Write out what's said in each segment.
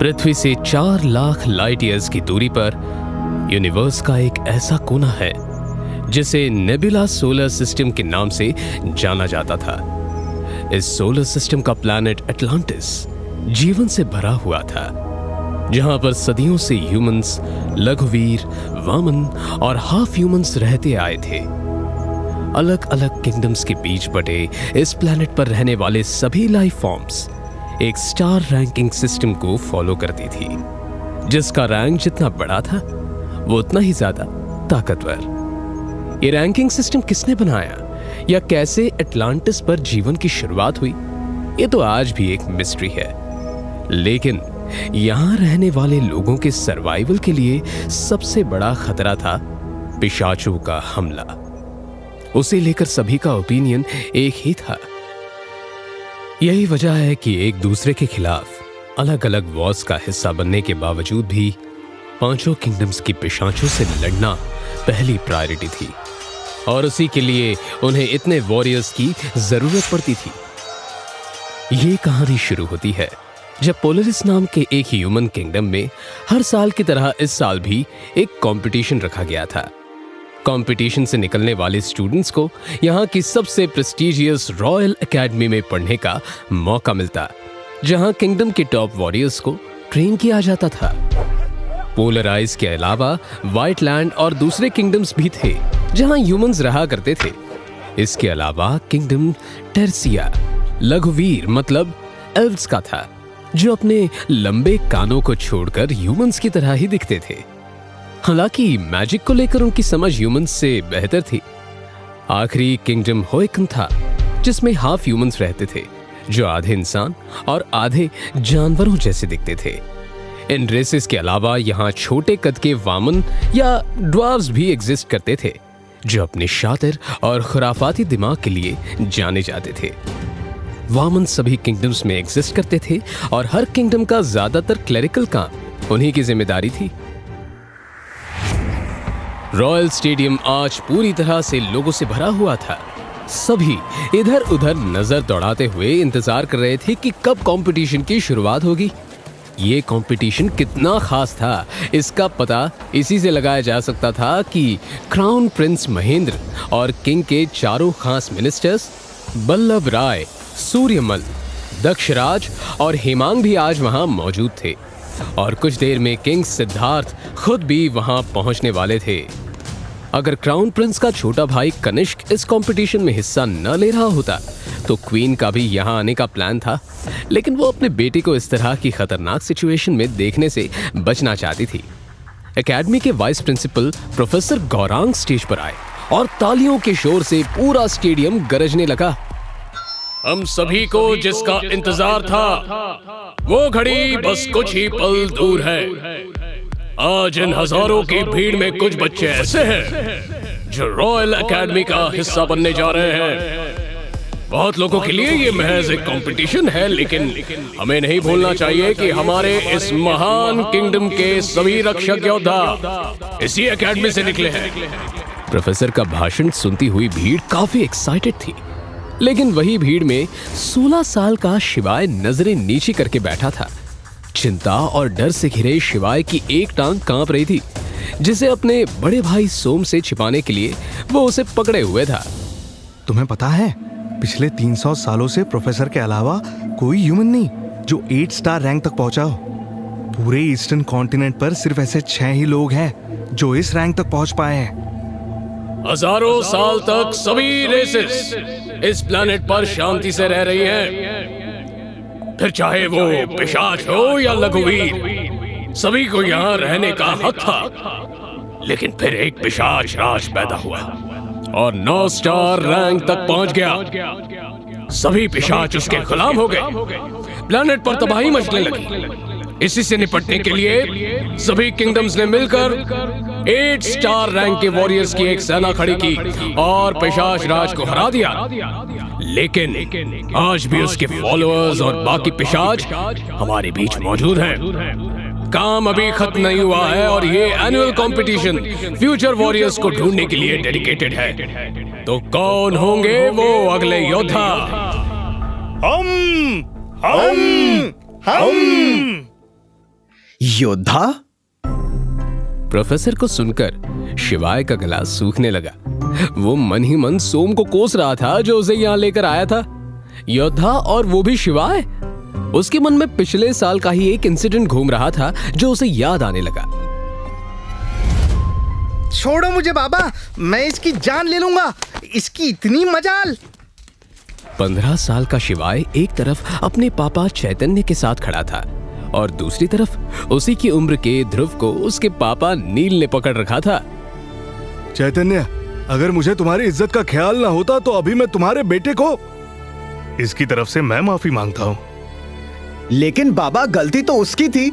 पृथ्वी से 4 lakh light years की दूरी पर यूनिवर्स का एक ऐसा कोना है जिसे नेबुला सोलर सिस्टम के नाम से जाना जाता था। इस सोलर सिस्टम का प्लैनेट अटलांटिस जीवन से भरा हुआ था, जहां पर सदियों से ह्यूमंस, लघुवीर, वामन और हाफ ह्यूमंस रहते आए थे। अलग अलग किंगडम्स के बीच बटे इस प्लैनेट पर रहने वाले सभी लाइफ फॉर्म्स एक स्टार रैंकिंग सिस्टम को फॉलो करती थी, जिसका रैंक जितना बड़ा था वो उतना ही ज्यादा ताकतवर। ये रैंकिंग सिस्टम किसने बनाया या कैसे अटलांटिस पर जीवन की शुरुआत हुई, ये तो आज भी एक मिस्ट्री है। लेकिन यहां रहने वाले लोगों के सर्वाइवल के लिए सबसे बड़ा खतरा था पिशाचों का हमला। उसे लेकर सभी का ओपिनियन एक ही था। यही वजह है कि एक दूसरे के खिलाफ अलग अलग वॉर्स का हिस्सा बनने के बावजूद भी पांचों किंगडम्स की पिशाचों से लड़ना पहली प्रायोरिटी थी, और उसी के लिए उन्हें इतने वॉरियर्स की जरूरत पड़ती थी। ये कहानी शुरू होती है जब पोलरिस नाम के एक ह्यूमन किंगडम में हर साल की तरह इस साल भी एक कंपटीशन रखा गया था। कंपटीशन से निकलने वाले स्टूडेंट्स को यहाँ की सबसे प्रेस्टिजियस रॉयल एकेडमी में पढ़ने का मौका मिलता, जहाँ किंगडम के टॉप वॉरियर्स को ट्रेन किया जाता था। पोलर आइस के अलावा व्हाइट लैंड और दूसरे किंगडम्स भी थे जहाँ ह्यूमंस रहा करते थे। इसके अलावा किंगडम टेर्सिया लघुवीर मतलब एल्व्स का था, जो अपने लंबे कानों को छोड़कर ह्यूमंस की तरह ही दिखते थे। हालांकि मैजिक को लेकर उनकी समझ ह्यूमंस से बेहतर थी। आखिरी किंगडम होएकन था, जिसमें हाफ ह्यूमंस रहते थे, जो आधे इंसान और आधे जानवरों जैसे दिखते थे। इन रेसेस के अलावा यहाँ छोटे कद के वामन या ड्वार्व्स भी एग्जिस्ट करते थे, जो अपने शातिर और खुराफाती दिमाग के लिए जाने जाते थे। वामन सभी किंगडम्स में एग्जिस्ट करते थे और हर किंगडम का ज्यादातर क्लेरिकल काम उन्हीं की जिम्मेदारी थी। रॉयल स्टेडियम आज पूरी तरह से लोगों से भरा हुआ था। सभी इधर उधर नजर दौड़ाते हुए इंतजार कर रहे थे कि कब कंपटीशन की शुरुआत होगी। ये कंपटीशन कितना खास था, इसका पता इसी से लगाया जा सकता था कि क्राउन प्रिंस महेंद्र और किंग के चारों खास मिनिस्टर्स बल्लभ राय, सूर्यमल, दक्षराज और हेमांग भी आज वहां मौजूद थे, और कुछ देर में किंग सिद्धार्थ खुद भी वहां पहुंचने वाले थे। अगर क्राउन प्रिंस का छोटा भाई कनिष्क इस कंपटीशन में हिस्सा न ले रहा होता तो क्वीन का भी यहां आने का प्लान था, लेकिन वो अपने बेटे को इस तरह की खतरनाक सिचुएशन में देखने से बचना चाहती थी। एकेडमी के vice principal professor Gaurang stage पर आए और तालियों के शोर से पूरा स्टेडियम गरजने लगा। हम सभी को जिसका इंतजार था वो घड़ी बस कुछ ही पल दूर है। आज इन हजारों की भीड़ में कुछ बच्चे ऐसे हैं जो रॉयल एकेडमी का हिस्सा बनने जा रहे हैं। बहुत लोगों के लिए ये महज एक कंपटीशन है, लेकिन हमें नहीं भूलना चाहिए कि हमारे इस महान किंगडम के सभी रक्षक योद्धा इसी एकेडमी से निकले हैं। प्रोफेसर का भाषण सुनती हुई भीड़ काफी एक्साइटेड थी, लेकिन वही भीड़ में 16 साल का शिवाय नजरें नीची करके बैठा था। चिंता और डर से घिरे शिवाय की एक टांग कांप रही थी, जिसे अपने बड़े भाई सोम से छिपाने के लिए वो उसे पकड़े हुए था। तुम्हें पता है, पिछले 300 सालों से प्रोफेसर के अलावा कोई ह्यूमन नहीं जो 8 स्टार रैंक तक पहुंचा हो। पूरे ईस्टर्न कॉन्टिनेंट पर सिर्फ ऐसे 6 ही लोग हैं जो इस रैंक तक पहुंच पाए हैं। हजारों साल तक सभी रेसेस इस प्लेनेट पर शांति से रह रही हैं। फिर चाहे वो पिशाच हो या लघुवीर, सभी को यहाँ रहने का हक था। लेकिन फिर एक पिशाच राज पैदा हुआ और 9 स्टार रैंक तक पहुंच गया। सभी पिशाच उसके गुलाम हो गए। प्लेनेट पर तबाही मचने लगी। इसी से निपटने के लिए सभी किंगडम्स ने मिलकर 8 स्टार रैंक के वॉरियर्स की एक सेना खड़ी की और पिशाच राज को हरा दिया। लेकिन आज भी उसके फॉलोअर्स और बाकी पिशाच हमारे बीच मौजूद हैं। काम अभी खत्म नहीं हुआ है और ये एनुअल कंपटीशन फ्यूचर वॉरियर्स को ढूंढने के लिए डेडिकेटेड है। तो कौन होंगे वो अगले योद्धा? हम योद्धा? प्रोफेसर को सुनकर शिवाय का गला सूखने लगा। वो मन ही मन सोम को कोस रहा था जो उसे यहां लेकर आया था। योद्धा, और वो भी शिवाय। उसके मन में पिछले साल का ही एक इंसिडेंट घूम रहा था जो उसे याद आने लगा। छोड़ो मुझे बाबा, मैं इसकी जान ले लूंगा। इसकी इतनी मजाल। 15 साल का शिवाय एक तरफ अपने पापा चैतन्य के साथ खड़ा था और दूसरी तरफ उसी की उम्र के ध्रुव को उसके पापा नील ने पकड़ रखा था। चैतन्य, अगर मुझे तुम्हारी इज्जत का ख्याल ना होता तो अभी मैं तुम्हारे बेटे को। इसकी तरफ से मैं माफी मांगता हूँ। लेकिन बाबा, गलती तो उसकी थी।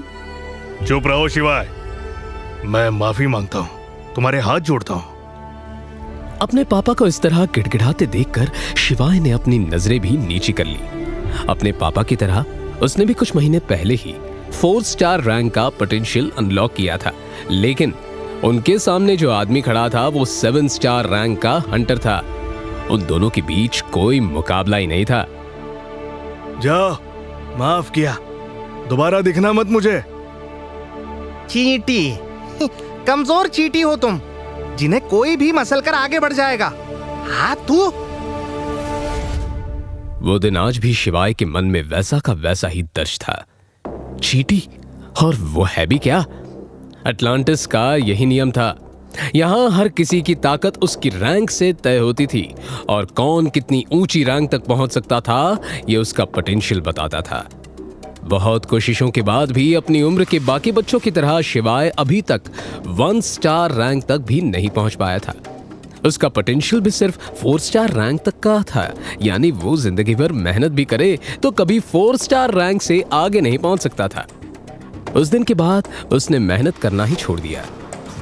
चुप रहो शिवाय, मैं माफी मांगता हूँ, तुम्हारे हाथ जोड़ता हूँ। अपने पापा को इस तरह गिड़गिड़ाते देखकर शिवाय ने अपनी नजरें भी नीची कर ली। अपने पापा की तरह उसने भी कुछ महीने पहले ही 4 स्टार रैंक का पोटेंशियल अनलॉक किया था, लेकिन उनके सामने जो आदमी खड़ा था वो 7 स्टार रैंक का हंटर था। उन दोनों के बीच कोई मुकाबला ही नहीं था। जाओ, माफ किया, दोबारा दिखना मत मुझे। चींटी, कमजोर चींटी हो तुम, जिन्हें कोई भी मसल कर आगे बढ़ जाएगा। हाँ तू। वो दिन आज भी शिवाय के मन में वैसा का वैसा ही दर्ज था। चींटी, और वो है भी क्या? अटलांटिस का यही नियम था। यहां हर किसी की ताकत उसकी रैंक से तय होती थी और कौन कितनी ऊंची रैंक तक पहुंच सकता था ये उसका पोटेंशियल बताता था। बहुत कोशिशों के बाद भी अपनी उम्र के बाकी बच्चों की तरह शिवाय अभी तक 1 स्टार रैंक तक भी नहीं पहुंच पाया था। उसका पोटेंशियल भी सिर्फ 4 स्टार रैंक तक का था, यानी वो जिंदगी भर मेहनत भी करे तो कभी 4 स्टार रैंक से आगे नहीं पहुंच सकता था। उस दिन के बाद उसने मेहनत करना ही छोड़ दिया।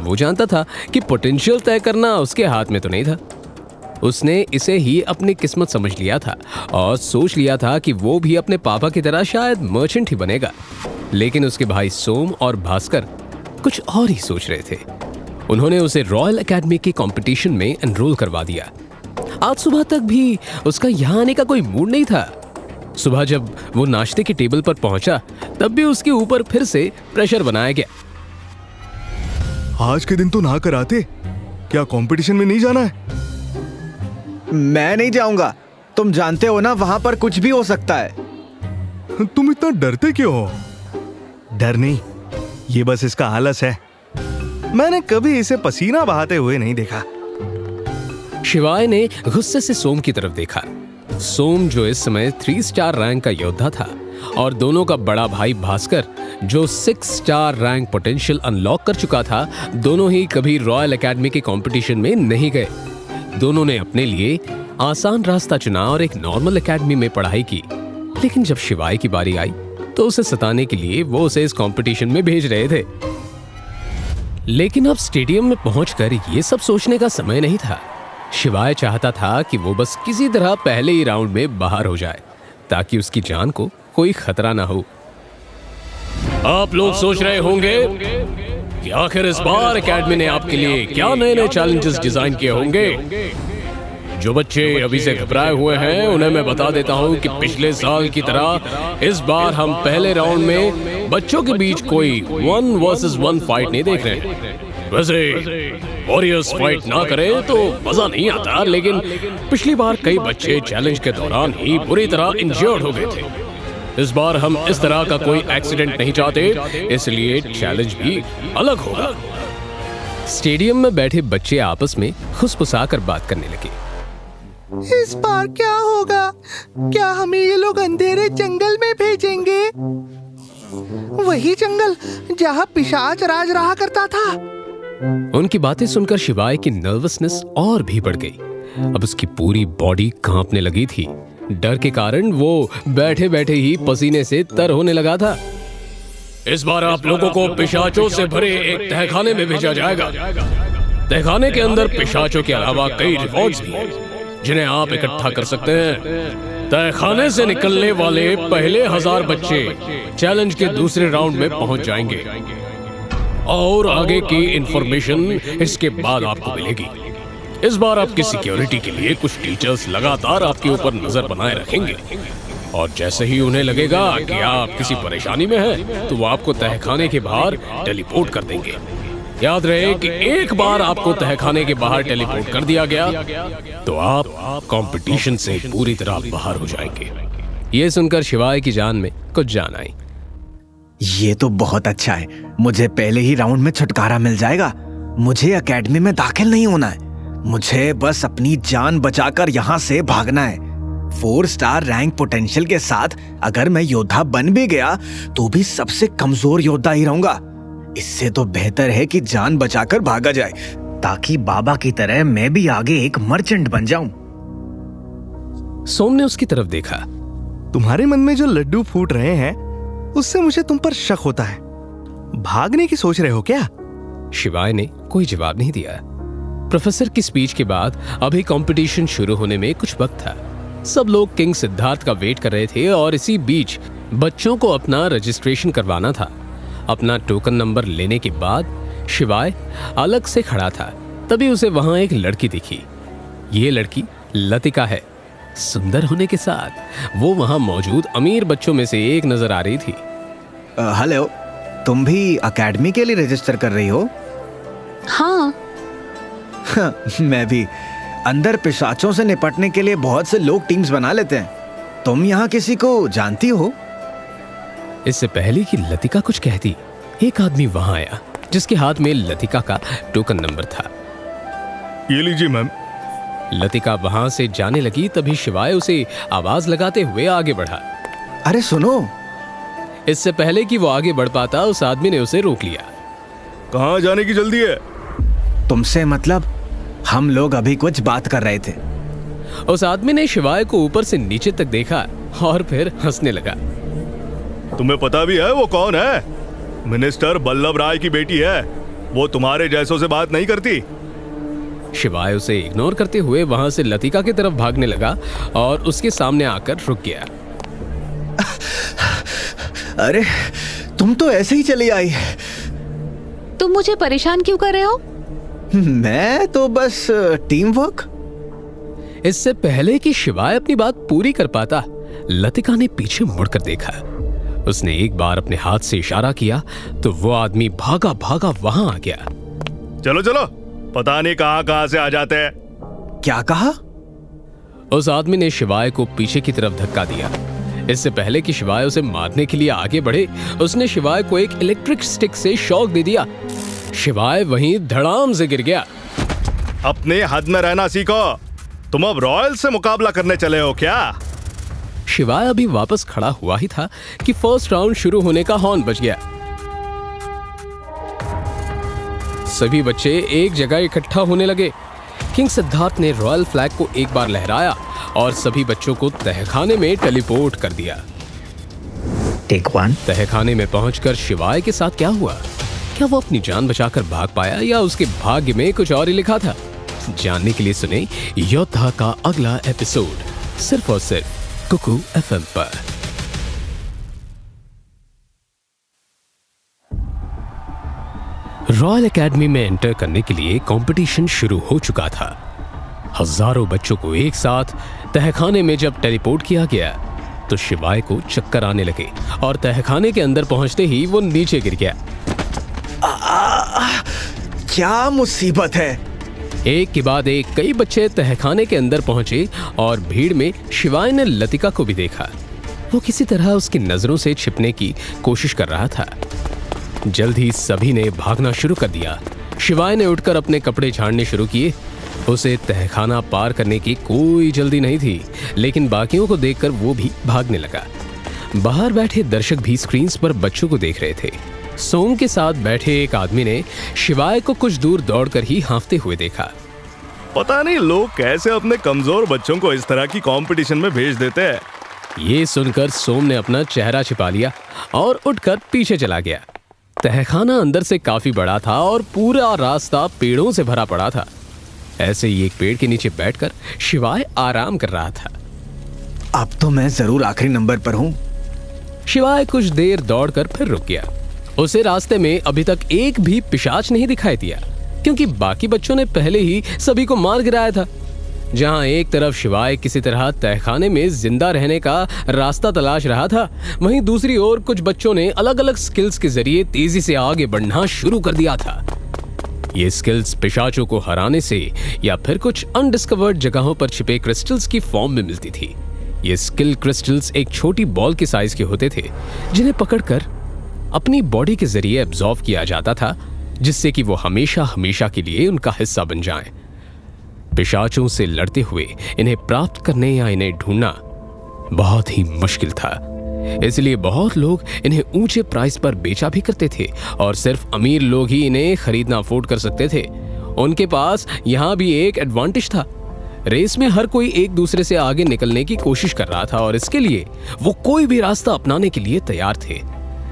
वो जानता था कि पोटेंशियल तय करना उसके हाथ में तो नहीं था। उसने इसे ही अपनी किस्मत समझ लिया था और सोच लिया था कि वो भी अपने पापा की तरह शायद मर्चेंट ही बनेगा। लेकिन उसके भाई सोम और भास्कर कुछ और ही सोच रहे थे। उन्होंने उसे रॉयल एकेडमी के कंपटीशन में एनरोल करवा दिया। आज सुबह तक भी उसका यहाँ आने का कोई मूड नहीं था। सुबह जब वो नाश्ते के टेबल पर पहुंचा तब भी उसके ऊपर फिर से प्रेशर बनाया गया। आज के दिन तो ना कर आते, क्या कंपटीशन में नहीं जाना है? मैं नहीं जाऊंगा, तुम जानते हो ना वहां पर कुछ भी हो सकता है। तुम इतना डरते क्यों हो? डर नहीं, ये बस इसका आलस है। मैंने कभी इसे पसीना बहाते हुए नहीं देखा। शिवाय ने गुस्से से सोम की तरफ देखा। सोम जो इस समय 3 स्टार रैंक का योद्धा था और दोनों का बड़ा भाई भास्कर जो 6 स्टार रैंक पोटेंशियल अनलॉक कर चुका था, दोनों ही कभी रॉयल एकेडमी के कंपटीशन में नहीं गए। दोनों ने अपने लिए आसान रास्ता चुना और एक नॉर्मल एकेडमी में पढ़ाई की। लेकिन जब शिवाय की बारी आई तो उसे सताने के लिए वो उसे इस कंपटीशन में भेज रहे थे। लेकिन अब स्टेडियम में पहुंचकर ये सब सोचने का समय नहीं था। शिवाय चाहता था कि वो बस किसी तरह पहले ही राउंड में बाहर हो जाए ताकि उसकी जान को कोई खतरा ना हो। आप लोग सोच रहे होंगे कि आखिर इस बार एकेडमी ने आपके लिए क्या नए-नए चैलेंजेस डिजाइन किए होंगे। जो बच्चे अभी से घबराए हुए हैं उन्हें मैं बता देता हूं कि पिछले साल की तरह इस बार हम पहले राउंड में बच्चों के बीच कोई 1 वर्सेस 1 फाइट नहीं देख रहे हैं। वैसे वॉरियर्स फाइट ना करें तो मजा नहीं आता, लेकिन पिछली बार कई बच्चे चैलेंज के दौरान ही बुरी तरह इंजर्ड हो गए थे। इस बार हम इस तरह का कोई एक्सीडेंट नहीं चाहते, इसलिए चैलेंज भी अलग होगा। स्टेडियम में बैठे बच्चे आपस में खुसफुसाकर बात करने लगे। इस बार क्या होगा? क्या हमें ये लोग अंधेरे जंगल में भेजेंगे? वही जंगल जहाँ पिशाच राज रहा करता था। उनकी बातें सुनकर शिवाय की नर्वसनेस और भी बढ़ गई। अब उसकी पूरी बॉडी कांपने लगी थी। डर के कारण वो बैठे बैठे ही पसीने से तर होने लगा था। इस बार आप लोगों को पिशाचों से भरे एक तहखाने में भेजा जाएगा। तहखाने के अंदर पिशाचों के अलावा कई रिवॉर्ड्स भी हैं जिन्हें आप इकट्ठा कर सकते हैं। तहखाने से निकलने वाले पहले 1000 बच्चे चैलेंज के दूसरे राउंड में पहुंच जाएंगे और आगे की इंफॉर्मेशन इसके बाद आपको मिलेगी। इस बार आपकी सिक्योरिटी के लिए कुछ टीचर्स लगातार आपके ऊपर नजर बनाए रखेंगे और जैसे ही उन्हें लगेगा कि आप किसी परेशानी में हैं, तो वो आपको तहखाने के बाहर टेलीपोर्ट कर देंगे। याद रहे कि एक बार आपको तहखाने के बाहर टेलीपोर्ट कर दिया गया तो आप कंपटीशन से पूरी तरह बाहर हो जाएंगे। ये सुनकर शिवाय की जान में कुछ जान आई। ये तो बहुत अच्छा है, मुझे पहले ही राउंड में छुटकारा मिल जाएगा। मुझे एकेडमी में दाखिल नहीं होना है, मुझे बस अपनी जान बचाकर यहाँ से भागना है। 4 स्टार रैंक पोटेंशियल के साथ अगर मैं योद्धा बन भी गया तो भी सबसे कमजोर योद्धा ही रहूंगा। इससे तो बेहतर है कि जान बचाकर भागा जाए, ताकि बाबा की तरह मैं भी आगे एक मर्चेंट बन जाऊं। सोम ने उसकी तरफ देखा। तुम्हारे मन में जो लड्डू फूट रहे हैं उससे मुझे तुम पर शक होता है। भागने की सोच रहे हो क्या? शिवाय ने कोई जवाब नहीं दिया। प्रोफेसर की स्पीच के बाद अभी कंपटीशन शुरू होने में कुछ वक्त था। सब लोग किंग सिद्धार्थ का वेट कर रहे थे और इसी बीच बच्चों को अपना रजिस्ट्रेशन करवाना था। अपना टोकन नंबर लेने के बाद शिवाय अलग से खड़ा था। तभी उसे वहां एक लड़की दिखी। ये लड़की लतिका है। सुंदर होने के साथ वो वहां मौजूद अमीर बच्चों में से एक नजर आ रही थी। हेलो, तुम भी एकेडमी के लिए रजिस्टर कर रही हो? हाँ। मैं भी। अंदर पिशाचों से निपटने के लिए बहुत से लोग टीम्स बना लेते हैं। तुम यहाँ किसी को जानती हो? इससे पहले कि लतिका कुछ कहती, एक आदमी वहां आया जिसके हाथ में लतिका का टोकन नंबर था। ये लीजिए मैम। लतिका वहां से जाने लगी, तभी शिवाय उसे आवाज लगाते हुए आगे बढ़ा। अरे सुनो। इससे पहले कि वो आगे बढ़ पाता, उस आदमी ने उसे रोक लिया। कहाँ जाने की जल्दी है? तुमसे मतलब हम लोग अभी कुछ बात कर रहे थे। उस आदमी ने शिवाय को ऊपर से नीचे तक देखा और फिर हंसने लगा। तुम्हें पता भी है वो कौन है? मिनिस्टर बल्लभ राय की बेटी है। वो तुम्हारे जैसों से बात नहीं करती। शिवाय उसे इग्नोर करते हुए वहां से लतिका की तरफ भागने लगा और उसके सामने आकर रुक गया। अरे तुम तो ऐसे ही चली आई। तुम मुझे परेशान क्यों कर रहे हो? मैं तो बस टीम वर्क। इससे पहले कि शिवाय अपनी बात पूरी कर पाता, लतिका ने पीछे मुड़कर देखा। उसने एक बार अपने हाथ से इशारा किया तो वो आदमी भागा भागा वहां आ गया। चलो चलो, पता नहीं कहां से आ जाते हैं। क्या कहा? उस आदमी ने शिवाय को पीछे की तरफ धक्का दिया। इससे पहले कि शिवाय उसे मारने के लिए आगे बढ़े, उसने शिवाय को एक इलेक्ट्रिक स्टिक से शॉक दे दिया। शिवाय वहीं धड़ाम से गिर गया। अपने हद में रहना सीखो। तुम अब रॉयल से मुकाबला करने चले हो क्या? शिवाय अभी वापस खड़ा हुआ ही था कि फर्स्ट राउंड शुरू होने का हॉर्न बज गया। सभी बच्चे एक जगह इकट्ठा होने लगे। किंग सिद्धार्थ ने रॉयल फ्लैग को एक बार लहराया और सभी बच्चों को तहखाने में टेलीपोर्ट कर दिया। टेक 1। तहखाने में पहुंचकर शिवाय के साथ क्या हुआ? क्या वो अपनी जान बचाकर भाग पाया या उसके भाग्य में कुछ और ही लिखा था? जानने के लिए सुने योद्धा का अगला एपिसोड, सिर्फ और सिर्फ कुकू FM पर। रॉयल एकेडमी में एंटर करने के लिए कंपटीशन शुरू हो चुका था। हजारों बच्चों को एक साथ तहखाने में जब टेलीपोर्ट किया गया तो शिवाय को चक्कर आने लगे और तहखाने के अंदर पहुंचते ही वो नीचे गिर गया। क्या मुसीबत है! एक के बाद एक कई बच्चे तहखाने के अंदर पहुंचे और भीड़ में शिवाय ने लतिका को भी देखा। वो किसी तरह उसकी नजरों से छिपने की कोशिश कर रहा था। जल्द ही सभी ने भागना शुरू कर दिया। शिवाय ने उठकर अपने कपड़े झाड़ने शुरू किए। उसे तहखाना पार करने की कोई जल्दी नहीं थी, लेकिन बाकियों को देखकर वो भी भागने लगा। बाहर बैठे दर्शक भी स्क्रीन्स पर बच्चों को देख रहे थे। सोम के साथ बैठे एक आदमी ने शिवाय को कुछ दूर दौड़कर ही हाँफते हुए देखा। पता नहीं लोग कैसे अपने कमजोर बच्चों को इस तरह की कंपटीशन में भेज देते हैं। ये सुनकर सोम ने अपना चेहरा छिपा लिया और उठकर पीछे चला गया। तहखाना अंदर से काफी बड़ा था और पूरा रास्ता पेड़ों से भरा पड़ा था। ऐसे ही एक पेड़ के नीचे बैठकर शिवाय आराम कर रहा था। अब तो मैं जरूर आखिरी नंबर पर हूँ। शिवाय कुछ देर दौड़कर फिर रुक गया। उसे रास्ते में अभी तक एक भी पिशाच नहीं दिखाई दिया, क्योंकि बाकी बच्चों ने पहले ही सभी को मार गिराया था। जहां एक तरफ शिवाय किसी तरह तहखाने में जिंदा रहने का रास्ता तलाश रहा था, वहीं दूसरी ओर कुछ बच्चों ने अलग अलग स्किल्स के जरिए तेजी से आगे बढ़ना शुरू कर दिया था। ये स्किल्स पिशाचों को हराने से या फिर कुछ अनडिस्कवर्ड जगहों पर छिपे क्रिस्टल्स की फॉर्म में मिलती थी। ये स्किल क्रिस्टल्स एक छोटी बॉल के साइज के होते थे, जिन्हें पकड़कर अपनी बॉडी के जरिए एब्जॉर्व किया जाता था, जिससे कि वो हमेशा हमेशा के लिए उनका हिस्सा बन जाएं। पिशाचों से लड़ते हुए इन्हें प्राप्त करने या इन्हें ढूंढना बहुत ही मुश्किल था, इसलिए बहुत लोग इन्हें ऊंचे प्राइस पर बेचा भी करते थे और सिर्फ अमीर लोग ही इन्हें खरीदना अफोर्ड कर सकते थे। उनके पास यहाँ भी एक एडवांटेज था। रेस में हर कोई एक दूसरे से आगे निकलने की कोशिश कर रहा था और इसके लिए वो कोई भी रास्ता अपनाने के लिए तैयार थे।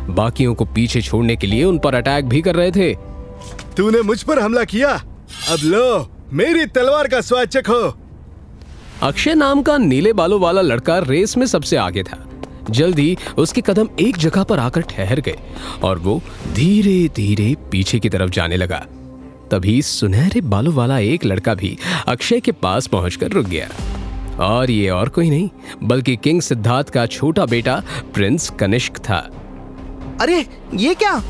बाकियों को पीछे छोड़ने के लिए उन पर अटैक भी कर रहे थे। तूने मुझ पर हमला किया, अब लो मेरी तलवार का स्वाद चखो। अक्षय नाम का नीले बालों वाला लड़का रेस में सबसे आगे था। जल्द ही उसके कदम एक जगह पर आकर ठहर गए और वो धीरे धीरे पीछे की तरफ जाने लगा। तभी सुनहरे बालों वाला एक लड़का भी अक्षय के पास पहुंचकर रुक गया, और ये और कोई नहीं बल्कि किंग सिद्धार्थ का छोटा बेटा प्रिंस कनिष्क था। अरे ये क्या?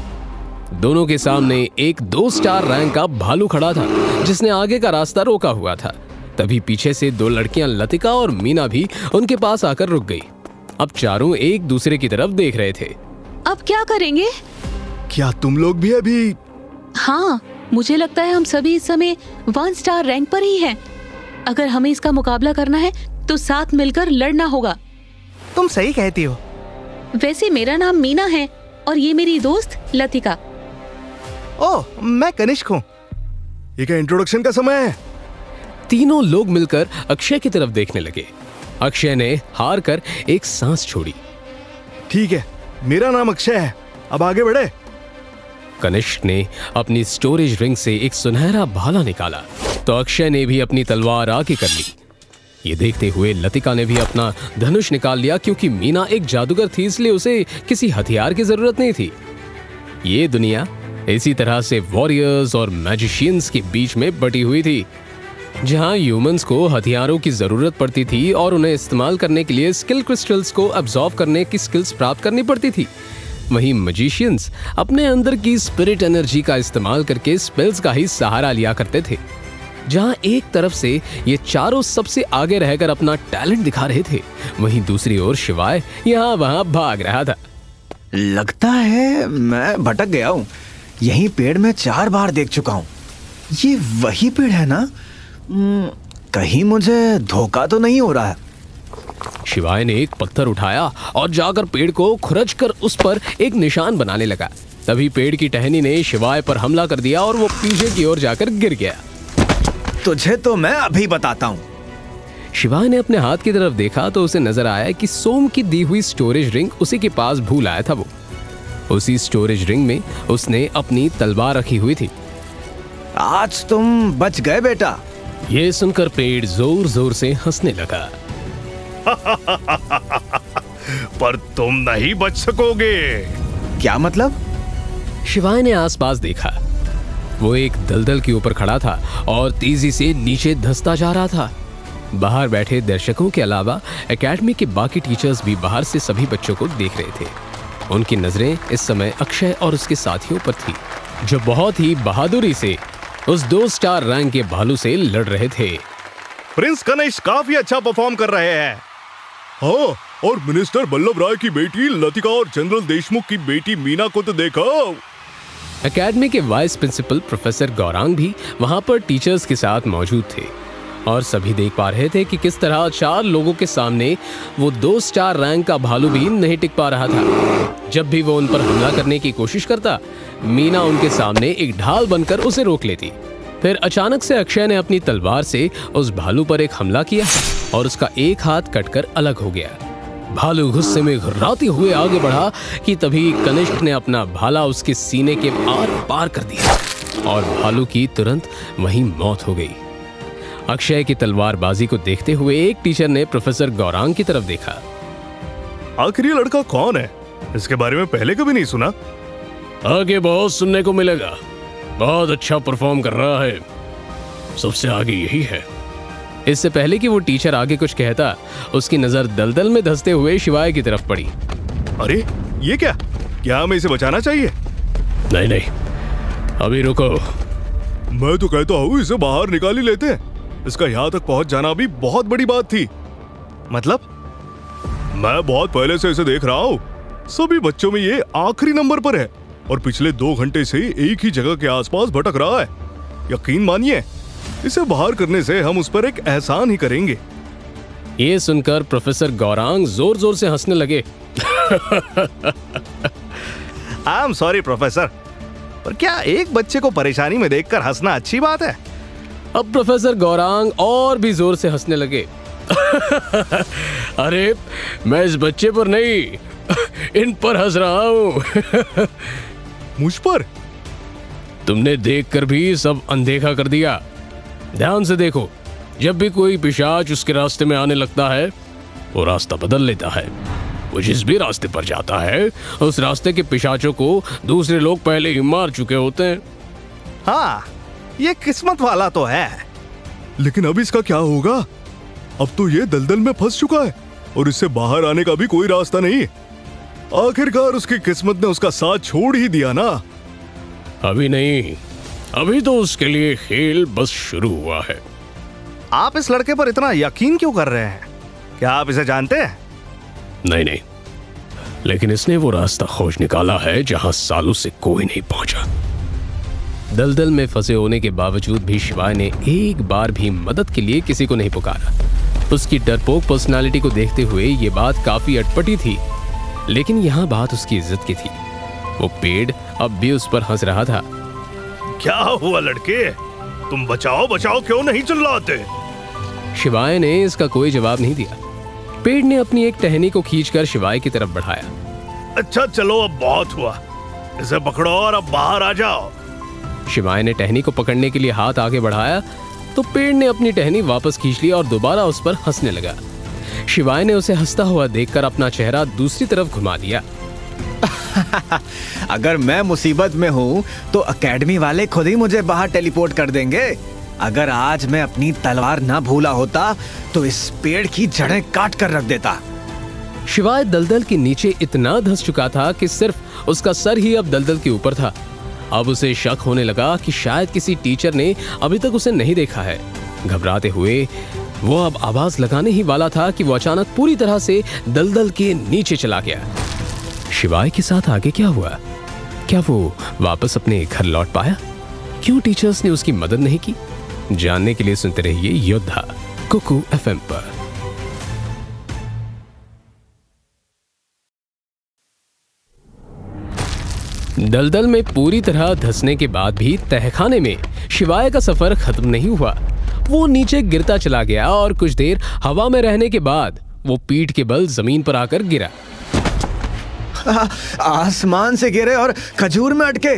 दोनों के सामने एक 2 स्टार रैंक का भालू खड़ा था, जिसने आगे का रास्ता रोका हुआ था। तभी पीछे से 2 लड़कियां लतिका और मीना भी उनके पास आकर रुक गई। अब चारों एक दूसरे की तरफ देख रहे थे। अब क्या करेंगे? क्या तुम लोग भी अभी? हाँ, मुझे लगता है हम सभी इस समय 1 स्टार रैंक पर ही हैं। अगर हमें इसका मुकाबला करना है तो साथ मिलकर लड़ना होगा। तुम सही कहती हो। वैसे मेरा नाम मीना है और ये मेरी दोस्त लतिका। ओह, मैं कनिष्क हूँ। ये क्या इंट्रोडक्शन का समय है? तीनों लोग मिलकर अक्षय की तरफ देखने लगे। अक्षय ने हार कर एक सांस छोड़ी। ठीक है, मेरा नाम अक्षय है, अब आगे बढ़े। कनिष्क ने अपनी स्टोरेज रिंग से एक सुनहरा भाला निकाला तो अक्षय ने भी अपनी तलवार आगे कर ली। ये देखते हुए लतिका ने भी अपना धनुष निकाल लिया, क्योंकि मीना एक जादूगर थी, इसलिए उसे किसी हथियार की जरूरत नहीं थी। ये दुनिया इसी तरह से वॉरियर्स और मैजिशियंस के बीच में बटी हुई थी, जहां ह्यूमंस को हथियारों की जरूरत पड़ती थी और उन्हें इस्तेमाल करने के लिए स्किल क्रिस्टल्स को अब्सॉर्ब करने की स्किल्स प्राप्त करनी पड़ती थी। वहीं मैजिशियंस अपने अंदर की स्पिरिट एनर्जी का इस्तेमाल करके स्पेल्स का ही सहारा लिया करते थे। जहां एक तरफ से ये चारों सबसे आगे रहकर अपना टैलेंट दिखा रहे थे, वहीं दूसरी ओर शिवाय यहाँ वहां भाग रहा था। लगता है मैं भटक गया हूँ। यही पेड़ में 4 बार देख चुका हूँ। ये वही पेड़ है ना? कहीं मुझे धोखा तो नहीं हो रहा है? शिवाय ने एक पत्थर उठाया और जाकर पेड़ को खुरचकर उस पर एक निशान बनाने लगा। तभी पेड़ की टहनी ने शिवाय पर हमला कर दिया और वो पीछे की ओर जाकर गिर गया। तुझे तो मैं अभी बताता हूँ। शिवाय ने अपने हाथ की तरफ देखा तो उसे नजर आया कि सोम की दी हुई स्टोरेज रिंग उसी के पास भूल आया था। वो उसी स्टोरेज रिंग में उसने अपनी तलवार रखी हुई थी। आज तुम बच गए बेटा। ये सुनकर पेड़ जोर जोर से हंसने लगा। पर तुम नहीं बच सकोगे। क्या मतलब? शिवाय ने आसपास देखा। वो एक दलदल के ऊपर खड़ा था और तेजी से नीचे धंसता जा रहा था। बाहर बैठे दर्शकों के अलावा एकेडमी के बाकी टीचर्स भी बाहर से सभी बच्चों को देख रहे थे। उनकी नजरें इस समय अक्षय और उसके साथियों पर थी, जो बहुत ही बहादुरी से उस 2 स्टार रैंक के भालू से लड़ रहे थे। प्रिंस कनिष्क काफी अच्छा परफॉर्म कर रहे हैं। हाँ, और मिनिस्टर बल्लभ राय की बेटी लतिका और जनरल देशमुख की बेटी मीना को तो देखो। एकेडमी के वाइस प्रिंसिपल प्रोफेसर गौरांग भी वहां पर टीचर्स के साथ मौजूद थे और सभी देख पा रहे थे कि किस तरह 4 लोगों के सामने वो 2 स्टार रैंक का भालू भी नहीं टिक पा रहा था। जब भी वो उन पर हमला करने की कोशिश करता, मीना उनके सामने एक ढाल बनकर उसे रोक लेती। फिर अचानक से अक्षय ने अपनी तलवार से उस भालू पर एक हमला किया और उसका एक हाथ कटकर अलग हो गया। भालू गुस्से में घुर्राते हुए आगे बढ़ा कि तभी कनिष्क ने अपना भाला उसके सीने के आर पार कर दिया और भालू की तुरंत वहीं मौत हो गई। अक्षय की तलवारबाजी को देखते हुए एक टीचर ने प्रोफेसर गौरांग की तरफ देखा। आखिर ये लड़का कौन है? इसके बारे में पहले कभी नहीं सुना। आगे बहुत सुनने को मिलेगा। बहुत अच्छा परफॉर्म कर रहा है, सबसे आगे यही है। इससे पहले कि वो टीचर आगे कुछ कहता, उसकी नजर दलदल में धंसते हुए शिवाय की तरफ पड़ी। अरे ये क्या हमें इसे बचाना चाहिए? नहीं नहीं, अभी रुको। मैं तो कहता हूँ इसे बाहर निकाल ही लेते हैं। इसका यहाँ तक पहुँच जाना भी बहुत बड़ी बात थी। मतलब? मैं बहुत पहले से इसे देख रहा हूँ। सभी बच्चों में ये आखिरी नंबर पर है और पिछले 2 घंटे से एक ही जगह के आसपास भटक रहा है। यकीन मानिए, इसे बाहर करने से हम उस पर एक एहसान ही करेंगे। ये सुनकर प्रोफेसर गौरांग जोर जोर से हंसने लगे। आई एम सॉरी प्रोफेसर, पर क्या एक बच्चे को परेशानी में देखकर हंसना अच्छी बात है? अब प्रोफेसर गौरांग और भी जोर से हंसने लगे। अरे मैं इस बच्चे पर नहीं, इन पर हंस रहा हूँ। मुझ पर? तुमने देखकर भी सब अनदेखा कर दिया। ध्यान से देखो, जब भी कोई पिशाच उसके रास्ते में आने लगता है, वो रास्ता बदल लेता है। वो जिस भी रास्ते पर जाता है, उस रास्ते के पिशाचों को दूसरे लोग पहले ही मार चुके होते हैं। हाँ, ये किस्मत वाला तो है। लेकिन अब इसका क्या होगा? अब तो ये दलदल में फंस चुका है और इससे बाहर आने का भी कोई रास्ता नहीं। आखिरकार उसकी किस्मत ने उसका साथ छोड़ ही दिया ना। अभी नहीं, अभी तो उसके लिए खेल बस शुरू हुआ है। आप इस लड़के पर इतना यकीन क्यों कर रहे हैं? क्या आप इसे जानते हैं? नहीं नहीं, लेकिन इसने वो रास्ता खोज निकाला है जहां सालों से कोई नहीं पहुंचा। दलदल में फंसे होने के बावजूद भी शिवाय ने एक बार भी मदद के लिए किसी को नहीं पुकारा। उसकी डरपोक पर्सनालिटी को देखते हुए ये बात काफी अटपटी थी, लेकिन यहाँ बात उसकी इज्जत की थी। वो पेड़ अब भी उस पर हंस रहा था। क्या हुआ लड़के, तुम बचाओ बचाओ क्यों नहीं चिल्लाते? शिवाय ने इसका कोई जवाब नहीं दिया। पेड़ ने अपनी एक टहनी को खींचकर शिवाय की तरफ बढ़ाया। अच्छा चलो, अब बहुत हुआ, इसे पकड़ो और अब बाहर आ जाओ। शिवाय ने टहनी को पकड़ने के लिए हाथ आगे बढ़ाया तो पेड़ ने अपनी टहनी वापस खींच ली और दोबारा उस पर हंसने लगा। शिवाय ने उसे हंसता हुआ देखकर अपना चेहरा दूसरी तरफ घुमा दिया। अगर मैं मुसीबत में हूँ तो एकेडमी वाले खुद ही मुझे बाहर टेलीपोर्ट कर देंगे। अगर आज मैं अपनी तलवार ना भूला होता तो इस पेड़ की जड़ें काट कर रख देता। शिवाय दलदल के नीचे इतना धंस चुका था कि सिर्फ उसका सर ही अब दलदल के ऊपर था। अब उसे शक होने लगा कि शायद किसी टीचर ने अभी तक उसे नहीं देखा है। घबराते हुए वो अब आवाज लगाने ही वाला था कि वो अचानक पूरी तरह से दलदल के नीचे चला गया। शिवाय के साथ आगे क्या हुआ? क्या वो वापस अपने घर लौट पाया? क्यों टीचर्स ने उसकी मदद नहीं की? जानने के लिए सुनते रहिए योद्धा कुकू FM पर। दलदल में पूरी तरह धंसने के बाद भी तहखाने में शिवाय का सफर खत्म नहीं हुआ। वो नीचे गिरता चला गया और कुछ देर हवा में रहने के बाद वो पीठ के बल जमीन पर आकर गिरा। आसमान से गिरे और खजूर में अटके।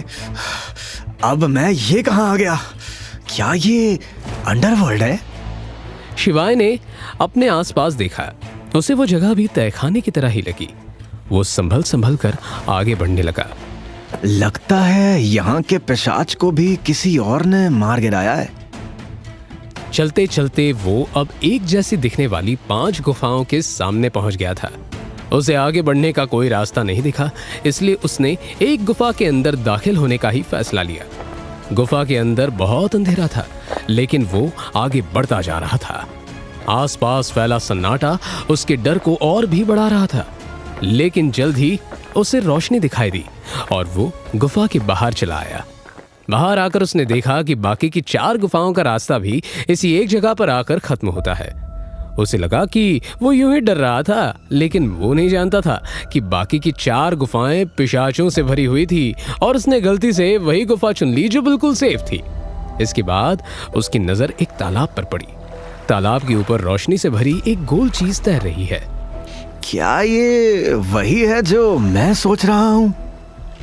अब मैं ये कहाँ आ गया? क्या ये अंडरवर्ल्ड है? शिवाय ने अपने आसपास देखा। उसे वो जगह भी तहखाने की तरह ही लगी। वो संभल संभल कर आगे बढ़ने लगा। लगता है यहाँ के पिशाच को भी किसी और ने मार गिराया है। चलते चलते वो अब एक जैसी दिखने वाली 5 गुफाओं के सामने पहुंच गया था। उसे आगे बढ़ने का कोई रास्ता नहीं दिखा, इसलिए उसने एक गुफा के अंदर दाखिल होने का ही फैसला लिया। गुफा के अंदर बहुत अंधेरा था, लेकिन वो आगे बढ़ता जा रहा था। आसपास फैला सन्नाटा उसके डर को और भी बढ़ा रहा था, लेकिन जल्द ही उसे रोशनी दिखाई दी और वो गुफा के बाहर चला आया। बाहर आकर उसने देखा कि बाकी की 4 गुफाओं का रास्ता भी इसी एक जगह पर आकर खत्म होता है। उसे लगा कि वो यूं ही डर रहा था, लेकिन वो नहीं जानता था कि बाकी की 4 गुफाएं पिशाचों से भरी हुई थी और उसने गलती से वही गुफा चुन ली जो बिल्कुल सेफ थी। इसके बाद उसकी नजर एक तालाब पर पड़ी। तालाब के ऊपर रोशनी से भरी एक गोल चीज तैर रही है। क्या ये वही है जो मैं सोच रहा हूँ?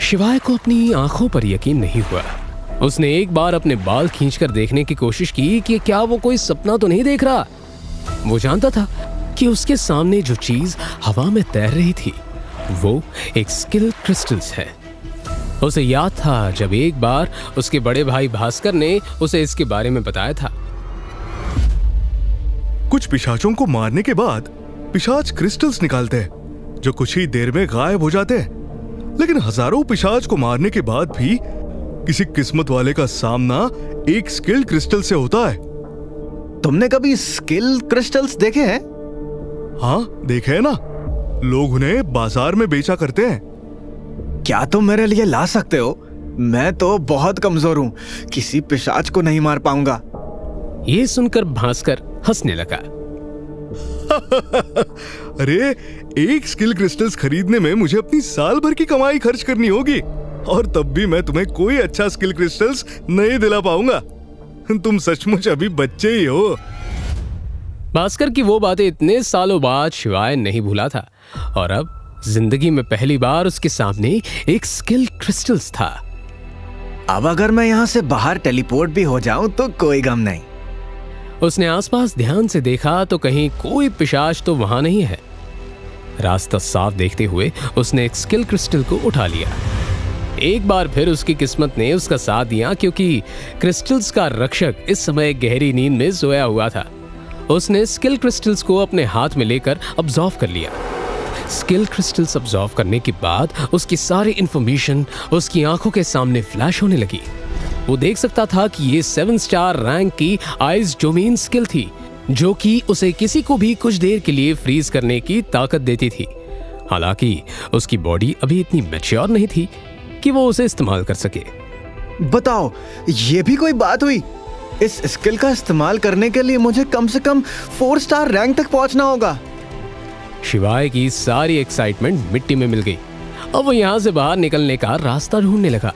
शिवाय को अपनी आंखों पर यकीन नहीं हुआ। उसने एक बार अपने बाल खींचकर देखने की कोशिश की कि क्या वो कोई सपना तो नहीं देख रहा। वो जानता था कि उसके सामने जो चीज हवा में तैर रही थी वो एक स्किल क्रिस्टल्स है। उसे याद था जब एक बार उसके बड़े भाई भास्कर ने उसे इसके बारे में बताया था। कुछ पिशाचों को मारने के बाद पिशाच क्रिस्टल्स निकालते हैं जो कुछ ही देर में गायब हो जाते हैं। लेकिन हजारों पिशाच को मारने के बाद भी किसी किस्मत वाले का सामना एक स्किल क्रिस्टल से होता है। तुमने कभी स्किल क्रिस्टल्स देखे हैं? हाँ, देखे है ना, लोग उन्हें बाजार में बेचा करते हैं। क्या तुम मेरे लिए ला सकते हो? मैं तो बहुत कमजोर हूँ, किसी पिशाच को नहीं मार पाऊंगा। ये सुनकर भास्कर हंसने लगा। अरे, एक स्किल क्रिस्टल्स खरीदने में मुझे अपनी साल भर की कमाई खर्च करनी होगी, और तब भी मैं तुम्हें कोई अच्छा स्किल क्रिस्टल्स नहीं दिला पाऊंगा। तुम सचमुच अभी बच्चे ही हो। भास्कर की वो बातें इतने सालों बाद शिवाय नहीं भूला था, और अब जिंदगी में पहली बार उसके सामने एक स्किल क्रिस्टल्स था। अब अगर मैं यहाँ से बाहर टेलीपोर्ट भी हो जाऊं तो कोई गम नहीं। उसने आसपास ध्यान से देखा तो कहीं कोई पिशाच तो वहां नहीं है। रास्ता साफ देखते हुए उसने एक स्किल क्रिस्टल को उठा लिया। एक बार फिर उसकी किस्मत ने उसका साथ दिया, क्योंकि क्रिस्टल्स का रक्षक इस समय गहरी नींद में सोया हुआ था। उसने स्किल क्रिस्टल्स को अपने हाथ में लेकर ऑब्जर्व कर लिया। स्किल क्रिस्टल्स ऑब्जर्व करने के बाद उसकी सारी इंफॉर्मेशन उसकी आंखों के सामने फ्लैश होने लगी। वो देख सकता था कि ये 7 स्टार रैंक की आइस डोमेन स्किल थी, जो कि उसे किसी को भी कुछ देर के लिए फ्रीज करने की ताकत देती थी। हालांकि उसकी बॉडी अभी इतनी मैच्योर नहीं थी कि वो उसे इस्तेमाल कर सके। बताओ, ये भी कोई बात हुई? इस स्किल का इस्तेमाल करने के लिए मुझे कम से कम 4 स्टार रैंक तक पहुंचना होगा। शिवाय की सारी एक्साइटमेंट मिट्टी में मिल गई। अब वो यहाँ से बाहर निकलने का रास्ता ढूंढने लगा,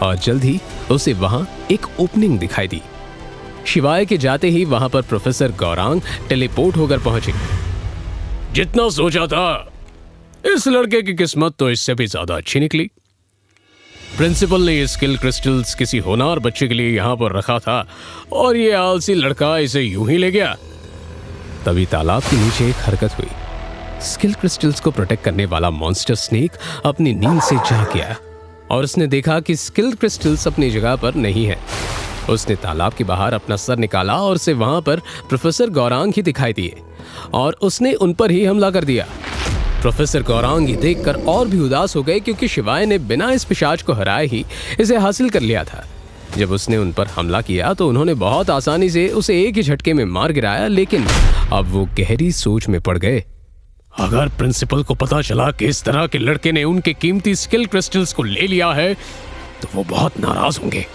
और जल्द ही उसे वहां एक ओपनिंग दिखाई दी। शिवाय के जाते ही वहां पर प्रोफेसर गौरांग टेलीपोर्ट होकर पहुंचे। जितना सोचा था, इस लड़के की किस्मत तो इससे भी ज्यादा अच्छी निकली। प्रिंसिपल ने ये स्किल क्रिस्टल्स किसी होनहार बच्चे के लिए यहाँ पर रखा था, और ये आलसी लड़का इसे यूं ही ले गया। तभी तालाब के नीचे एक हरकत हुई। स्किल क्रिस्टल्स को प्रोटेक्ट करने वाला मॉन्स्टर स्नेक अपनी नींद से जाग गया, और उसने देखा कि स्किल क्रिस्टल्स अपनी जगह पर नहीं है। उसने तालाब के बाहर अपना सर निकाला और उसे वहां पर प्रोफेसर गौरांग ही दिखाई दिए, और उसने उन पर ही हमला कर दिया। प्रोफेसर गौरांग ये देखकर और भी उदास हो गए, क्योंकि शिवाय ने बिना इस पिशाच को हराए ही इसे हासिल कर लिया था। जब उसने उन पर हमला किया तो उन्होंने बहुत आसानी से उसे एक ही झटके में मार गिराया, लेकिन अब वो गहरी सोच में पड़ गए। अगर प्रिंसिपल को पता चला कि इस तरह के लड़के ने उनके कीमती स्किल क्रिस्टल्स को ले लिया है, तो वो बहुत नाराज होंगे,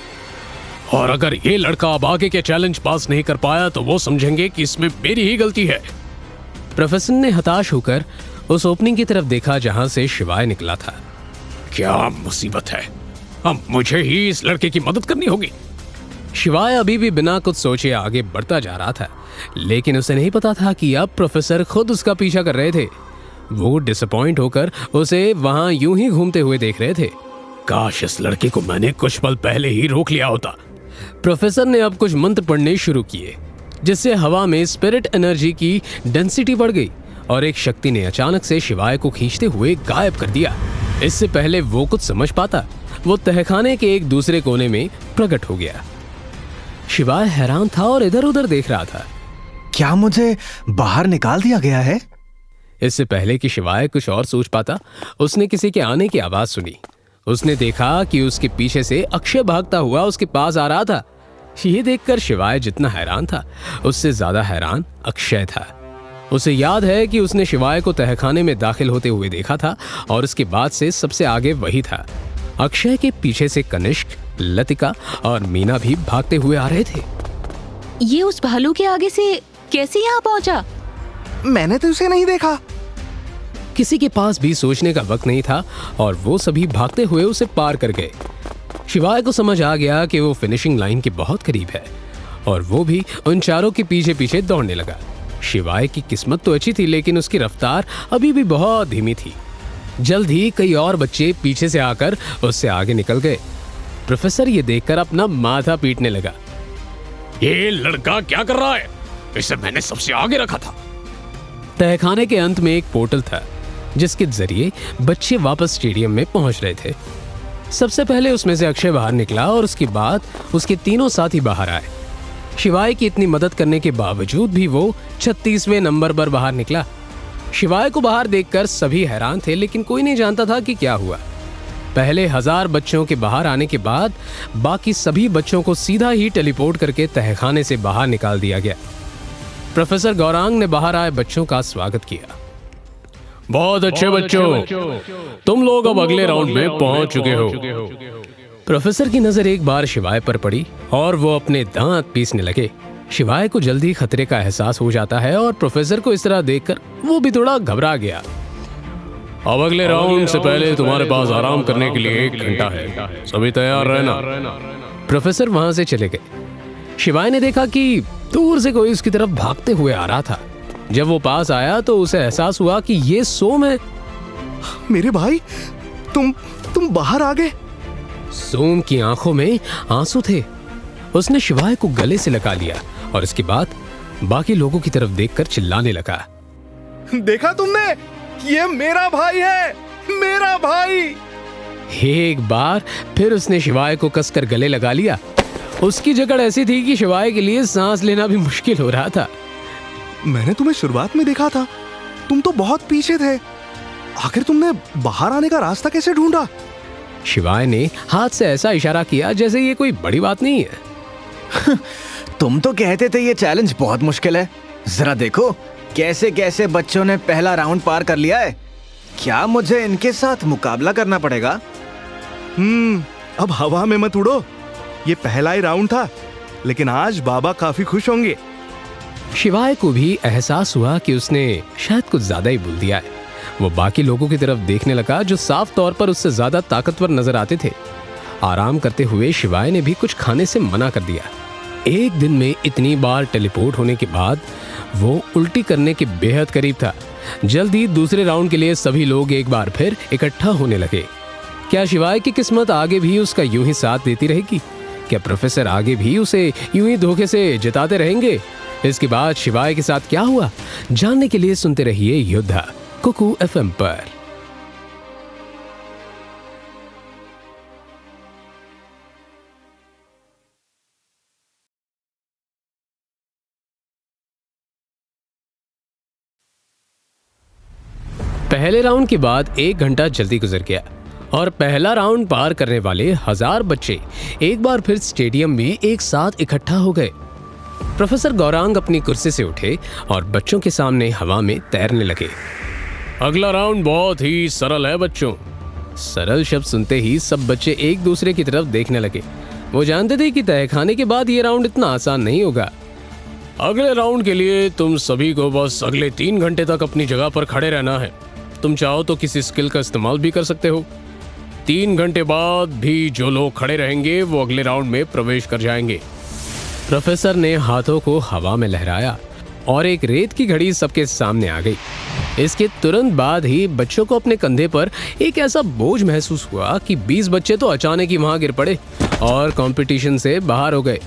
और अगर ये लड़का अब आगे के चैलेंज पास नहीं कर पाया तो वो समझेंगे कि इसमें मेरी ही गलती है। प्रोफेसर ने हताश होकर उस ओपनिंग की तरफ देखा जहां से शिवाय निकला था। क्या मुसीबत है, अब मुझे ही इस लड़के की मदद करनी होगी। शिवाय अभी भी बिना कुछ सोचे आगे बढ़ता जा रहा था, लेकिन उसे नहीं पता था कि अब प्रोफेसर खुद उसका पीछा कर रहे थे। वो डिसअपॉइंट होकर उसे वहां यूं ही घूमते हुए देख रहे थे। काश इस लड़के को मैंने कुछ पल पहले ही रोक लिया होता। प्रोफेसर ने अब कुछ मंत्र पढ़ने शुरू किए, जिससे हवा में स्पिरिट एनर्जी की डेंसिटी बढ़ गई, और एक शक्ति ने अचानक से शिवाय को खींचते हुए गायब कर दिया। इससे पहले वो कुछ समझ पाता, वो तहखाने के एक दूसरे कोने में प्रकट हो गया। शिवाय हैरान था और इधर उधर देख रहा था। क्या मुझे बाहर निकाल दिया गया है? इससे पहले कि शिवाय कुछ और सोच पाता, उसने किसी के आने की आवाज सुनी। उसने देखा कि उसके पीछे से अक्षय भागता हुआ उसके पास आ रहा था। ये देखकर शिवाय जितना हैरान था, उससे ज्यादा हैरान अक्षय था। उसे याद है कि उसने शिवाय को तहखाने में दाखिल होते हुए देखा था, और उसके बाद से सबसे आगे वही था। अक्षय के पीछे से कनिष्क, लतिका और मीना भी भागते हुए आ रहे थे। ये उस भालू के आगे से कैसे यहाँ पहुंचा? मैंने तो उसे नहीं देखा। किसी के पास भी सोचने का वक्त नहीं था, और वो सभी भागते हुए उसे पार कर गए। शिवाय को समझ आ गया कि वो फिनिशिंग लाइन के बहुत करीब है, और वो भी उन चारों के पीछे पीछे दौड़ने लगा। शिवाय की किस्मत तो अच्छी थी, लेकिन उसकी रफ्तार अभी भी बहुत धीमी थी। जल्द ही कई और बच्चे पीछे से आकर उससे आगे निकल गए। प्रोफेसर ये देखकर अपना माथा पीटने लगा। ये लड़का क्या कर रहा है? इसे मैंने सबसे आगे रखा था। तहखाने के अंत में एक पोर्टल था, जिसके जरिए बच्चे वापस स्टेडियम में पहुंच रहे थे। सबसे पहले उसमें से अक्षय बाहर निकला, और उसके बाद उसके तीनों साथी बाहर आए। शिवाय की इतनी मदद करने के बावजूद भी वो 36वें नंबर पर बाहर निकला। शिवाय को बाहर देखकर सभी हैरान थे, लेकिन कोई नहीं जानता था कि क्या हुआ। पहले 1000 बच्चों के बाहर आने के बाद बाकी सभी बच्चों को सीधा ही टेलीपोर्ट करके तहखाने से बाहर निकाल दिया गया। प्रोफेसर गौरांग ने बाहर आए बच्चों का स्वागत किया। बहुत अच्छे बच्चों, तुम लोग अब अगले राउंड में पहुंच चुके हो। प्रोफेसर की नजर एक बार शिवाय पर पड़ी और वो अपने दांत पीसने लगे। शिवाय को जल्दी खतरे का एहसास हो जाता है और प्रोफेसर को इस तरह देखकर वो भी थोड़ा घबरा गया। अब अगले राउंड से पहले तुम्हारे पास आराम करने के लिए 1 घंटा है, सभी तैयार रहना। प्रोफेसर वहां से चले गए। शिवाय ने देखा कि दूर से कोई उसकी तरफ भागते हुए आ रहा था। जब वो पास आया तो उसे एहसास हुआ कि ये सोम है। मेरे भाई, तुम बाहर आ गए। सोम की आंखों में आंसू थे। उसने शिवाय को गले से लगा लिया और इसके बाद बाकी लोगों की तरफ देखकर चिल्लाने लगा। देखा तुमने, ये मेरा भाई है, मेरा भाई। एक बार फिर उसने शिवाय को कसकर गले लगा लिया। उसकी जकड़ ऐसी थी कि शिवाय के लिए सांस लेना भी मुश्किल हो रहा था। मैंने तुम्हें शुरुआत में देखा था, तुम तो बहुत पीछे थे। आखिर तुमने बाहर आने का रास्ता कैसे ढूंढा? शिवाय ने हाथ से ऐसा इशारा किया जैसे ये कोई बड़ी बात नहीं है। तुम तो कहते थे ये चैलेंज बहुत मुश्किल है। जरा देखो कैसे कैसे बच्चों ने पहला राउंड पार कर लिया है। क्या मुझे इनके साथ मुकाबला करना पड़ेगा? अब हवा में मत उड़ो। ये पहला ही राउंड था, लेकिन आज बाबा काफी खुश होंगे। शिवाय को भी एहसास हुआ कि उसने शायद कुछ ज्यादा ही बोल दिया है। वो बाकी लोगों की तरफ देखने लगा जो साफ तौर पर उससे ज्यादा ताकतवर नजर आते थे। आराम करते हुए शिवाय ने भी कुछ खाने से मना कर दिया। एक दिन में इतनी बार टेलीपोर्ट होने के बाद वो उल्टी करने के बेहद करीब था। जल्द ही दूसरे राउंड के लिए सभी लोग एक बार फिर इकट्ठा होने लगे। क्या शिवाय की किस्मत आगे भी उसका यूं ही साथ देती रहेगी? क्या प्रोफेसर आगे भी उसे यूं ही धोखे से जिताते रहेंगे? इसके बाद शिवाय के साथ क्या हुआ, जानने के लिए सुनते रहिए योद्धा कुकू FM पर। पहले राउंड के बाद 1 घंटा जल्दी गुजर गया और पहला राउंड पार करने वाले 1000 बच्चे एक बार फिर स्टेडियम में एक साथ इकट्ठा हो गए। प्रोफेसर गौरांग अपनी कुर्सी से उठे और बच्चों के सामने हवा में तैरने लगे। अगला राउंड बहुत ही सरल है बच्चों। सरल शब्द सुनते ही सब बच्चे एक दूसरे की तरफ देखने लगे। वो जानते थे कि तहखाने के बाद ये राउंड इतना आसान नहीं होगा। अगले राउंड के लिए तुम सभी को बस अगले 3 घंटे तक अपनी जगह पर खड़े रहना है। तुम चाहो तो किसी स्किल का इस्तेमाल भी कर सकते हो। 3 घंटे बाद भी जो लोग खड़े रहेंगे वो अगले राउंड में प्रवेश कर जाएंगे। प्रोफेसर ने हाथों को हवा में लहराया और एक रेत की घड़ी सबके सामने आ गई। इसके तुरंत बाद ही बच्चों को अपने कंधे पर एक ऐसा बोझ महसूस हुआ कि 20 बच्चे तो अचानक ही वहां गिर पड़े और कंपटीशन से बाहर हो गए।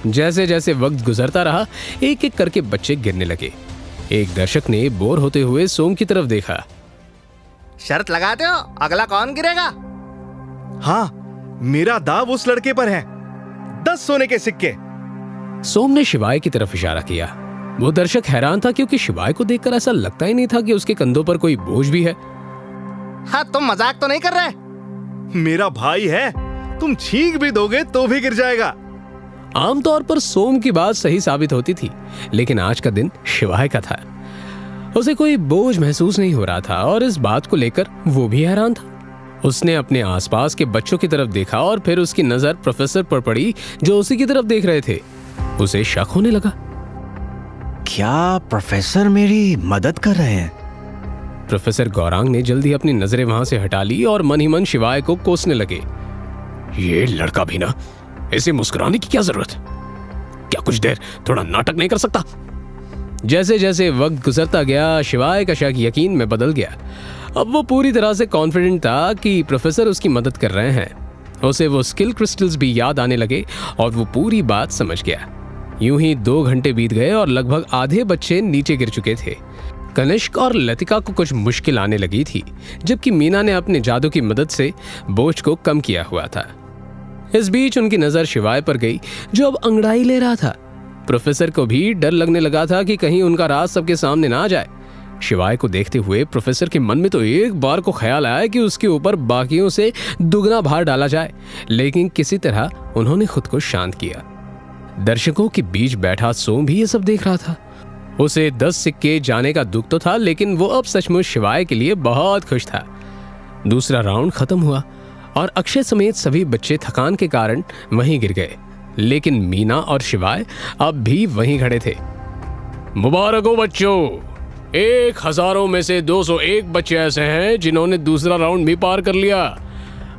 जैसे जैसे वक्त गुजरता रहा, एक एक करके बच्चे गिरने लगे। एक दर्शक ने बोर होते हुए सोम की तरफ देखा। शर्त लगाते हो, अगला कौन गिरेगा? हाँ, मेरा दाव उस लड़के पर है, 10 सोने के सिक्के। सोम ने शिवाय की तरफ इशारा किया। वो दर्शक हैरान था क्योंकि शिवाय को देखकर ऐसा लगता ही नहीं था कि उसके कंधों पर कोई बोझ भी है। हाँ, तुम मजाक तो नहीं कर रहे? मेरा भाई है, तुम छींक भी दोगे तो भी गिर जाएगा। आमतौर पर सोम की बात सही साबित होती थी, लेकिन आज का दिन शिवाय का था। उसे कोई बोझ महसूस नहीं हो रहा था और इस बात को लेकर वो भी हैरान था। उसने अपने आसपास के बच्चों की तरफ देखा और फिर उसकी नजर प्रोफेसर पर पड़ी जो उसी की तरफ देख रहे थे। उसे शक होने लगा। क्या प्रोफेसर मेरी मदद कर रहे हैं? प्रोफेसर गौरांग ने जल्दी अपनी नजरें वहां से हटा ली और मन ही मन शिवाय को कोसने लगे। ये लड़का भी ना, इसे मुस्कुराने की क्या जरूरत? क्या कुछ देर थोड़ा नाटक नहीं कर सकता? जैसे जैसे वक्त गुजरता गया, शिवाय का शक यकीन में बदल गया। अब वो पूरी तरह से कॉन्फिडेंट था कि प्रोफेसर उसकी मदद कर रहे हैं। उसे वो स्किल क्रिस्टल्स भी याद आने लगे और वो पूरी बात समझ गया। यूं ही 2 घंटे बीत गए और लगभग आधे बच्चे नीचे गिर चुके थे। कनिष्क और लतिका को कुछ मुश्किल आने लगी थी, जबकि मीना ने अपने जादू की मदद से बोझ को कम किया हुआ था। इस बीच उनकी नजर शिवाय पर गई जो अब अंगड़ाई ले रहा था। प्रोफेसर को भी डर लगने लगा था कि कहीं उनका राज सबके सामने ना आ जाए। शिवाय को देखते हुए प्रोफेसर के मन में तो एक बार को ख्याल आया कि उसके ऊपर बाकियों से दुगना भार डाला जाए, लेकिन किसी तरह उन्होंने खुद को शांत किया। दर्शकों के बीच बैठा सोम भी ये सब देख रहा था। उसे 10 सिक्के जाने का दुख तो था, लेकिन वो अब सचमुच शिवाय के लिए बहुत खुश था। दूसरा राउंड खत्म हुआ और अक्षय समेत सभी बच्चे थकान के कारण वहीं गिर गए, लेकिन मीना और शिवाय अब भी वहीं खड़े थे। मुबारक हो बच्चों, 1000 में से 201 बच्चे ऐसे हैं जिन्होंने दूसरा राउंड भी पार कर लिया।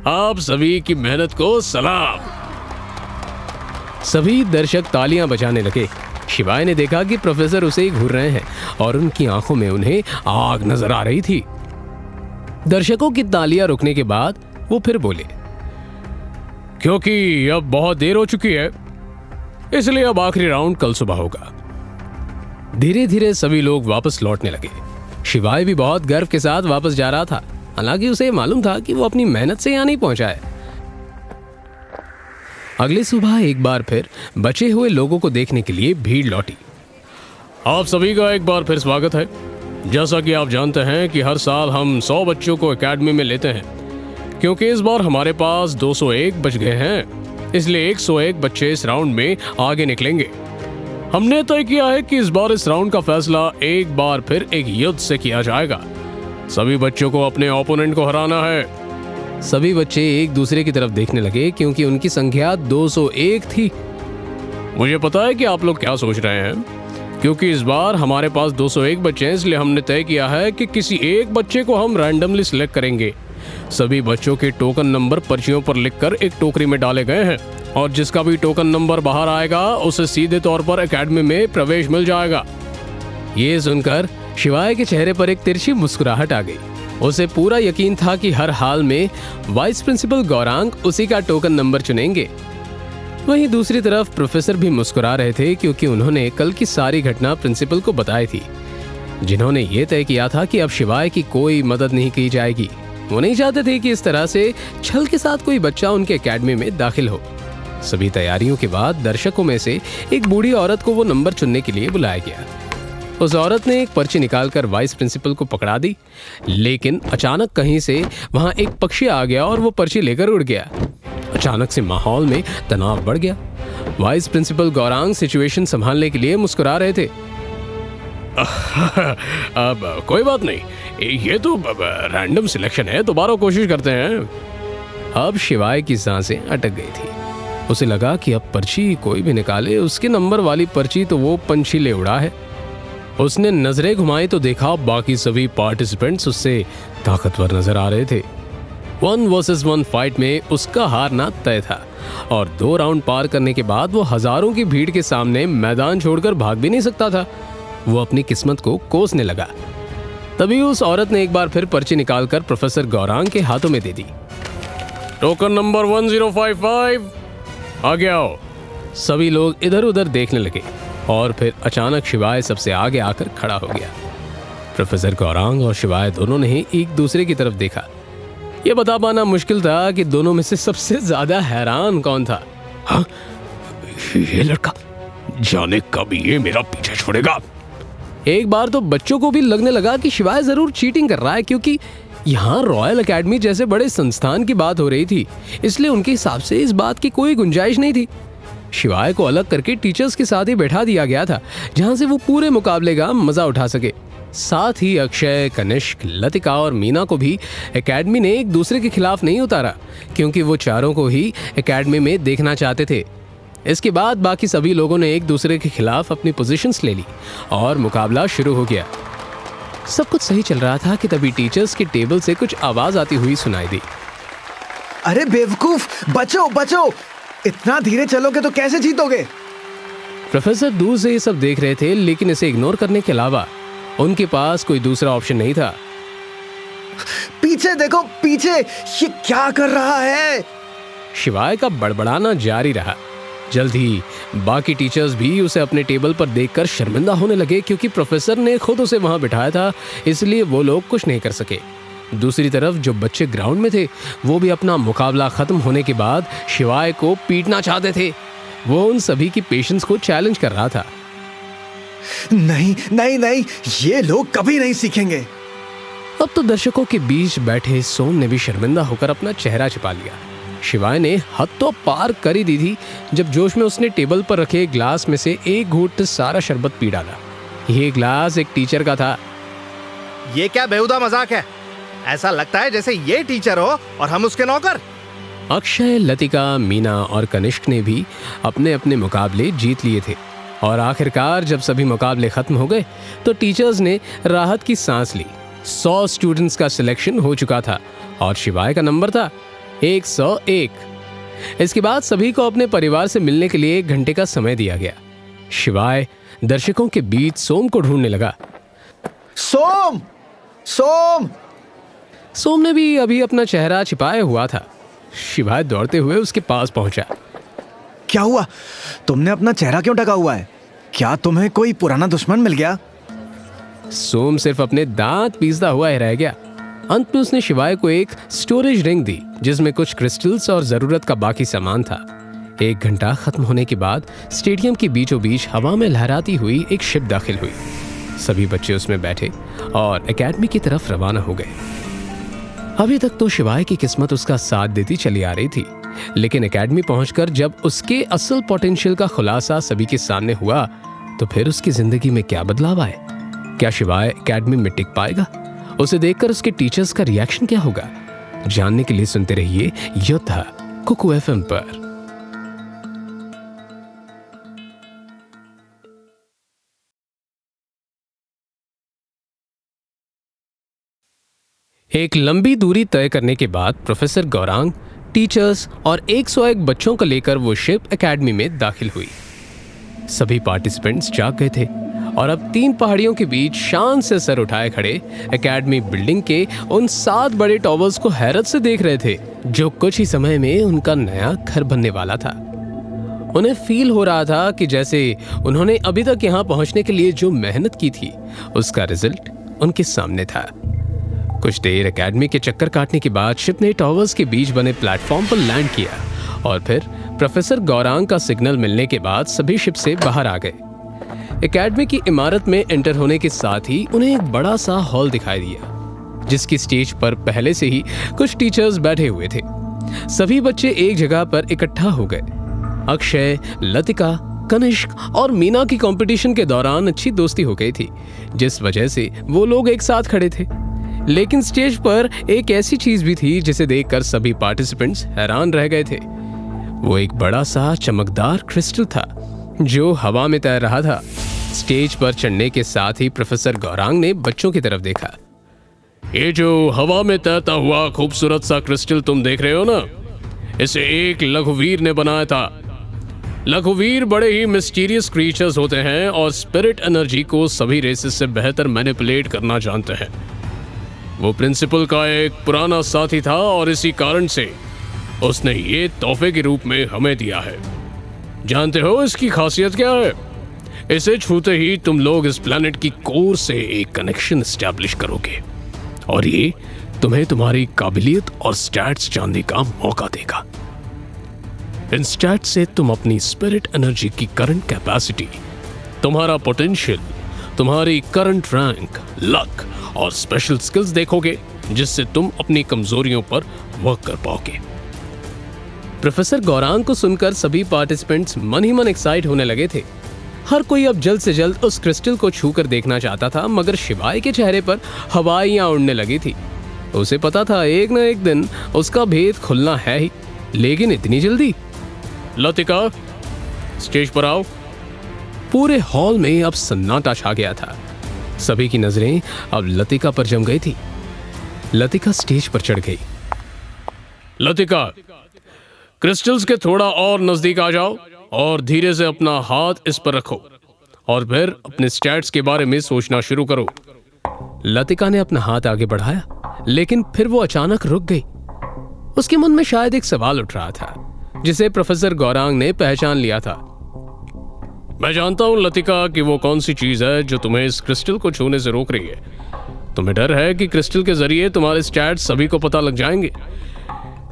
आप सभी की मेहनत को सलाम। सभी दर्शक तालियां बजाने लगे। शिवाय ने देखा कि प्रोफेसर उसे ही घूर रहे हैं और उनकी आंखों में उन्हें आग नजर आ रही थी। दर्शकों की तालियां रुकने के बाद वो फिर बोले, क्योंकि अब बहुत देर हो चुकी है, इसलिए अब आखिरी राउंड कल सुबह होगा। धीरे धीरे सभी लोग वापस लौटने लगे। शिवाय भी बहुत गर्व के साथ वापस जा रहा था, हालांकि उसे मालूम था कि वो अपनी मेहनत से यहाँ नहीं पहुंचा है। अगली सुबह एक बार फिर बचे हुए लोगों को देखने के लिए भीड़ लौटी। आप सभी का एक बार फिर स्वागत है। जैसा कि आप जानते हैं कि हर साल हम 100 बच्चों को एकेडमी में लेते हैं, क्योंकि इस बार हमारे पास 201 बच गए हैं, इसलिए 101 बच्चे इस राउंड में आगे निकलेंगे। हमने तय किया है कि इस बार इस राउंड का फैसला एक बार फिर एक युद्ध से किया जाएगा। सभी बच्चों को अपने ओपोनेंट को हराना है। सभी बच्चे एक दूसरे की तरफ देखने लगे क्योंकि उनकी संख्या 201 थी। मुझे पता है कि आप लोग क्या सोच रहे हैं, क्योंकि इस बार हमारे पास 201 बच्चे हैं, इसलिए हमने तय किया है कि किसी एक बच्चे को हम रैंडमली सिलेक्ट करेंगे। सभी बच्चों के टोकन नंबर पर्चियों पर लिखकर एक टोकरी में डाले गए हैं और जिसका भी टोकन नंबर बाहर आएगा उसे सीधे तौर पर एकेडमी में प्रवेश मिल जाएगा। ये सुनकर शिवाय के चेहरे पर एक तिरछी मुस्कुराहट आ गई। उसे पूरा यकीन था कि हर हाल में वाइस प्रिंसिपल गौरांग उसी का टोकन नंबर चुनेंगे। वहीं दूसरी तरफ प्रोफेसर भी मुस्कुरा रहे थे क्योंकि उन्होंने कल की सारी घटना प्रिंसिपल को बताई थी, जिन्होंने ये तय किया था कि अब शिवाय की कोई मदद नहीं की जाएगी। वो नहीं चाहते थे कि इस तरह से छल के साथ कोई बच्चा उनके एकेडमी में दाखिल हो। सभी तैयारियों के बाद दर्शकों में से एक बूढ़ी औरत को वो नंबर चुनने के लिए बुलाया गया। उस औरत ने एक पर्ची निकालकर वाइस प्रिंसिपल को पकड़ा दी, लेकिन अचानक कहीं से वहां एक पक्षी आ गया और वो पर्ची लेकर उड़ गया। अचानक से माहौल में तनाव बढ़ गया। वाइस प्रिंसिपल गौरांग सिचुएशन संभालने के लिए मुस्कुरा रहे थे। अब कोई बात नहीं, ये तो रैंडम सिलेक्शन है, दोबारा कोशिश करते हैं। अब शिवाय की सांसें अटक गई थी। उसे लगा कि अब पर्ची कोई भी निकाले, उसके नंबर वाली पर्ची तो वो पंछी ले उड़ा है। उसने नजरें घुमाई तो देखा बाकी सभी पार्टिसिपेंट्स उससे ताकतवर नजर आ रहे थे। 1 वर्सेस 1 फाइट में उसका हारना तय था और 2 राउंड पार करने के बाद वो हजारों की भीड़ के सामने मैदान छोड़कर भाग भी नहीं सकता था। वो अपनी किस्मत को कोसने लगा। तभी उस औरत ने एक बार फिर पर्ची निकालकर प्रोफेसर गौरांग के हाथों में दे दी। टोकन नंबर 1055, आगे आओ। सभी लोग इधर उधर देखने लगे और फिर अचानक शिवाय सबसे आगे आकर खड़ा हो गया। प्रोफेसर गौरांग और शिवाय दोनों ने ही एक दूसरे की तरफ देखा। यह बता पाना मुश्किल था कि दोनों में से सबसे ज्यादा हैरान कौन था। हाँ, ये लड़का जाने कब ये मेरा पीछा छोड़ेगा। एक बार तो बच्चों को भी लगने लगा कि शिवाय जरूर चीटिंग कर रहा है, क्योंकि यहाँ रॉयल एकेडमी जैसे बड़े संस्थान की बात हो रही थी, इसलिए उनके हिसाब से इस बात की कोई गुंजाइश नहीं थी। शिवाय को अलग करके टीचर्स के साथ ही बैठा दिया गया था, जहां से वो पूरे मुकाबले का मजा उठा सके। साथ ही अक्षय, कनिष्क, लतिका और मीना को भी एकेडमी ने एक दूसरे के खिलाफ नहीं उतारा, क्योंकि वो चारों को ही एकेडमी में देखना चाहते थे। इसके बाद बाकी सभी लोगों ने एक दूसरे के खिलाफ अपनी पोजीशंस ले ली और मुकाबला शुरू हो गया। सब कुछ सही चल रहा था कि तभी टीचर्स के टेबल से कुछ आवाज आती हुई सुनाई दी। अरे बेवकूफ, बचो बचो, इतना धीरे चलोगे तो कैसे जीतोगे? प्रोफेसर दूर से ये सब देख रहे थे, लेकिन इसे इग्नोर करने के अलावा उनके पास कोई दूसरा ऑप्शन नहीं था। पीछे देखो, पीछे, ये क्या कर रहा है? शिवाय का बड़बड़ाना जारी रहा। जल्द ही बाकी टीचर्स भी उसे अपने टेबल पर देखकर शर्मिंदा होने लगे, क्योंकि प्रोफेसर ने खुद उसे वहां बिठाया था, इसलिए वो लोग कुछ नहीं कर सके। दूसरी तरफ जो बच्चे ग्राउंड में थे वो भी अपना मुकाबला खत्म होने के बाद शिवाय को पीटना चाहते थे, वो उन सभी की पेशेंस को चैलेंज कर रहा था। नहीं नहीं नहीं, ये लोग कभी नहीं सीखेंगे। अब तो दर्शकों के बीच बैठे सोम ने भी शर्मिंदा होकर अपना चेहरा छिपा लिया। शिवाय ने हद तो पार कर ही दी थी जब जोश में उसने टेबल पर रखे ग्लास में से एक घूंट सारा शरबत पी डाला। ये ग्लास एक टीचर का था। ये क्या बेहुदा मजाक है? ऐसा लगता है जैसे ये टीचर हो और हम उसके नौकर। अक्षय, लतिका, मीना और कनिष्क ने भी अपने अपने मुकाबले जीत लिए थे और आखिरकार जब सभी मुकाबले खत्म हो गए तो टीचर्स ने राहत की सांस ली। 100 स्टूडेंट्स का सिलेक्शन हो चुका था और शिवाय का नंबर था 101। इसके बाद सभी को अपने परिवार से मिलने के लिए 1 घंटे का समय दिया गया। शिवाय दर्शकों के बीच सोम को ढूंढने लगा। सोम, सोम। सोम ने भी अभी अपना चेहरा छिपाया हुआ था। शिवाय दौड़ते हुए उसके पास पहुंचा। क्या हुआ? तुमने अपना चेहरा क्यों ढका हुआ है? क्या तुम्हें कोई पुराना दुश्मन मिल गया? सोम सिर्फ अपने दांत पीसता हुआ ही रह गया। अंत में उसने शिवाय को एक स्टोरेज रिंग दी जिसमें कुछ क्रिस्टल्स और जरूरत का बाकी सामान था। 1 घंटा खत्म होने के बाद स्टेडियम के बीचों बीच हवा में लहराती हुई एक शिप दाखिल हुई। सभी बच्चे उसमें बैठे और एकेडमी की तरफ रवाना हो गए। अभी तक तो शिवाय की किस्मत उसका साथ देती चली आ रही थी, लेकिन एकेडमी पहुंचकर जब उसके असल पोटेंशियल का खुलासा सभी के सामने हुआ तो फिर उसकी जिंदगी में क्या बदलाव आए? क्या शिवाय एकेडमी में टिक पाएगा? उसे देखकर उसके टीचर्स का रिएक्शन क्या होगा? जानने के लिए सुनते रहिए योद्धा कुकू FM पर। एक लंबी दूरी तय करने के बाद प्रोफेसर गौरांग, टीचर्स और 101 बच्चों को लेकर वो शिप एकेडमी में दाखिल हुई। सभी पार्टिसिपेंट्स जाग गए थे और अब 3 पहाड़ियों के बीच शान से सर उठाए खड़े एकेडमी बिल्डिंग के उन 7 बड़े टॉवर्स को हैरत से देख रहे थे जो कुछ ही समय में उनका नया घर बनने वाला था। उन्हें फील हो रहा था कि जैसे उन्होंने अभी तक यहाँ पहुंचने के लिए जो मेहनत की थी उसका रिजल्ट उनके सामने था। कुछ देर एकेडमी के चक्कर काटने के बाद शिप ने टॉवर्स के बीच बने प्लेटफॉर्म पर लैंड किया और फिर प्रोफेसर गौरांग का सिग्नल मिलने के बाद सभी शिप से बाहर आ गए। एकेडमी की इमारत में एंटर होने के साथ ही उन्हें एक बड़ा सा हॉल दिखाई दिया जिसकी स्टेज पर पहले से ही कुछ टीचर्स बैठे हुए थे। सभी बच्चे एक जगह पर इकट्ठा हो गए। अक्षय, लतिका, कनिष्क और मीना की कंपटीशन के दौरान अच्छी दोस्ती हो गई थी जिस वजह से वो लोग एक साथ खड़े थे। लेकिन स्टेज पर एक ऐसी चीज भी थी जिसे देखकर सभी पार्टिसिपेंट्स हैरान रह गए थे। वो एक बड़ा सा चमकदार क्रिस्टल था जो हवा में तैर रहा था। स्टेज पर चढ़ने के साथ ही प्रोफेसर गौरांग ने बच्चों की तरफ देखा। ये जो हवा में तैरता हुआ खूबसूरत सा क्रिस्टल तुम देख रहे हो ना, इसे एक लघुवीर ने बनाया था। लघुवीर बड़े ही मिस्टीरियस क्रीचर्स होते हैं और स्पिरिट एनर्जी को सभी रेसेस से बेहतर मैनिपुलेट करना जानते हैं। वो प्रिंसिपल का एक पुराना साथी था और इसी कारण से उसने ये तोहफे के रूप में हमें दिया है। जानते हो इसकी खासियत क्या है? इसे छूते ही तुम लोग इस प्लैनेट की कोर से एक कनेक्शन एस्टैब्लिश करोगे और ये तुम्हें तुम्हारी काबिलियत और स्टैट्स जानने का मौका देगा। इन स्टैट्स से तुम अपनी स्पिरिट एनर्जी की करंट कैपेसिटी, तुम्हारा पोटेंशियल, तुम्हारी करंट रैंक, लक और स्पेशल स्किल्स देखोगे जिससे तुम अपनी कमजोरियों पर वर्क कर पाओगे। प्रोफेसर गौरांग को सुनकर सभी पार्टिसिपेंट्स मन ही मन एक्साइट होने लगे थे। हर कोई अब जल्द से जल्द उस क्रिस्टल को छूकर देखना चाहता था, मगर शिवाय के चेहरे पर हवाइयां उड़ने लगी थी। उसे पता था एक न एक दिन उसका भेद खुलना है ही, लेकिन इतनी जल्दी? लतिका, स्टेज पर आओ। पूरे हॉल में अब सन्नाटा छा गया था। सभी की नजरें अब लतिका पर जम गई थी। लतिका स्टेज पर चढ़ गई। लतिका, क्रिस्टल्स के थोड़ा और नजदीक आ जाओ और धीरे से अपना हाथ इस पर रखो और फिर अपने स्टैट्स के बारे में सोचना शुरू करो। लतिका ने अपना हाथ आगे बढ़ाया, लेकिन फिर वो अचानक रुक गई। उसके मन में शायद एक सवाल उठ रहा था जिसे प्रोफेसर गौरांग ने पहचान लिया था। मैं जानता हूं लतिका कि वो कौन सी चीज है जो तुम्हें इस क्रिस्टल को छूने से रोक रही है। तुम्हें डर है कि क्रिस्टल के जरिए तुम्हारे स्टैट्स सभी को पता लग जाएंगे।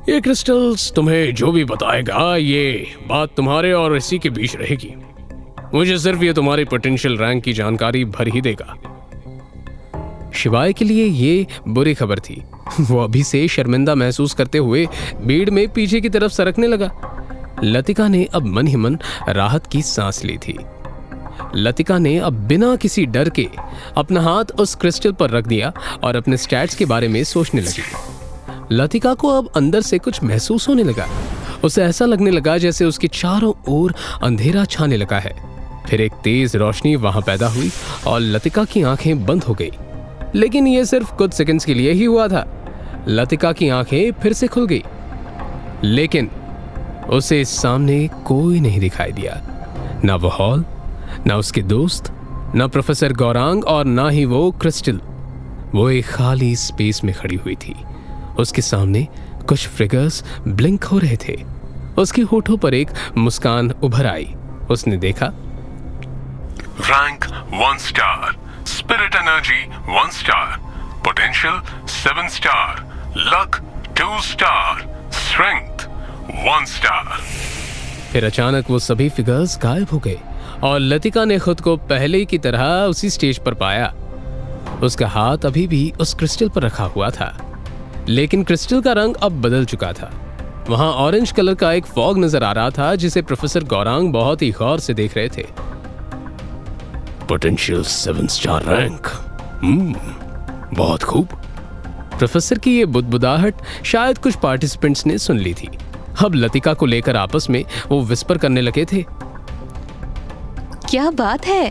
ये क्रिस्टल्स तुम्हें जो भी बताएगा ये बात तुम्हारे और इसी के बीच रहेगी। मुझे सिर्फ ये तुम्हारी पोटेंशियल रैंक की जानकारी भर ही देगा। शिवाय के लिए ये बुरी खबर थी। वो अभी से शर्मिंदा महसूस करते हुए भीड़ में पीछे की तरफ सरकने लगा। लतिका ने अब मन ही मन राहत की सांस ली थी। लतिका ने अब बिना किसी डर के अपना हाथ उस क्रिस्टल पर रख दिया और अपने स्टैट्स के बारे में सोचने लगी। लतिका को अब अंदर से कुछ महसूस होने लगा। उसे ऐसा लगने लगा जैसे उसके चारों ओर अंधेरा छाने लगा है। फिर एक तेज रोशनी वहां पैदा हुई और लतिका की आंखें बंद हो गई। लेकिन यह सिर्फ कुछ सेकंड्स के लिए ही हुआ था। लतिका की आंखें फिर से खुल गई, लेकिन उसे सामने कोई नहीं दिखाई दिया। ना वो हॉल, ना उसके दोस्त, ना प्रोफेसर गौरांग और ना ही वो क्रिस्टल। वो एक खाली स्पेस में खड़ी हुई थी। उसके सामने कुछ फिगर्स ब्लिंक हो रहे थे। उसके होठों पर एक मुस्कान उभर आई। उसने देखा, rank 1 star, spirit energy 1 star, potential 7 star, luck 2 star, strength 1 star. फिर अचानक वो सभी फिगर्स गायब हो गए और लतिका ने खुद को पहले की तरह उसी स्टेज पर पाया। उसका हाथ अभी भी उस क्रिस्टल पर रखा हुआ था, लेकिन क्रिस्टल का रंग अब बदल चुका था। वहां ऑरेंज कलर का एक फॉग नजर आ रहा था जिसे प्रोफेसर गौरांग बहुत ही गौर से देख रहे थे। पोटेंशियल 7 स्टार रैंक, बहुत खूब। प्रोफेसर की ये बुदबुदाहट शायद कुछ पार्टिसिपेंट्स ने सुन ली थी। अब लतिका को लेकर आपस में वो विस्पर करने लगे थे। क्या बात है?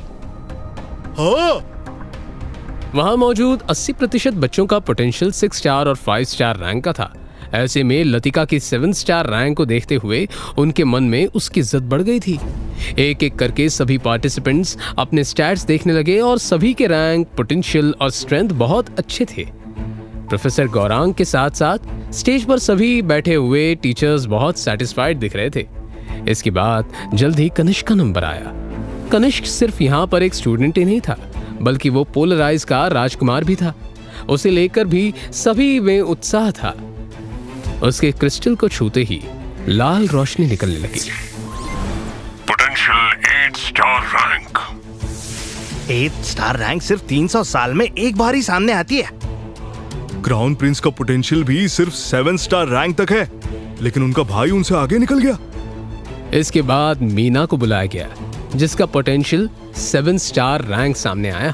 वहां मौजूद 80% बच्चों का पोटेंशियल 6 स्टार और 5 स्टार रैंक का था। ऐसे में लतिका की 7 स्टार रैंक को देखते हुए उनके मन में उसकी इज्जत बढ़ गई थी। एक एक करके सभी पार्टिसिपेंट्स अपने स्टैट्स देखने लगे और सभी के रैंक, पोटेंशियल और स्ट्रेंथ बहुत अच्छे थे। प्रोफेसर गौरांग के साथ साथ स्टेज पर सभी बैठे हुए टीचर्स बहुत सेटिस्फाइड दिख रहे थे। इसके बाद जल्द ही कनिष्क का नंबर आया। कनिष्क सिर्फ यहाँ पर एक स्टूडेंट ही नहीं था, बल्कि वो पोलराइज का राजकुमार भी था। उसे लेकर भी सभी में उत्साह था। उसके क्रिस्टल को छूते ही लाल रोशनी निकलने लगी। Potential 8 star rank. 8 star rank सिर्फ 300 साल में एक बार ही सामने आती है। क्राउन प्रिंस का पोटेंशियल भी सिर्फ 7 स्टार रैंक तक है, लेकिन उनका भाई उनसे आगे निकल गया। इसके बाद मीना को बुलाया गया, जिसका पोटेंशियल 7 स्टार रैंक सामने आया।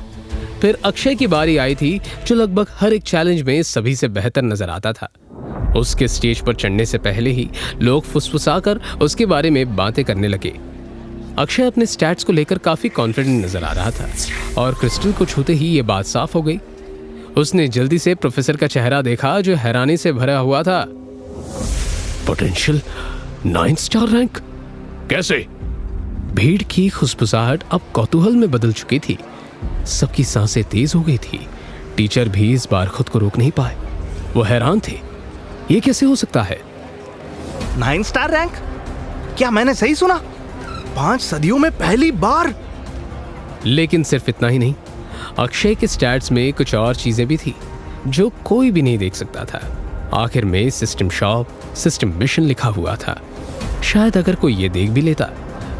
फिर अक्षय की बारी आई थी, जो लगभग हर एक चैलेंज में सभी से बेहतर नजर आता था। उसके स्टेज पर चढ़ने से पहले ही लोग फुसफुसाकर उसके बारे में बातें करने लगे। अक्षय अपने स्टैट्स को लेकर काफी कॉन्फिडेंट नजर आ रहा था और क्रिस्टल को छूते ही ये बात साफ हो गई। उसने जल्दी से प्रोफेसर का चेहरा देखा, जो हैरानी से भरा हुआ था। पोटेंशियल 9 स्टार रैंक, कैसे? भीड़ की खुसफुसाहट अब कौतूहल में बदल चुकी थी। सबकी सांसें तेज हो गई थी। टीचर भी इस बार खुद को रोक नहीं पाए। वो हैरान थे, ये कैसे हो सकता है? 9 स्टार रैंक? क्या मैंने सही सुना? 5 सदियों में पहली बार। लेकिन सिर्फ इतना ही नहीं, अक्षय के स्टैट्स में कुछ और चीजें भी थी जो कोई भी नहीं देख सकता था। आखिर में सिस्टम शॉप, सिस्टम मिशन लिखा हुआ था। शायद अगर कोई ये देख भी लेता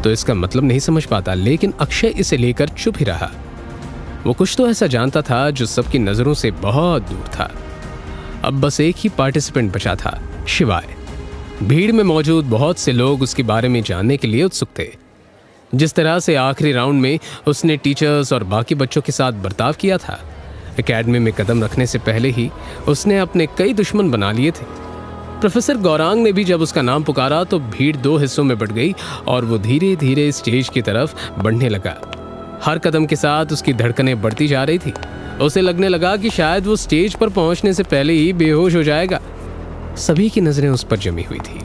तो इसका मतलब नहीं समझ पाता, लेकिन अक्षय इसे लेकर चुप ही रहा। वो कुछ तो ऐसा जानता था जो सबकी नजरों से बहुत दूर था। अब बस एक ही पार्टिसिपेंट बचा था, शिवाय। भीड़ में मौजूद बहुत से लोग उसके बारे में जानने के लिए उत्सुक थे। जिस तरह से आखिरी राउंड में उसने टीचर्स और बाकी बच्चों के साथ बर्ताव किया था, एकेडमी में कदम रखने से पहले ही उसने अपने कई दुश्मन बना लिए थे। प्रोफेसर गौरांग ने भी जब उसका नाम पुकारा तो भीड़ 2 हिस्सों में बढ़ गई और वो धीरे धीरे स्टेज की तरफ बढ़ने लगा। हर कदम के साथ उसकी धड़कनें बढ़ती जा रही थी। उसे लगने लगा कि शायद वो स्टेज पर पहुंचने से पहले ही बेहोश हो जाएगा। सभी की नजरें उस पर जमी हुई थी।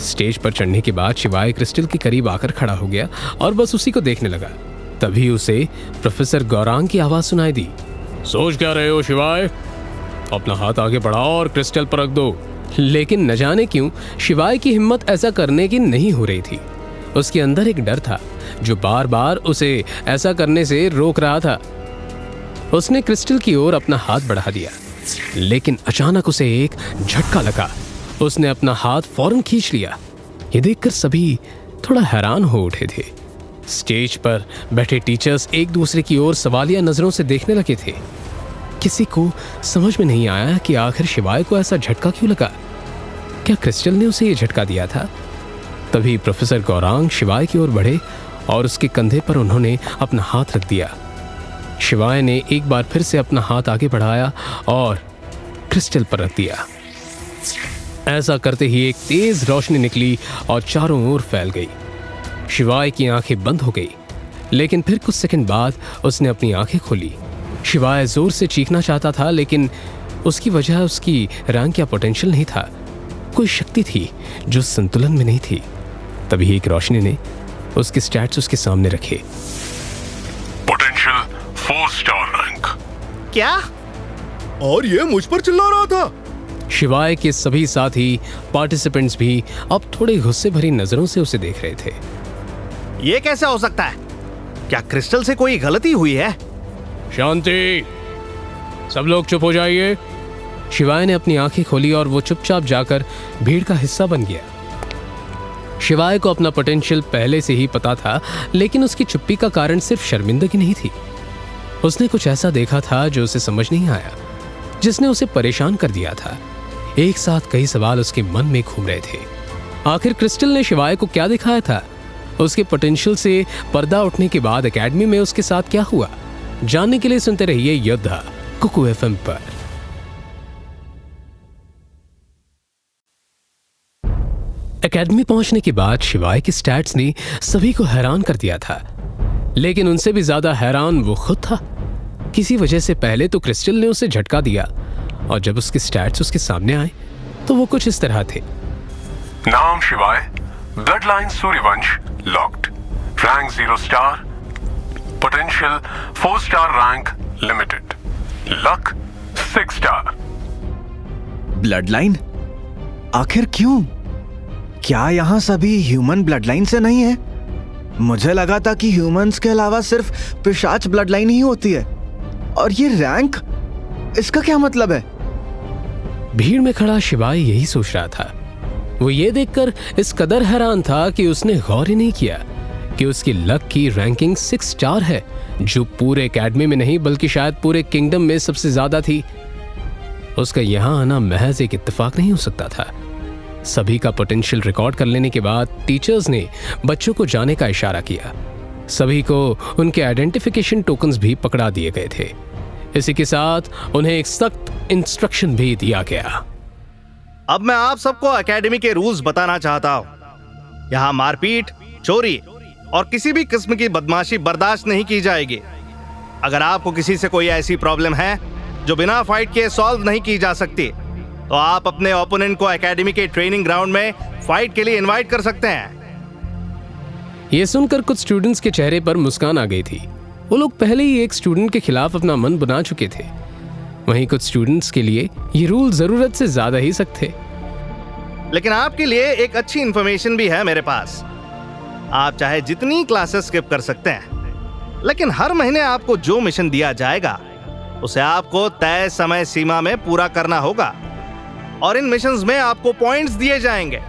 स्टेज पर चढ़ने के बाद शिवाय क्रिस्टल के करीब आकर खड़ा हो गया और बस उसी को देखने लगा। तभी उसे प्रोफेसर गौरांग की आवाज सुनाई दी। सोच क्या रहे हो शिवाय? अपना हाथ आगे बढ़ाओ और क्रिस्टल पर रख दो। लेकिन न जाने क्यों शिवाय की हिम्मत ऐसा करने की नहीं हो रही थी। उसके अंदर एक डर था जो बार बार उसे ऐसा करने से रोक रहा था। उसने क्रिस्टल की ओर अपना हाथ बढ़ा दिया, लेकिन अचानक उसे एक झटका लगा। उसने अपना हाथ फौरन खींच लिया। ये देखकर सभी थोड़ा हैरान हो उठे थे। स्टेज पर बैठे टीचर्स एक दूसरे की ओर सवालिया नजरों से देखने लगे थे। किसी को समझ में नहीं आया कि आखिर शिवाय को ऐसा झटका क्यों लगा। क्या क्रिस्टल ने उसे ये झटका दिया था? तभी प्रोफेसर गौरांग शिवाय की ओर बढ़े और उसके कंधे पर उन्होंने अपना हाथ रख दिया। शिवाय ने एक बार फिर से अपना हाथ आगे बढ़ाया और क्रिस्टल पर रख दिया। ऐसा करते ही एक तेज रोशनी निकली और चारों ओर फैल गई। शिवाय की आंखें बंद हो गई, लेकिन फिर कुछ सेकंड बाद उसने अपनी आंखें खोली। शिवाय जोर से चीखना चाहता था, लेकिन उसकी वजह उसकी रैंक या पोटेंशियल नहीं था, कोई शक्ति थी जो संतुलन में नहीं थी। तभी एक रोशनी ने उसके स्टैट्स उसके सामने रखे। Potential 4 star rank. क्या? और ये मुझ पर चिल्ला रहा था। शिवाय के सभी साथी पार्टिसिपेंट्स भी अब थोड़े गुस्से भरी नजरों से उसे देख रहे थे। ये कैसे हो सकता है? क्या क्रिस्टल से कोई गलती हुई है? शांति, सब लोग चुप हो जाइए। शिवाय ने अपनी आंखें खोली और वो चुपचाप जाकर भीड़ का हिस्सा बन गया। शिवाय को अपना पोटेंशियल पहले से ही पता था, लेकिन उसकी चुप्पी का कारण सिर्फ शर्मिंदगी नहीं थी। उसने कुछ ऐसा देखा था जो उसे समझ नहीं आया, जिसने उसे परेशान कर दिया था। एक साथ कई सवाल उसके मन में घूम रहे थे। आखिर क्रिस्टल ने शिवाय को क्या दिखाया था? उसके पोटेंशियल से पर्दा उठने के बाद एकेडमी में उसके साथ क्या हुआ? जानने के लिए सुनते रहिए योद्धा कुकू एफएम पर। एकेडमी पहुंचने के बाद शिवाय के स्टैट्स ने सभी को हैरान कर दिया था, लेकिन उनसे भी ज्यादा हैरान वो खुद था। किसी वजह से पहले तो क्रिस्टल ने उसे झटका दिया, और जब उसके स्टैट्स उसके सामने आए तो वो कुछ इस तरह थे। नाम शिवाय, blood line Suryavansh, locked, rank 0 star, potential 4 star rank limited, luck 6 star. Blood line? आखिर क्यों? क्या यहाँ सभी ह्यूमन ब्लड लाइन से नहीं है? मुझे लगा था कि ह्यूमंस के अलावा सिर्फ पिशाच ब्लड लाइन ही होती है। और ये रैंक, इसका क्या मतलब है? भीड़ में खड़ा शिवाय यही सोच रहा था। वो ये देखकर इस कदर हैरान था कि उसने गौर ही नहीं किया कि उसकी लक की रैंकिंग 6 स्टार है, जो पूरे एकेडमी में नहीं बल्कि शायद पूरे किंगडम में सबसे ज्यादा थी। उसका यहां आना महज एक इत्तेफाक नहीं हो सकता था। सभी का पोटेंशियल रिकॉर्ड कर लेने के बाद टीचर्स ने बच्चों को जाने का इशारा किया। सभी को उनके आइडेंटिफिकेशन टोकन्स भी पकड़ा दिए गए थे। इसी के साथ उन्हें एक सख्त इंस्ट्रक्शन भी दिया गया। अब मैं आप सबको एकेडमी के रूल्स बताना चाहता हूँ। यहाँ मारपीट, चोरी और किसी भी किस्म की बदमाशी बर्दाश्त नहीं की जाएगी। अगर आपको किसी से कोई ऐसी प्रॉब्लम है जो बिना फाइट के सॉल्व नहीं की जा सकती, तो आप अपने ओपोनेंट को एकेडमी के ट्रेनिंग ग्राउंड में फाइट के लिए इनवाइट कर सकते हैं। यह सुनकर कुछ स्टूडेंट्स के चेहरे पर मुस्कान आ गई थी। वो लोग पहले ही एक स्टूडेंट के खिलाफ अपना मन बना चुके थे। वहीं कुछ स्टूडेंट्स के लिए ये रूल जरूरत से ज्यादा ही सख्त थे। लेकिन आपके लिए एक अच्छी इंफॉर्मेशन भी है मेरे पास। आप चाहे जितनी क्लासेस स्किप कर सकते हैं, लेकिन हर महीने आपको जो मिशन दिया जाएगा उसे आपको तय समय सीमा में पूरा करना होगा। और इन मिशंस में आपको पॉइंट्स दिए जाएंगे,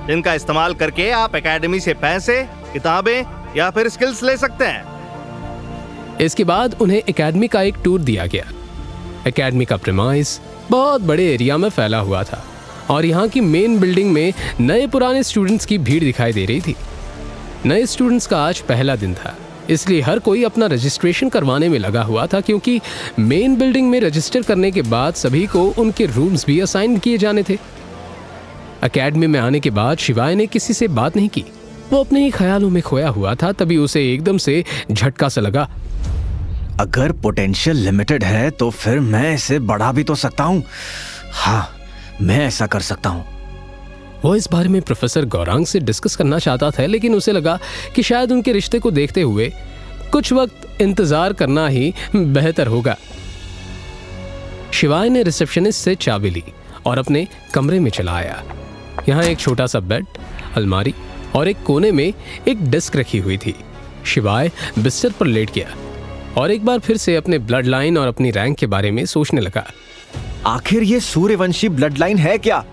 जिनका इस्तेमाल करके आप एकेडमी से पैसे, किताबें या फिर स्किल्स ले सकते हैं। इसके बाद उन्हें एकेडमी का एक टूर दिया गया। एकेडमी का प्रीमाइस बहुत बड़े एरिया में फैला हुआ था और यहाँ की मेन बिल्डिंग में नए पुराने स्टूडेंट्स की भीड़ दिखाई दे रही थी। नए स्टूडेंट्स का आज पहला दिन था, इसलिए हर कोई अपना रजिस्ट्रेशन करवाने में लगा हुआ था, क्योंकि मेन बिल्डिंग में रजिस्टर करने के बाद सभी को उनके रूम्स भी असाइन किए जाने थे। एकेडमी में आने के बाद शिवाय ने किसी से बात नहीं की। वो अपने ही ख्यालों में खोया हुआ था। तभी उसे एकदम से झटका सा लगा। अगर पोटेंशियल लिमिटेड है तो फिर मैं इसे बढ़ा भी तो सकता हूँ। हाँ, मैं ऐसा कर सकता हूँ। वो इस बारे में प्रोफेसर गौरांग से डिस्कस करना चाहता था, लेकिन उसे लगा कि शायद उनके रिश्ते को देखते हुए कुछ वक्त इंतजार करना ही बेहतर होगा। शिवाय ने रिसेप्शनिस्ट से चाबी ली और अपने कमरे में चला आया। यहाँ एक छोटा सा बेड, अलमारी और एक कोने में एक डेस्क रखी हुई थी। शिवाय बिस्तर पर लेट गया और एक बार फिर से अपने ब्लड लाइन और अपनी रैंक के बारे में सोचने लगा। आखिर ये सूर्यवंशी ब्लड लाइन है क्या?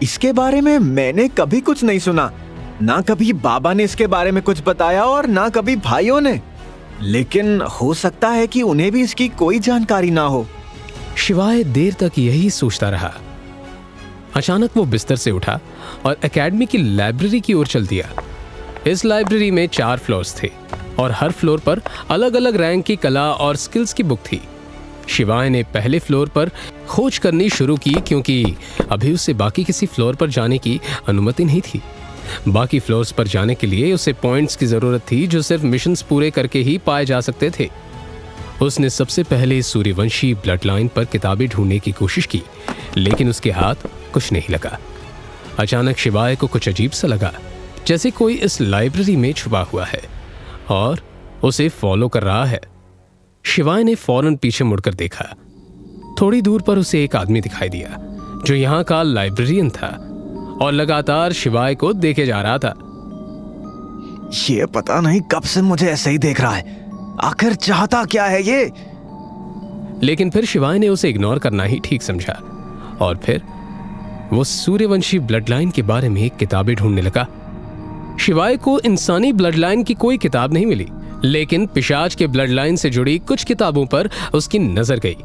इसके बारे में मैंने कभी कुछ नहीं सुना। ना कभी बाबा ने इसके बारे में कुछ बताया और ना कभी भाइयों ने। लेकिन हो सकता है कि उन्हें भी इसकी कोई जानकारी ना हो। शिवाय देर तक यही सोचता रहा। अचानक वो बिस्तर से उठा और एकेडमी की लाइब्रेरी की ओर चल दिया। इस लाइब्रेरी में 4 फ्लोर्स थे और हर फ्लोर पर अलग अलग रैंक की कला और स्किल्स की बुक थी। शिवाय ने पहले फ्लोर पर खोज करनी शुरू की क्योंकि अभी उसे बाकी किसी फ्लोर पर जाने की अनुमति नहीं थी। बाकी फ्लोर्स पर जाने के लिए उसे पॉइंट्स की जरूरत थी जो सिर्फ मिशंस पूरे करके ही पाए जा सकते थे। उसने सबसे पहले सूर्यवंशी ब्लड लाइन पर किताबें ढूंढने की कोशिश की, लेकिन उसके हाथ कुछ नहीं लगा। अचानक शिवाय को कुछ अजीब सा लगा, जैसे कोई इस लाइब्रेरी में छुपा हुआ है और उसे फॉलो कर रहा है। शिवाय ने फौरन पीछे मुड़कर देखा। थोड़ी दूर पर उसे एक आदमी दिखाई दिया जो यहाँ का लाइब्रेरियन था और लगातार शिवाय को देखे जा रहा था। ये पता नहीं कब से मुझे ऐसे ही देख रहा है, आखिर चाहता क्या है ये? लेकिन फिर शिवाय ने उसे इग्नोर करना ही ठीक समझा और फिर वो सूर्यवंशी ब्लड लाइन के बारे में किताबें ढूंढने लगा। शिवाय को इंसानी ब्लड लाइन की कोई किताब नहीं मिली, लेकिन पिशाच के ब्लड लाइन से जुड़ी कुछ किताबों पर उसकी नजर गई।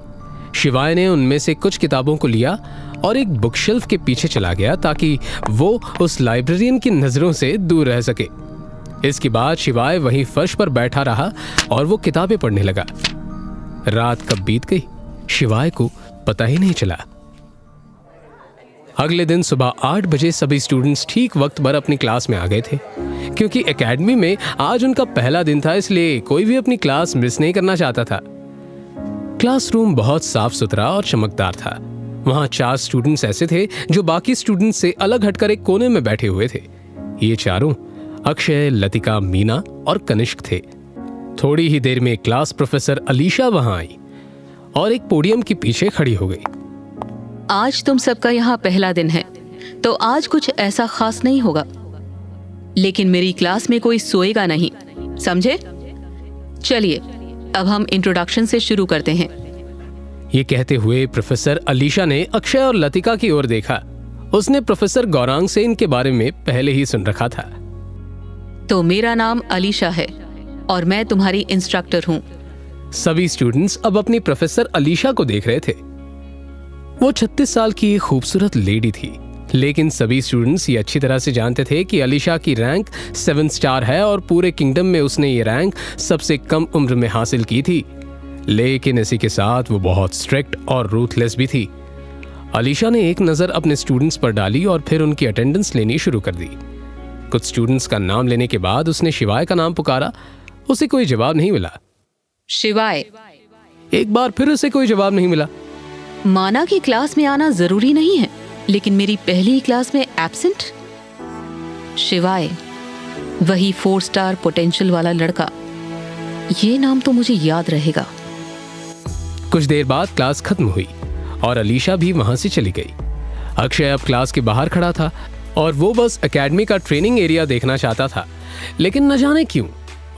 शिवाय ने उनमें से कुछ किताबों को लिया और एक बुकशेल्फ के पीछे चला गया ताकि वो उस लाइब्रेरियन की नजरों से दूर रह सके। इसके बाद शिवाय वहीं फर्श पर बैठा रहा और वो किताबें पढ़ने लगा। रात कब बीत गई शिवाय को पता ही नहीं चला। अगले दिन सुबह 8 बजे सभी स्टूडेंट्स ठीक वक्त पर अपनी क्लास में आ गए थे। क्योंकि एकेडमी में आज उनका पहला दिन था, इसलिए कोई भी अपनी क्लास मिस नहीं करना चाहता था। क्लासरूम बहुत साफ सुथरा और चमकदार था। वहां 4 स्टूडेंट्स ऐसे थे जो बाकी स्टूडेंट्स से अलग हटकर एक कोने में बैठे हुए थे। ये चारों अक्षय, लतिका, मीना और कनिष्क थे। थोड़ी ही देर में क्लास प्रोफेसर अलीशा वहां आई और एक पोडियम के पीछे खड़ी हो गई। आज तुम सबका यहाँ पहला दिन है, तो आज कुछ ऐसा खास नहीं होगा, लेकिन मेरी क्लास में कोई सोएगा नहीं, समझे? चलिए अब हम इंट्रोडक्शन से शुरू करते हैं। ये कहते हुए प्रोफेसर अलीशा ने अक्षय और लतिका की ओर देखा। उसने प्रोफेसर गौरांग से इनके बारे में पहले ही सुन रखा था। तो मेरा नाम अलीशा है और मैं तुम्हारी इंस्ट्रक्टर हूँ। सभी स्टूडेंट्स अब अपनी प्रोफेसर अलीशा को देख रहे थे। वो 36 साल की एक खूबसूरत लेडी थी, लेकिन सभी स्टूडेंट्स ये अच्छी तरह से जानते थे कि अलीशा की रैंक 7 स्टार है और पूरे किंगडम में उसने ये रैंक सबसे कम उम्र में हासिल की थी। लेकिन इसी के साथ वो बहुत स्ट्रिक्ट और रूथलेस भी थी। अलीशा ने एक नज़र अपने स्टूडेंट्स पर डाली और फिर उनकी अटेंडेंस लेनी शुरू कर दी। कुछ स्टूडेंट्स का नाम लेने के बाद उसने शिवाय का नाम पुकारा। उसे कोई जवाब नहीं मिला। शिवाय। एक बार फिर उसे कोई जवाब नहीं मिला। माना कि क्लास में आना जरूरी नहीं है, लेकिन मेरी पहली ही क्लास में एब्सेंट। शिवाय, वही 4 स्टार पोटेंशियल वाला लड़का। ये नाम तो मुझे याद रहेगा। कुछ देर बाद क्लास खत्म हुई और अलीशा भी वहां से चली गई। अक्षय अब क्लास के बाहर खड़ा था और वो बस एकेडमी का ट्रेनिंग एरिया देखना चाहता था, लेकिन न जाने क्यों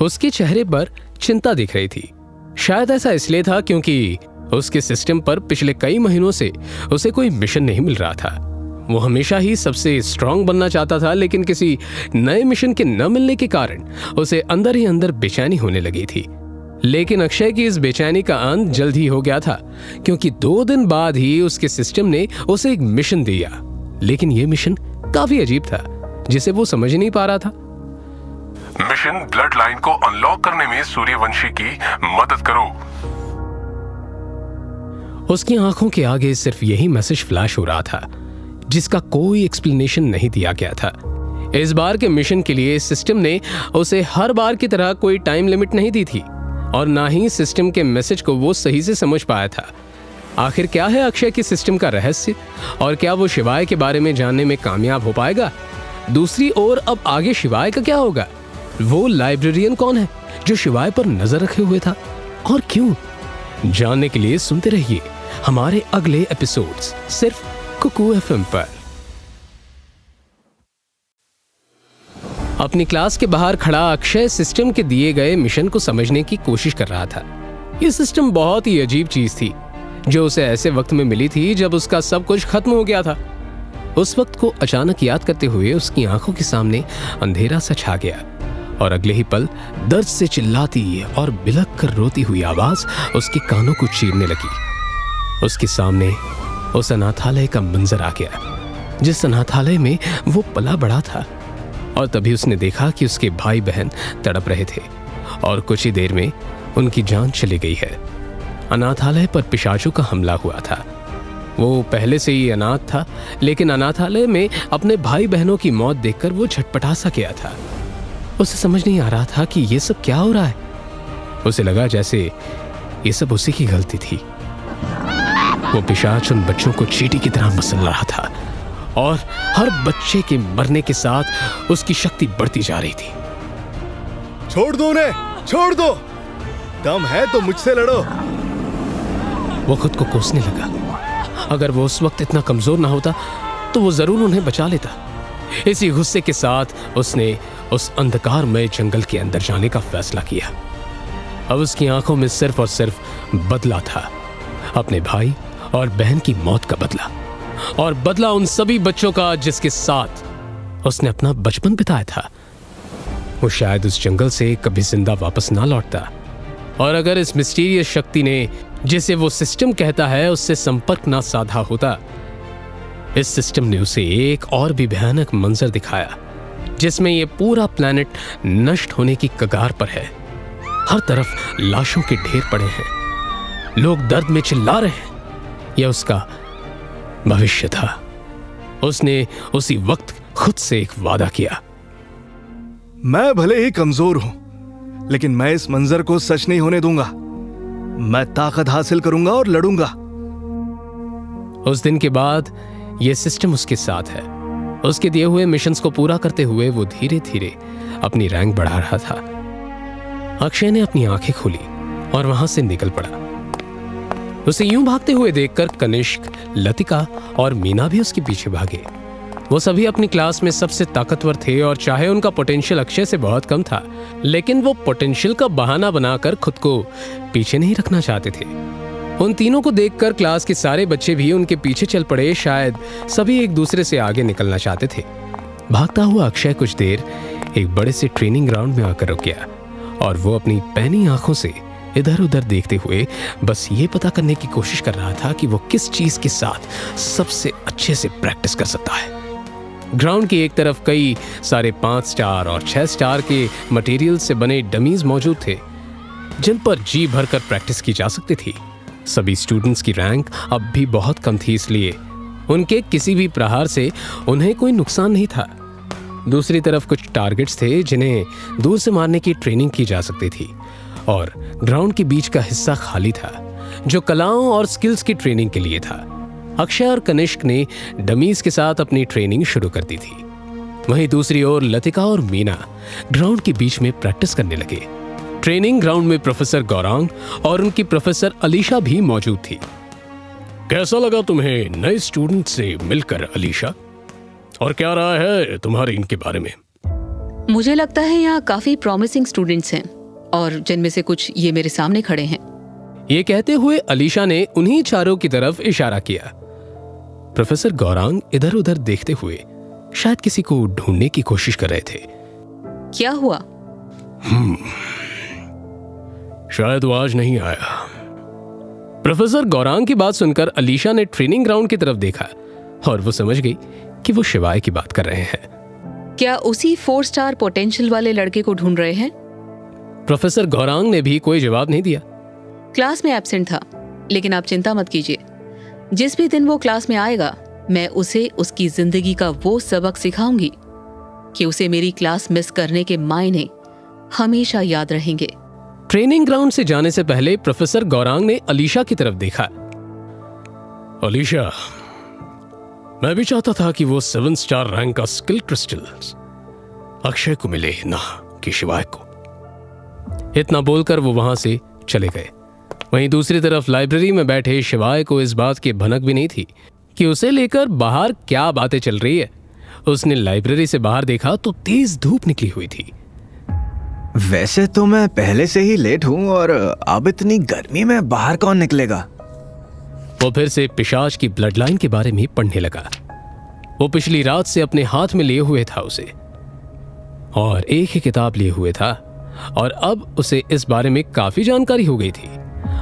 उसके चेहरे पर चिंता दिख रही थी। शायद ऐसा इसलिए था क्योंकि उसके सिस्टम पर पिछले कई महीनों से उसे कोई मिशन नहीं मिल रहा था। वो हमेशा ही सबसे स्ट्रांग बनना चाहता था, लेकिन किसी नए मिशन के न मिलने के कारण उसे अंदर ही अंदर बेचैनी होने लगी थी। लेकिन अक्षय की इस बेचैनी का अंत जल्द ही हो गया था, क्योंकि 2 दिन बाद ही उसके सिस्टम ने उसे एक मिशन दिया। लेकिन ये मिशन काफी अजीब था, जिसे वो समझ नहीं पा रहा था। मिशन ब्लड लाइन को अनलॉक करने में सूर्यवंशी की मदद करो। उसकी आंखों के आगे सिर्फ यही मैसेज फ्लैश हो रहा था, जिसका कोई एक्सप्लेनेशन नहीं दिया गया था। इस बार के मिशन के लिए सिस्टम ने उसे हर बार की तरह कोई टाइम लिमिट नहीं दी थी और ना ही सिस्टम के मैसेज को वो सही से समझ पाया था। आखिर क्या है अक्षय की सिस्टम का रहस्य और क्या वो शिवाय के बारे में जानने में कामयाब हो पाएगा? दूसरी ओर अब आगे शिवाय का क्या होगा? वो लाइब्रेरियन कौन है जो शिवाय पर नजर रखे हुए था और क्यों? जानने के लिए सुनते रहिए हमारे अगले एपिसोड्स सिर्फ कुकू एफएम पर। अपनी क्लास के बाहर खड़ा अक्षय सिस्टम के दिए गए मिशन को समझने की कोशिश कर रहा था। ये सिस्टम बहुत ही अजीब चीज थी जो उसे ऐसे वक्त में मिली थी जब उसका सब कुछ खत्म हो गया था। उस वक्त को अचानक याद करते हुए उसकी आंखों के सामने अंधेरा सा छा गया और अगले ही पल दर्द से चिल्लाती और बिलख कर रोती हुई आवाज उसके कानों को चीरने लगी। उसके सामने उस अनाथालय का मंजर आ गया जिस अनाथालय में वो पला बड़ा था। और तभी उसने देखा कि उसके भाई बहन तड़प रहे थे और कुछ ही देर में उनकी जान चली गई है। अनाथालय पर पिशाचों का हमला हुआ था। वो पहले से ही अनाथ था, लेकिन अनाथालय में अपने भाई बहनों की मौत देखकर वो झटपटा सा गया था। उसे समझ नहीं आ रहा था कि ये सब क्या हो रहा है। उसे लगा जैसे ये सब उसी की गलती थी। वो पिशाच उन बच्चों को चींटी की तरह मसल रहा था और हर बच्चे के मरने के साथ उसकी शक्ति बढ़ती जा रही थी। छोड़ दो उन्हें, छोड़ दो, दम है तो मुझसे लड़ो। वो खुद को कोसने लगा। अगर वो उस वक्त इतना कमजोर ना होता तो वो जरूर उन्हें बचा लेता। इसी गुस्से के साथ उसने उस अंधकारमय जंगल के अंदर जाने का फैसला किया। अब उसकी आंखों में सिर्फ और सिर्फ बदला था, अपने भाई और बहन की मौत का बदला, और बदला उन सभी बच्चों का जिसके साथ उसने अपना बचपन बिताया था। वो शायद उस जंगल से कभी जिंदा वापस ना लौटता, और अगर इस मिस्टीरियस शक्ति ने, जिसे वो सिस्टम कहता है, उससे संपर्क ना साधा होता, इस सिस्टम ने उसे एक और भी भयानक मंजर दिखाया जिसमें ये पूरा प्लैनेट नष्ट होने की कगार पर है। हर तरफ लाशों के ढेर पड़े हैं, लोग दर्द में चिल्ला रहे हैं। यह उसका भविष्य था। उसने उसी वक्त खुद से एक वादा किया। मैं भले ही कमजोर हूं, लेकिन मैं इस मंजर को सच नहीं होने दूंगा। मैं ताकत हासिल करूंगा और लड़ूंगा। उस दिन के बाद यह सिस्टम उसके साथ है। उसके दिए हुए मिशंस को पूरा करते हुए वो धीरे धीरे अपनी रैंक बढ़ा रहा था। अक्षय ने अपनी आंखें खोली और वहां से निकल पड़ा। उसे यूं भागते हुए देखकर कनिष्क, लतिका और मीना भी उसके पीछे भागे। वो सभी अपनी क्लास में सबसे ताकतवर थे और चाहे उनका पोटेंशियल अक्षय से बहुत कम था, लेकिन वो पोटेंशियल का बहाना बनाकर खुद को पीछे नहीं रखना चाहते थे। उन तीनों को देखकर क्लास के सारे बच्चे भी उनके पीछे चल पड़े। शायद सभी एक दूसरे से आगे निकलना चाहते थे। भागता हुआ अक्षय कुछ देर एक बड़े से ट्रेनिंग ग्राउंड में आकर रुक गया और वो अपनी पैनी आंखों से इधर उधर देखते हुए बस ये पता करने की कोशिश कर रहा था कि वो किस चीज के साथ सबसे अच्छे से प्रैक्टिस कर सकता है। ग्राउंड की एक तरफ कई सारे 5 स्टार और 6 स्टार के मटेरियल से बने डमीज मौजूद थे जिन पर जी भरकर प्रैक्टिस की जा सकती थी। सभी स्टूडेंट्स की रैंक अब भी बहुत कम थी, इसलिए उनके किसी भी प्रहार से उन्हें कोई नुकसान नहीं था। दूसरी तरफ कुछ टारगेट्स थे जिन्हें दूर से मारने की ट्रेनिंग की जा सकती थी और ग्राउंड के बीच का हिस्सा खाली था जो कलाओं और स्किल्स की ट्रेनिंग के लिए था। अक्षय और कनिष्क ने डमीज के साथ अपनी ट्रेनिंग शुरू कर दी थी। वहीं दूसरी ओर लतिका और मीना ग्राउंड के बीच में प्रैक्टिस करने लगे। ट्रेनिंग ग्राउंड में प्रोफेसर गौरांग और उनकी प्रोफेसर अलीशा भी मौजूद थी। कैसा लगा तुम्हें नए स्टूडेंट से मिलकर अलीशा? और क्या रहा है तुम्हारे इनके बारे में? मुझे लगता है यहाँ काफी प्रॉमिसिंग स्टूडेंट्स हैं और जिनमें से कुछ ये मेरे सामने खड़े हैं। ये कहते हुए अलीशा ने उन्हीं चारों की तरफ इशारा किया। प्रोफेसर गौरांग इधर उधर देखते हुए शायद किसी को ढूंढने की कोशिश कर रहे थे। क्या हुआ? शायद वो आज नहीं आया। प्रोफेसर गौरांग की बात सुनकर अलीशा ने ट्रेनिंग ग्राउंड की तरफ देखा और वो समझ गई कि वो शिवाय की बात कर रहे हैं। क्या उसी 4 स्टार पोटेंशियल वाले लड़के को ढूंढ रहे हैं? प्रोफेसर गौरांग ने भी कोई जवाब नहीं दिया। क्लास में एब्सेंट था, लेकिन आप चिंता मत कीजिए। जिस भी दिन वो क्लास में आएगा, मैं उसे उसकी जिंदगी का वो सबक सिखाऊंगी कि उसे मेरी क्लास मिस करने के मायने हमेशा याद रहेंगे। ट्रेनिंग ग्राउंड से जाने से पहले प्रोफेसर गौरांग ने अलीशा की तरफ देखा। अलीशा, मैं भी चाहता था कि वो 7 स्टार रैंक का स्किल क्रिस्टल्स अक्षय को मिले, ना कि शिवाय को। इतना बोलकर वो वहां से चले गए। वहीं दूसरी तरफ लाइब्रेरी में बैठे शिवाय को इस बात की भनक भी नहीं थी कि उसे लेकर बाहर क्या बातें चल रही है। उसने लाइब्रेरी से बाहर देखा तो तेज धूप निकली हुई थी। वैसे तो मैं पहले से ही लेट हूं और अब इतनी गर्मी में बाहर कौन निकलेगा। वो फिर से पिशाच की ब्लड लाइन के बारे में पढ़ने लगा। वो पिछली रात से अपने हाथ में लिए हुए था उसे, और एक ही किताब लिए हुए था, और अब उसे इस बारे में काफी जानकारी हो गई थी।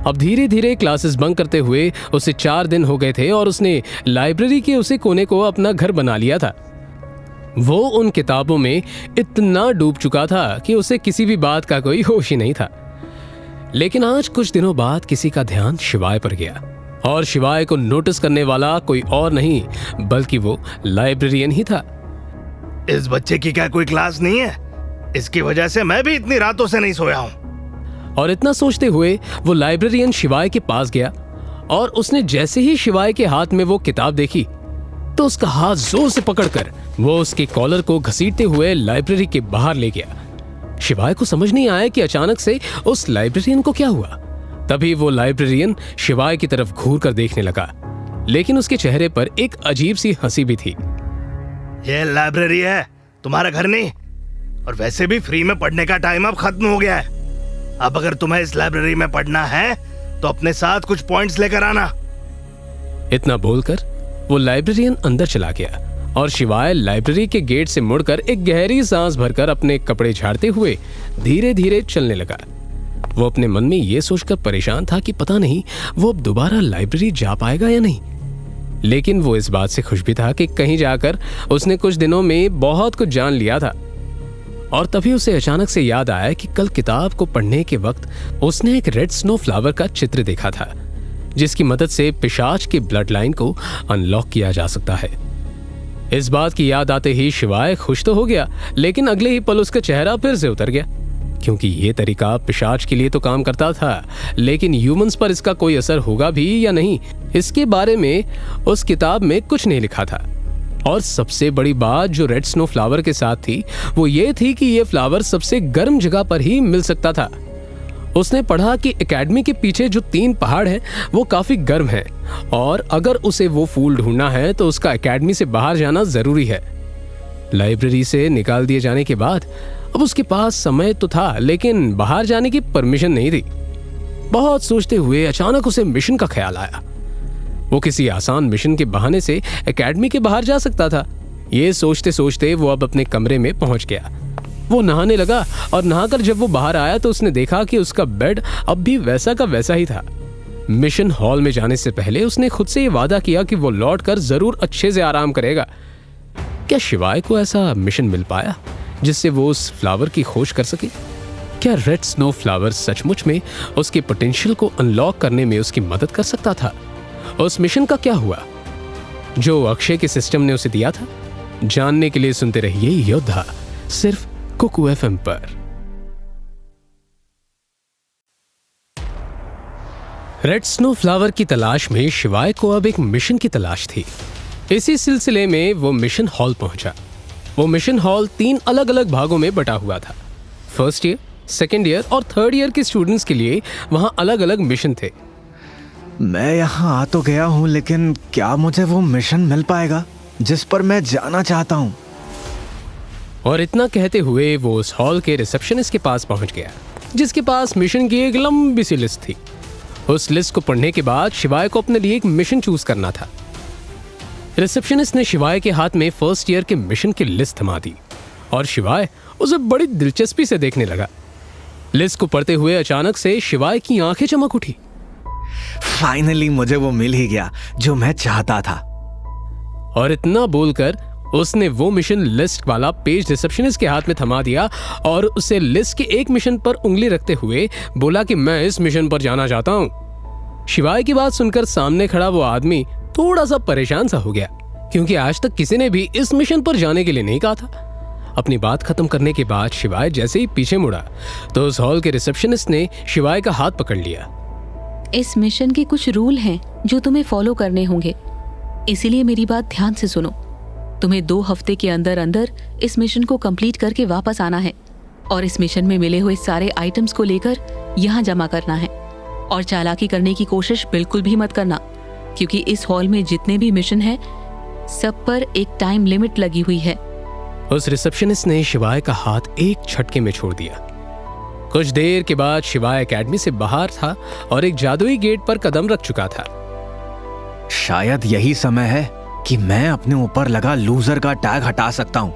अब धीरे धीरे क्लासेस बंक करते हुए उसे 4 दिन हो गए थे और उसने लाइब्रेरी के उसे कोने को अपना घर बना लिया था। वो उन किताबों में इतना डूब चुका था कि उसे किसी भी बात का कोई होश ही नहीं था। लेकिन आज कुछ दिनों बाद किसी का ध्यान शिवाय पर गया, और शिवाय को नोटिस करने वाला कोई और नहीं बल्कि वो लाइब्रेरियन ही था। इस बच्चे की क्या कोई क्लास नहीं है? इसकी वजह से मैं भी इतनी रातों से नहीं सोया हूँ। और इतना सोचते हुए वो लाइब्रेरियन शिवाय के पास गया, और उसने जैसे ही शिवाय के हाथ में वो किताब देखी तो उसका हाथ जोर से पकड़कर वो उसके कॉलर को घसीटते हुए लाइब्रेरी के बाहर ले गया। शिवाय को समझ नहीं आया कि अचानक से उस लाइब्रेरियन को क्या हुआ। तभी वो लाइब्रेरियन शिवाय की तरफ घूर कर देखने लगा, लेकिन उसके चेहरे पर एक अजीब सी हंसी भी थी। ये लाइब्रेरी है, तुम्हारा घर नहीं। और वैसे भी फ्री में पढ़ने का टाइम अब खत्म हो गया है। अब अगर तुम्हें इस लाइब्रेरी में पढ़ना है तो अपने साथ कुछ पॉइंट्स लेकर आना। इतना बोलकर वो लाइब्रेरियन अंदर चला गया, और शिवाय लाइब्रेरी के गेट से मुड़कर एक गहरी सांस भरकर अपने कपड़े झाड़ते हुए धीरे धीरे चलने लगा। वो अपने मन में ये सोचकर परेशान था कि पता नहीं वो अब दोबारा लाइब्रेरी जा पाएगा या नहीं, लेकिन वो इस बात से खुश भी था कि कहीं जाकर उसने कुछ दिनों में बहुत कुछ जान लिया था। और तभी उसे अचानक से याद आया कि कल किताब को पढ़ने के वक्त उसने एक रेड स्नो फ्लावर का चित्र देखा था, जिसकी मदद से पिशाच की ब्लड लाइन को अनलॉक किया जा सकता है। इस बात की याद आते ही शिवाय खुश तो हो गया, लेकिन अगले ही पल उसका चेहरा फिर से उतर गया, क्योंकि ये तरीका पिशाच के लिए तो काम करता था, लेकिन ह्यूमंस पर इसका कोई असर होगा भी या नहीं, इसके बारे में उस किताब में कुछ नहीं लिखा था। और सबसे बड़ी बात जो रेड स्नो फ्लावर के साथ थी वो ये थी कि ये फ्लावर सबसे गर्म जगह पर ही मिल सकता था। उसने पढ़ा कि एकेडमी के पीछे जो 3 पहाड़ हैं वो काफी गर्म हैं, और अगर उसे वो फूल ढूंढना है तो उसका एकेडमी से बाहर जाना जरूरी है। लाइब्रेरी से निकाल दिए जाने के बाद अब उसके पास समय तो था, लेकिन बाहर जाने की परमिशन नहीं थी। बहुत सोचते हुए अचानक उसे मिशन का ख्याल आया। वो किसी आसान मिशन के बहाने से एकेडमी के बाहर जा सकता था। ये सोचते सोचते वो अब अपने कमरे में पहुंच गया। वो नहाने लगा, और नहाकर जब वो बाहर आया तो उसने देखा कि उसका बेड अब भी वैसा का वैसा ही था। मिशन हॉल में जाने से पहले उसने खुद से ये वादा किया कि वो लौटकर जरूर अच्छे से आराम करेगा। क्या शिवाय को ऐसा मिशन मिल पाया जिससे वो उस फ्लावर की खोज कर सके? क्या रेड स्नो फ्लावर सचमुच में उसके पोटेंशियल को अनलॉक करने में उसकी मदद कर सकता था? उस मिशन का क्या हुआ जो अक्षय के सिस्टम ने उसे दिया था? जानने के लिए सुनते रहिए योद्धा, सिर्फ कुकू एफएम पर। रेड स्नो फ्लावर की तलाश में शिवाय को अब एक मिशन की तलाश थी। इसी सिलसिले में वो मिशन हॉल पहुंचा। वो मिशन हॉल 3 अलग अलग भागों में बटा हुआ था। फर्स्ट ईयर, सेकेंड ईयर और थर्ड ईयर के स्टूडेंट्स के लिए वहां अलग अलग मिशन थे। मैं यहाँ आ तो गया हूँ, लेकिन क्या मुझे वो मिशन मिल पाएगा जिस पर मैं जाना चाहता हूँ? और इतना कहते हुए वो उस हॉल के रिसेप्शनिस्ट के पास पहुंच गया, जिसके पास मिशन की एक लंबी सी लिस्ट थी। उस लिस्ट को पढ़ने के बाद शिवाय को अपने लिए एक मिशन चूज करना था। रिसेप्शनिस्ट ने शिवाय के हाथ में फर्स्ट ईयर के मिशन की लिस्ट थमा दी, और शिवाय उसे बड़ी दिलचस्पी से देखने लगा। लिस्ट को पढ़ते हुए अचानक से शिवाय की आंखें चमक उठी। फाइनली मुझे वो मिल ही गया जो मैं चाहता था। और इतना बोलकर उसने वो मिशन लिस्ट वाला पेज रिसेप्शनिस्ट के हाथ में थमा दिया, और उसे लिस्ट के एक मिशन पर उंगली रखते हुए बोला कि मैं इस मिशन पर जाना चाहता हूँ। शिवाय की बात सुनकर सामने खड़ा वो आदमी थोड़ा सा परेशान सा हो गया, क्योंकि आज तक किसी ने भी इस मिशन पर जाने के लिए नहीं कहा था। अपनी बात खत्म करने के बाद शिवाय जैसे ही पीछे मुड़ा तो उस हॉल के रिसेप्शनिस्ट ने शिवाय का हाथ पकड़ लिया। इस मिशन के कुछ रूल हैं जो तुम्हें फॉलो करने होंगे, इसीलिए मेरी बात ध्यान से सुनो। तुम्हें 2 हफ्ते के अंदर अंदर इस मिशन को कंप्लीट करके वापस आना है, और इस मिशन में मिले हुए सारे आइटम्स को लेकर यहाँ जमा करना है। और चालाकी करने की कोशिश बिल्कुल भी मत करना, क्योंकि इस हॉल में जितने भी मिशन हैं सब पर एक टाइम लिमिट लगी हुई है। उस रिसेप्शनिस्ट ने शिवाय का हाथ एक झटके में छोड़ दिया। कुछ देर के बाद शिवाय एकेडमी से बाहर था और एक जादुई गेट पर कदम रख चुका था। शायद यही समय है कि मैं अपने ऊपर लगा लूजर का टैग हटा सकता हूं,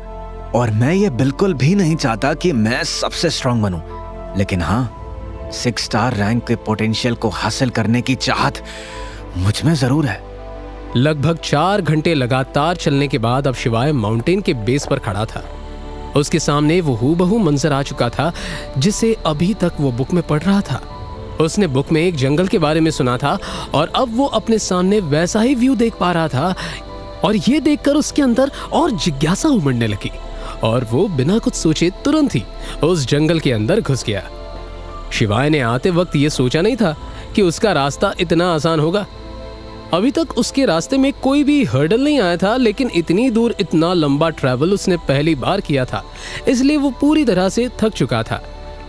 और मैं ये बिल्कुल भी नहीं चाहता कि मैं सबसे स्ट्रांग बनूं। लेकिन हाँ, 6 स्टार रैंक के पोटेंशियल को हासिल करने की चाहत मुझ में जरूर है। लगभग 4 घंटे लगातार चलने के बाद अब शिवाय माउंटेन के बेस पर खड़ा था। उसके सामने वो हूबहू मंजर आ चुका था जिसे अभी तक वो बुक में पढ़ रहा था। उसने बुक में एक जंगल के बारे में सुना था और अब वो अपने सामने वैसा ही व्यू देख पा रहा था, और ये देखकर उसके अंदर और जिज्ञासा उमड़ने लगी और वो बिना कुछ सोचे तुरंत ही उस जंगल के अंदर घुस गया। शिवाय ने आते वक्त ये सोचा नहीं था कि उसका रास्ता इतना आसान होगा। अभी तक उसके रास्ते में कोई भी हर्डल नहीं आया था, लेकिन इतनी दूर इतना लंबा ट्रैवल उसने पहली बार किया था, इसलिए वो पूरी तरह से थक चुका था।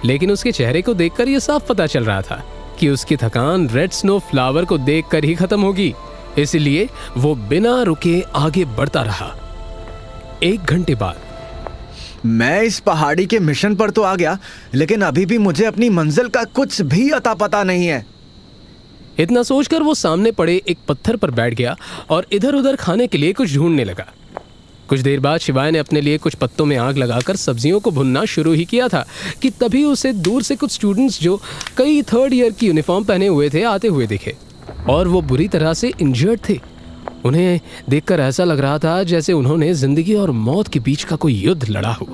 लेकिन उसके चेहरे को देखकर यह साफ पता चल रहा था कि उसकी थकान रेड स्नो फ्लावर को देखकर ही खत्म होगी, इसलिए वो बिना रुके आगे बढ़ता रहा। 1 घंटे बाद मैं इस पहाड़ी के मिशन पर तो आ गया, लेकिन अभी भी मुझे अपनी मंजिल का कुछ भी अता पता नहीं है। इतना सोचकर वो सामने पड़े एक पत्थर पर बैठ गया और इधर उधर खाने के लिए कुछ ढूंढने लगा। कुछ देर बाद शिवाय ने अपने लिए कुछ पत्तों में आग लगाकर सब्जियों को भुनना शुरू ही किया था कि तभी उसे दूर से कुछ स्टूडेंट्स जो कई 3rd ईयर की यूनिफॉर्म पहने हुए थे आते हुए दिखे, और वो बुरी तरह से इंजर्ड थे। उन्हें देखकर ऐसा लग रहा था जैसे उन्होंने जिंदगी और मौत के बीच का कोई युद्ध लड़ा हो।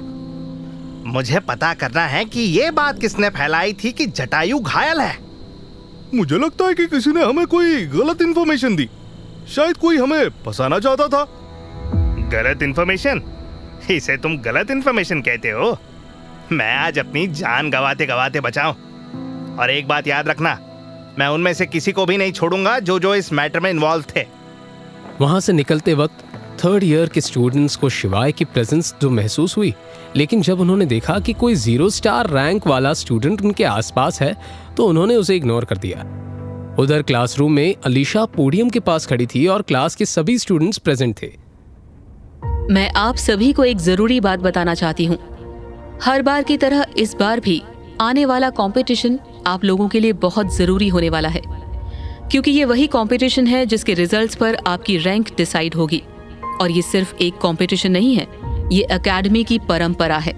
मुझे पता करना है कि ये बात किसने फैलाई थी कि जटायु घायल है। मुझे लगता है कि किसी ने हमें कोई गलत इंफॉर्मेशन दी। शायद कोई हमें फंसाना चाहता था। गलत इंफॉर्मेशन? इसे तुम गलत इंफॉर्मेशन कहते हो? मैं आज अपनी जान गवाते गवाते बचाऊं। और एक बात याद रखना, मैं उनमें से किसी को भी नहीं छोड़ूंगा जो इस मैटर में इन्वॉल्व थे। वहां से निकलते वक्त 3rd ईयर के स्टूडेंट्स को शिवाय की प्रेजेंस तो महसूस हुई, लेकिन जब उन्होंने देखा कि कोई 0 स्टार रैंक वाला स्टूडेंट उनके आसपास है तो उन्होंने उसे इग्नोर कर दिया। उधर क्लासरूम में अलीशा पोडियम के पास खड़ी थी और क्लास के सभी स्टूडेंट्स प्रेजेंट थे। मैं आप सभी को एक जरूरी बात बताना चाहती हूँ। हर बार की तरह इस बार भी आने वाला कंपटीशन आप लोगों के लिए बहुत जरूरी होने वाला है, क्योंकि ये वही कंपटीशन है जिसके रिजल्ट्स पर आपकी रैंक डिसाइड होगी। और ये सिर्फ एक कंपटीशन नहीं है, ये एकेडमी की परंपरा है।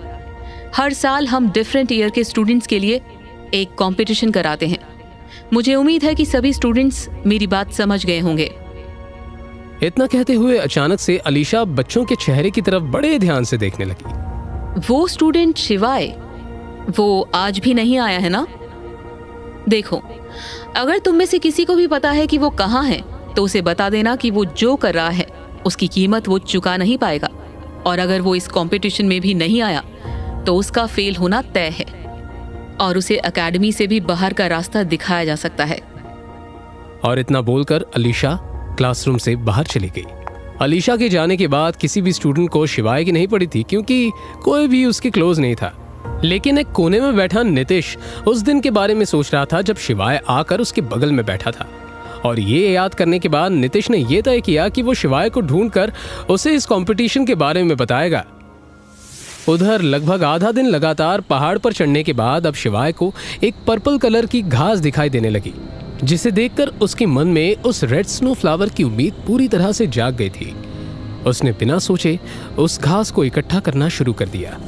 हर साल हम डिफरेंट ईयर के स्टूडेंट्स के लिए एक कंपटीशन कराते हैं। मुझे उम्मीद है कि सभी स्टूडेंट्स मेरी बात समझ गए होंगे। इतना कहते हुए अचानक से अलीशा बच्चों के चेहरे की तरफ बड़े ध्यान से देखने लगी। वो स्टूडेंट शिवाय, वो आज भी नहीं आया है ना? देखो, अगर तुम में से किसी को भी पता है कि वो कहाँ है तो उसे बता देना कि वो जो कर रहा है उसकी कीमत वो चुका नहीं पाएगा, और अगर वो इस कंपटीशन में भी नहीं आया तो उसका फेल होना तय है और उसे एकेडमी से भी बाहर का रास्ता दिखाया जा सकता है। और इतना बोलकर अलीशा क्लासरूम से बाहर चली गई। अलीशा के जाने के बाद किसी भी स्टूडेंट को शिवाय की नहीं पड़ी थी, क्योंकि कोई भी उसके क्लोज नहीं था। लेकिन एक कोने में बैठा नितिश उस दिन के बारे में सोच रहा था जब शिवाय आकर उसके बगल में बैठा था, और ये याद करने के बाद नितिश ने यह तय किया कि वो शिवाय को ढूंढकर उसे इस कंपटीशन के बारे में बताएगा। उधर लगभग आधा दिन लगातार पहाड़ पर चढ़ने के बाद अब शिवाय को एक पर्पल कलर की घास दिखाई देने लगी, जिसे देखकर उसके मन में उस रेड स्नो फ्लावर की उम्मीद पूरी तरह से जाग गई थी। उसने बिना सोचे उस घास को इकट्ठा करना शुरू कर दिया।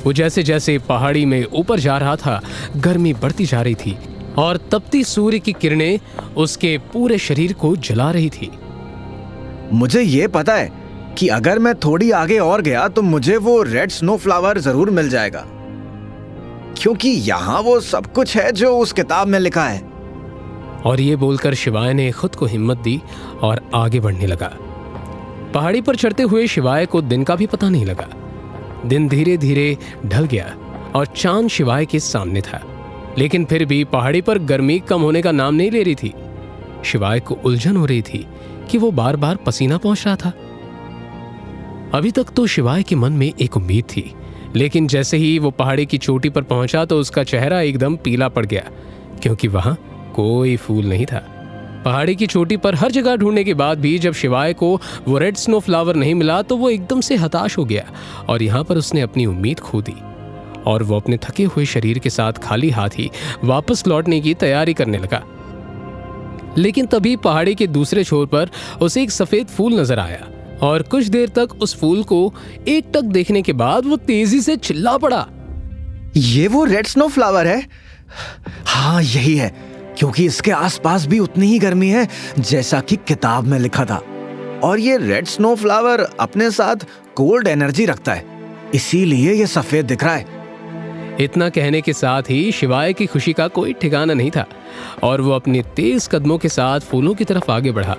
वो जैसे जैसे पहाड़ी में ऊपर जा रहा था, गर्मी बढ़ती जा रही थी और तपती सूर्य की किरणें उसके पूरे शरीर को जला रही थी। मुझे ये पता है कि अगर मैं थोड़ी आगे और गया तो मुझे वो रेड स्नो फ्लावर जरूर मिल जाएगा, क्योंकि यहाँ वो सब कुछ है जो उस किताब में लिखा है। और ये बोलकर शिवाय ने खुद को हिम्मत दी और आगे बढ़ने लगा। पहाड़ी पर चढ़ते हुए शिवाय को दिन का भी पता नहीं लगा। दिन धीरे धीरे ढल गया और चांद शिवाय के सामने था, लेकिन फिर भी पहाड़ी पर गर्मी कम होने का नाम नहीं ले रही थी। शिवाय को उलझन हो रही थी कि वो बार बार पसीना पहुंच रहा था। अभी तक तो शिवाय के मन में एक उम्मीद थी, लेकिन जैसे ही वो पहाड़ी की चोटी पर पहुंचा तो उसका चेहरा एकदम पीला पड़ गया, क्योंकि वहां कोई फूल नहीं था। पहाड़ी की चोटी पर हर जगह ढूंढने के बाद भी जब शिवाय को वो रेड स्नो फ्लावर नहीं मिला तो वो एकदम से हताश हो गया और यहाँ पर उसने अपनी उम्मीद खो दी और वो अपने थके हुए शरीर के साथ खाली हाथ ही वापस लौटने की तैयारी करने लगा। लेकिन तभी पहाड़ी के दूसरे छोर पर उसे एक सफेद फूल नजर आया, और कुछ देर तक उस फूल को एकटक देखने के बाद वो तेजी से चिल्ला पड़ा। ये वो रेड स्नो फ्लावर है? हाँ यही है, क्योंकि इसके आसपास भी उतनी ही गर्मी है जैसा कि किताब में लिखा था। और ये रेड स्नो फ्लावर अपने साथ कोल्ड एनर्जी रखता है, इसीलिए ये सफेद दिख रहा है। इतना कहने के साथ ही शिवाय की खुशी का कोई ठिकाना नहीं था और वो अपने तेज कदमों के साथ फूलों की तरफ आगे बढ़ा।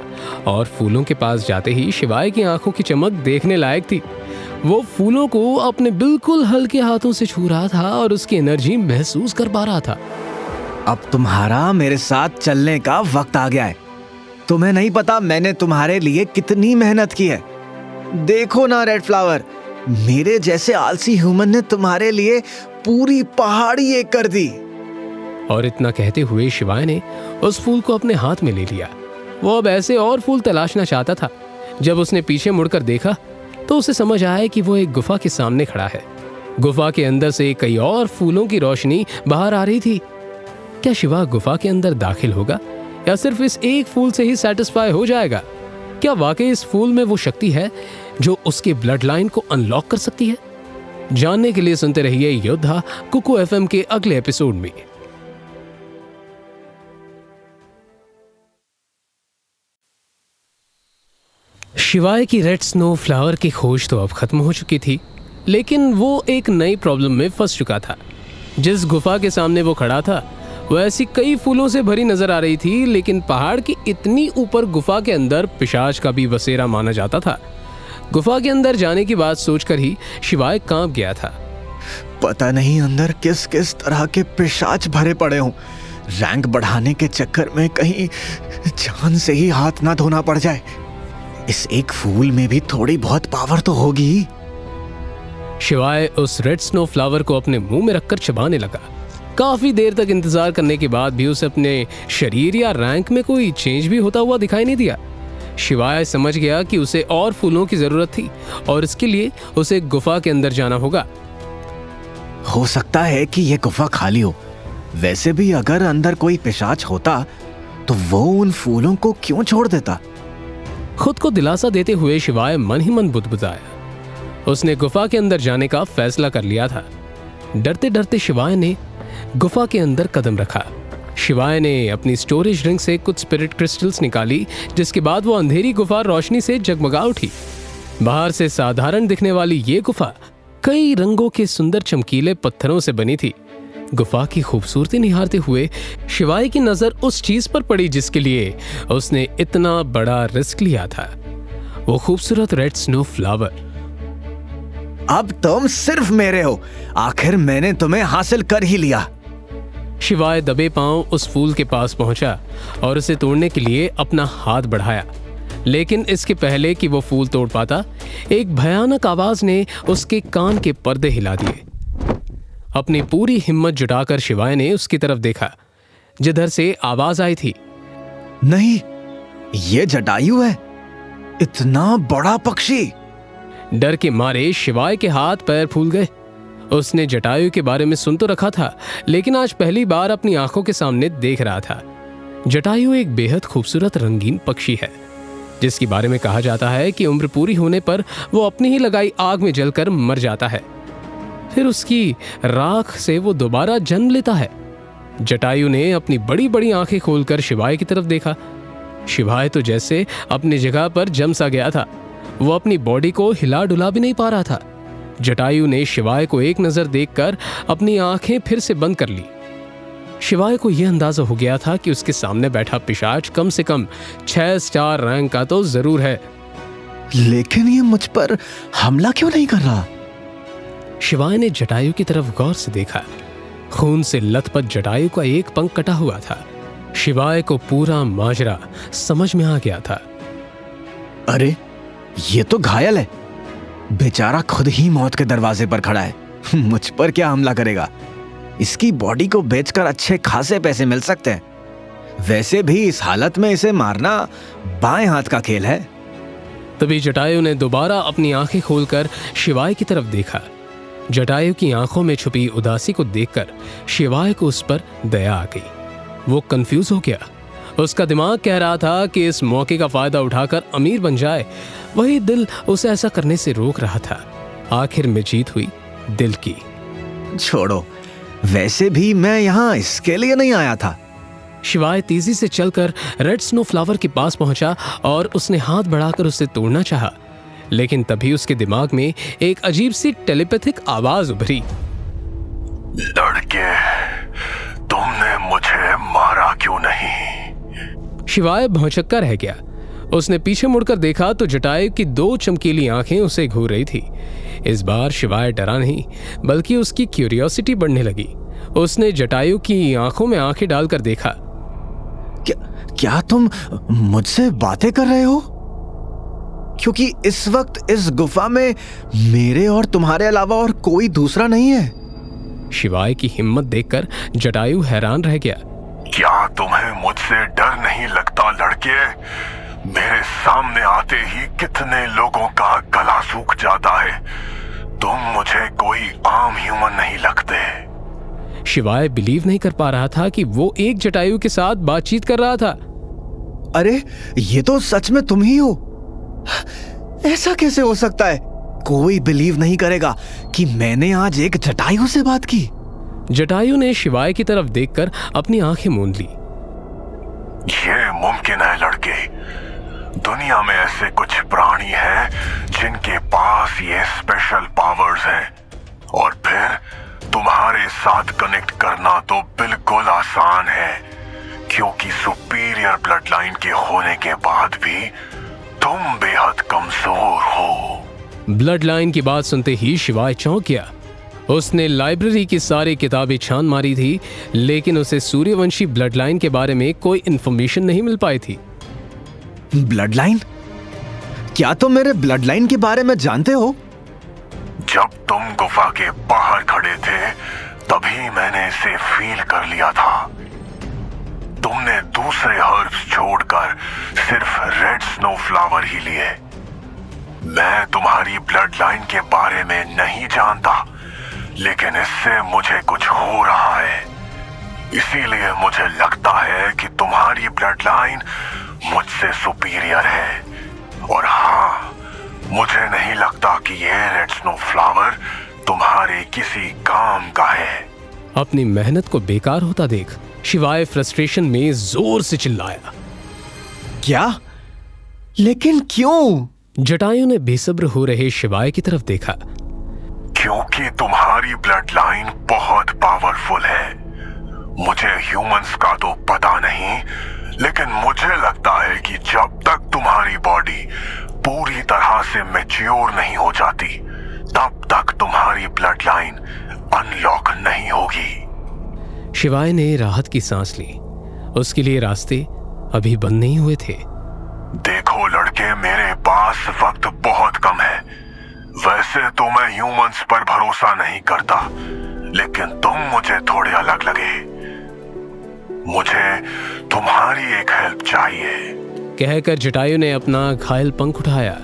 और फूलों के पास जाते ही शिवाय की आंखों की चमक देखने लायक थी। वो फूलों को अपने बिल्कुल हल्के हाथों से छू रहा था और उसकी एनर्जी महसूस कर पा रहा था। अब तुम्हारा मेरे साथ चलने का वक्त आ गया है। तुम्हें नहीं पता मैंने तुम्हारे लिए कितनी मेहनत की है। देखो ना रेड फ्लावर, मेरे जैसे आलसी ह्यूमन ने तुम्हारे लिए पूरी पहाड़ी एक कर दी। और इतना कहते हुए शिवाय ने उस फूल को अपने हाथ में ले लिया। वो अब ऐसे और फूल तलाशना चाहता था। जब उसने पीछे मुड़कर देखा तो उसे समझ आया कि वो एक गुफा के सामने खड़ा है। गुफा के अंदर से कई और फूलों की रोशनी बाहर आ रही थी। क्या शिवा गुफा के अंदर दाखिल होगा या सिर्फ इस एक फूल से ही सेटिस्फाई हो जाएगा? क्या वाकई इस फूल में वो शक्ति है जो उसके ब्लड लाइन को अनलॉक कर सकती है? जानने के लिए सुनते रहिए योद्धा कुकू एफएम के अगले एपिसोड में। शिवाय की रेड स्नो फ्लावर की खोज तो अब खत्म हो चुकी थी, लेकिन वो एक नई प्रॉब्लम में फंस चुका था। जिस गुफा के सामने वो खड़ा था वो ऐसी कई फूलों से भरी नजर आ रही थी, लेकिन पहाड़ की इतनी ऊपर गुफा के अंदर पिशाच का भी बसेरा माना जाता था। गुफा के अंदर जाने की बात सोचकर ही शिवाय कांप गया था। पता नहीं अंदर किस किस तरह के पिशाच भरे पड़े हों। रैंक बढ़ाने के चक्कर में कहीं जान से ही हाथ ना धोना पड़ जाए। इस एक फूल में भी थोड़ी बहुत पावर तो होगी। शिवाय उस रेड स्नो फ्लावर को अपने मुंह में रखकर चबाने लगा। काफी देर तक इंतजार करने के बाद भी उसे अपने शरीर या रैंक में कोई चेंज भी होता हुआ दिखाई नहीं दिया। शिवाय समझ गया कि उसे और फूलों की जरूरत थी और इसके लिए उसे गुफा के अंदर जाना होगा। हो सकता है कि यह गुफा खाली हो। वैसे भी अगर अंदर कोई पिशाच होता तो वो उन फूलों को क्यों छोड़ देता? खुद को दिलासा देते हुए शिवाय मन ही मन बुदबुदाया। उसने गुफा के अंदर जाने का फैसला कर लिया था। डरते डरते शिवाय ने गुफा के अंदर कदम रखा। शिवाय ने अपनी स्टोरेज रिंग से कुछ स्पिरिट क्रिस्टल्स निकाली, जिसके बाद वो अंधेरी गुफा रोशनी से जगमगा उठी। बाहर से साधारण दिखने वाली ये गुफा कई रंगों के सुंदर चमकीले पत्थरों से बनी थी। गुफा की खूबसूरती निहारते हुए शिवाय की नजर उस चीज पर पड़ी जिसके लिए उसने इतना बड़ा रिस्क लिया था, वो खूबसूरत रेड स्नो फ्लावर। अब तुम सिर्फ मेरे हो। आखिर मैंने तुम्हें हासिल कर ही लिया। शिवाय दबे पांव उस फूल के पास पहुंचा और उसे तोड़ने के लिए अपना हाथ बढ़ाया, लेकिन इसके पहले कि वो फूल तोड़ पाता, एक भयानक आवाज ने उसके कान के पर्दे हिला दिए। अपनी पूरी हिम्मत जुटाकर शिवाय ने उसकी तरफ देखा जिधर से आवाज आई थी। नहीं, ये जटायु है। इतना बड़ा पक्षी। डर के मारे शिवाय के हाथ पैर फूल गए। उसने जटायु के बारे में सुन तो रखा था, लेकिन आज पहली बार अपनी आंखों के सामने देख रहा था। जटायु एक बेहद खूबसूरत रंगीन पक्षी है, जिसके बारे में कहा जाता है कि उम्र पूरी होने पर वो अपनी ही लगाई आग में जलकर मर जाता है, फिर उसकी राख से वो दोबारा जन्म लेता है। जटायु ने अपनी बड़ी बड़ी आंखें खोलकर शिवाय की तरफ देखा। शिवाय तो जैसे अपनी जगह पर जम सा गया था। वो अपनी बॉडी को हिला डुला भी नहीं पा रहा था। जटायु ने शिवाय को एक नजर देखकर अपनी आंखें फिर से बंद कर ली। शिवाय को यह अंदाजा हो गया था कि उसके सामने बैठा पिशाच कम से कम 6 स्टार रैंक का तो जरूर है। लेकिन ये मुझ पर हमला क्यों नहीं कर रहा? शिवाय ने जटायु की तरफ गौर से देखा। खून से लथपथ जटायु का एक पंख कटा हुआ था। शिवाय को पूरा माजरा समझ में आ गया था। अरे, ये तो घायल है। बेचारा खुद ही मौत के दरवाजे पर खड़ा है। मुझ पर क्या हमला करेगा? इसकी बॉडी को बेचकर अच्छे खासे पैसे मिल सकते हैं। वैसे भी इस हालत में इसे मारना बाएं हाथ का खेल है। तभी जटायु ने दोबारा अपनी आंखें खोलकर शिवाय की तरफ देखा। जटायु की आंखों में छुपी उदासी को देखकर शिवाय को उस पर दया आ गई। वो कंफ्यूज हो गया। उसका दिमाग कह रहा था कि इस मौके का फायदा उठाकर अमीर बन जाए, वही दिल उसे ऐसा करने से रोक रहा था। आखिर में जीत हुई दिल की। छोड़ो, वैसे भी मैं यहाँ इसके लिए नहीं आया था। शिवाय तेजी से चलकर रेड स्नो फ्लावर के पास पहुंचा और उसने हाथ बढ़ाकर उसे तोड़ना चाहा, लेकिन तभी उसके दिमाग में एक अजीब सी टेलीपैथिक आवाज उभरी। लड़के, तुमने मुझे मारा क्यों नहीं? शिवाय भौंचक्का रह गया। उसने पीछे मुड़कर देखा तो जटायु की 2 चमकीली आंखें उसे घूर रही थी। इस बार शिवाय डरा नहीं, बल्कि उसकी क्यूरियोसिटी बढ़ने लगी। उसने जटायु की आंखों में आंखें डालकर देखा। क्या तुम मुझसे बातें कर रहे हो? क्योंकि इस वक्त इस गुफा में मेरे और तुम्हारे अलावा और कोई दूसरा नहीं है। शिवाय की हिम्मत देखकर जटायु हैरान रह गया। क्या तुम्हें मुझसे डर नहीं लगता लड़के? मेरे सामने आते ही कितने लोगों का गला सूख जाता है। तुम मुझे कोई आम ह्यूमन नहीं लगते। शिवाय बिलीव नहीं कर पा रहा था कि वो एक जटायु के साथ बातचीत कर रहा था। अरे, ये तो सच में तुम ही हो। ऐसा कैसे हो सकता है? कोई बिलीव नहीं करेगा कि मैंने आज एक जटायु से बात की। जटायु ने शिवाय की तरफ देखकर अपनी आंखें मूंद ली। ये मुमकिन है लड़के। दुनिया में ऐसे कुछ प्राणी हैं जिनके पास ये स्पेशल पावर्स हैं, और फिर तुम्हारे साथ कनेक्ट करना तो बिल्कुल आसान है, क्योंकि सुपीरियर ब्लड लाइन के होने के बाद भी तुम बेहद कमजोर हो। ब्लड लाइन की बात सुनते ही शिवाय चौंक गया। उसने लाइब्रेरी की सारी किताबें छान मारी थी, लेकिन उसे सूर्यवंशी ब्लड लाइन के बारे में कोई इंफॉर्मेशन नहीं मिल पाई थी। Blood line? क्या तुम मेरे ब्लड लाइन के बारे में जानते हो? जब तुम गुफा के बाहर खड़े थे तभी मैंने इसे फील कर लिया था। तुमने दूसरे हर्ब्स छोड़कर सिर्फ रेड स्नो फ्लावर ही लिए। मैं तुम्हारी ब्लड लाइन के बारे में नहीं जानता, लेकिन इससे मुझे कुछ हो रहा है। इसीलिए मुझे लगता है कि तुम्हारी ब्लड लाइन मुझसे सुपीरियर है। और हाँ, मुझे नहीं लगता कि यह रेड स्नो फ्लावर तुम्हारे किसी काम का है। अपनी मेहनत को बेकार होता देख शिवाय फ्रस्ट्रेशन में जोर से चिल्लाया। क्या? लेकिन क्यों? जटायु ने बेसब्र हो रहे शिवाय की तरफ देखा। क्योंकि तुम्हारी ब्लड लाइन बहुत पावरफुल है। मुझे ह्यूमंस का तो पता नहीं, लेकिन मुझे लगता है कि जब तक तुम्हारी बॉडी पूरी तरह से मैच्योर नहीं हो जाती, तब तक तुम्हारी ब्लड लाइन अनलॉक नहीं होगी। शिवाय ने राहत की सांस ली। उसके लिए रास्ते अभी बंद नहीं हुए थे। देखो लड़के, मेरे पास वक्त बहुत कम है। वैसे तो मैं ह्यूमंस पर भरोसा नहीं करता, लेकिन तुम मुझे थोड़े अलग लगे। मुझे तुम्हारी एक हेल्प चाहिए। कहकर जटायु ने अपना घायल पंख उठाया।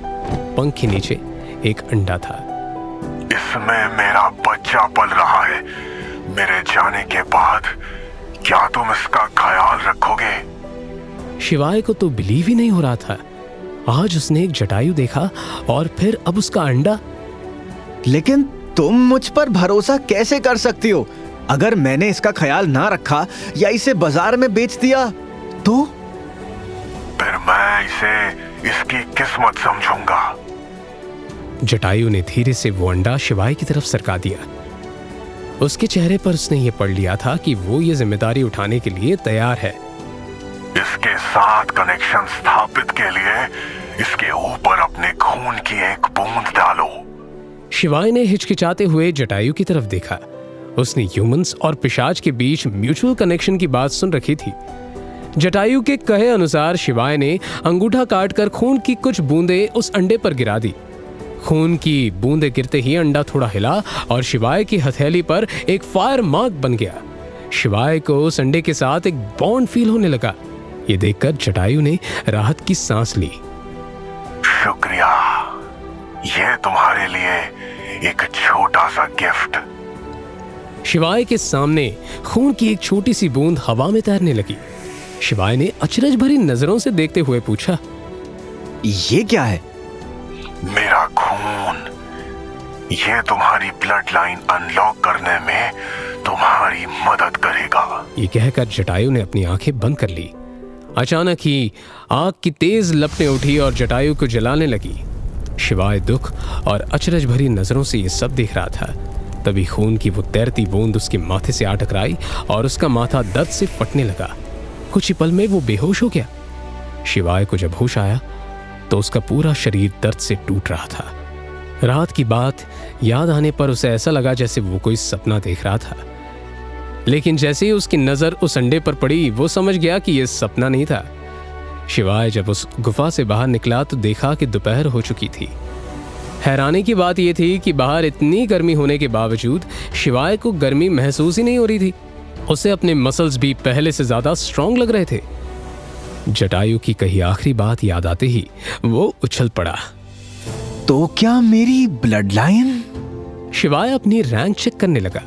पंख के नीचे एक अंडा था। इसमें मेरा बच्चा पल रहा है। मेरे जाने के बाद क्या तुम इसका ख्याल रखोगे? शिवाय को तो बिलीव ही नहीं हो रहा था। आज उसने एक जटायु देखा और फिर अब उसका अंडा। लेकिन तुम मुझ पर भरोसा कैसे कर सकती हो? अगर मैंने इसका ख्याल ना रखा या इसे बाजार में बेच दिया तो? फिर मैं इसे इसकी किस्मत समझूंगा। जटायु ने धीरे से वो अंडा शिवाय की तरफ सरका दिया। उसके चेहरे पर उसने ये पढ़ लिया था कि वो ये जिम्मेदारी उठाने के लिए तैयार है। इसके साथ कनेक्शन स्थापित के लिए इसके ऊपर अपने खून की एक बूंद डालो। शिवाय ने हिचकिचाते हुए जटायु की तरफ देखा। उसने ह्यूमंस और पिशाच के बीच म्यूचुअल कनेक्शन की बात सुन रखी थी। जटायु के कहे अनुसार शिवाय ने अंगूठा काटकर खून की कुछ बूंदें उस अंडे पर गिरा दी। खून की बूंदें गिरते ही अंडा थोड़ा हिला और शिवाय की हथेली पर एक फायर मार्क बन गया। शिवाय को उस अंडे के साथ एक बॉन्ड फील होने लगा। ये देखकर जटायु ने राहत की सांस ली। शुक्रिया, यह तुम्हारे लिए एक छोटा सा गिफ्ट। शिवाय के सामने खून की एक छोटी सी बूंद हवा में तैरने लगी। शिवाय ने अचरज भरी नजरों से देखते हुए पूछा, ये क्या है? मेरा खून। ये तुम्हारी ब्लड लाइन अनलॉक करने में तुम्हारी मदद करेगा। ये कहकर जटायु ने अपनी आंखें बंद कर ली। अचानक ही आग की तेज लपटें उठी और जटायु को जलाने लगी। शिवाय दुख और अचरज भरी नजरों से ये सब देख रहा था। तभी खून की वो तैरती बूंद उसके माथे से आ टकराई और उसका माथा दर्द से फटने लगा। कुछ ही पल में वो बेहोश हो गया। शिवाय को जब होश आया तो उसका पूरा शरीर दर्द से टूट रहा था। रात की बात याद आने पर उसे ऐसा लगा जैसे वो कोई सपना देख रहा था। लेकिन जैसे ही उसकी नजर उस अंडे पर पड़ी, वो समझ गया कि यह सपना नहीं था। शिवाय जब उस गुफा से बाहर निकला तो देखा कि दोपहर हो चुकी थी। हैरानी की बात यह थी कि बाहर इतनी गर्मी होने के बावजूद शिवाय को गर्मी महसूस ही नहीं हो रही थी। उसे अपने मसल्स भी पहले से ज्यादा स्ट्रांग लग रहे थे। जटायु की कही आखिरी बात याद आते ही वो उछल पड़ा। तो क्या मेरी ब्लड लाइन? शिवाय अपनी रैंक चेक करने लगा।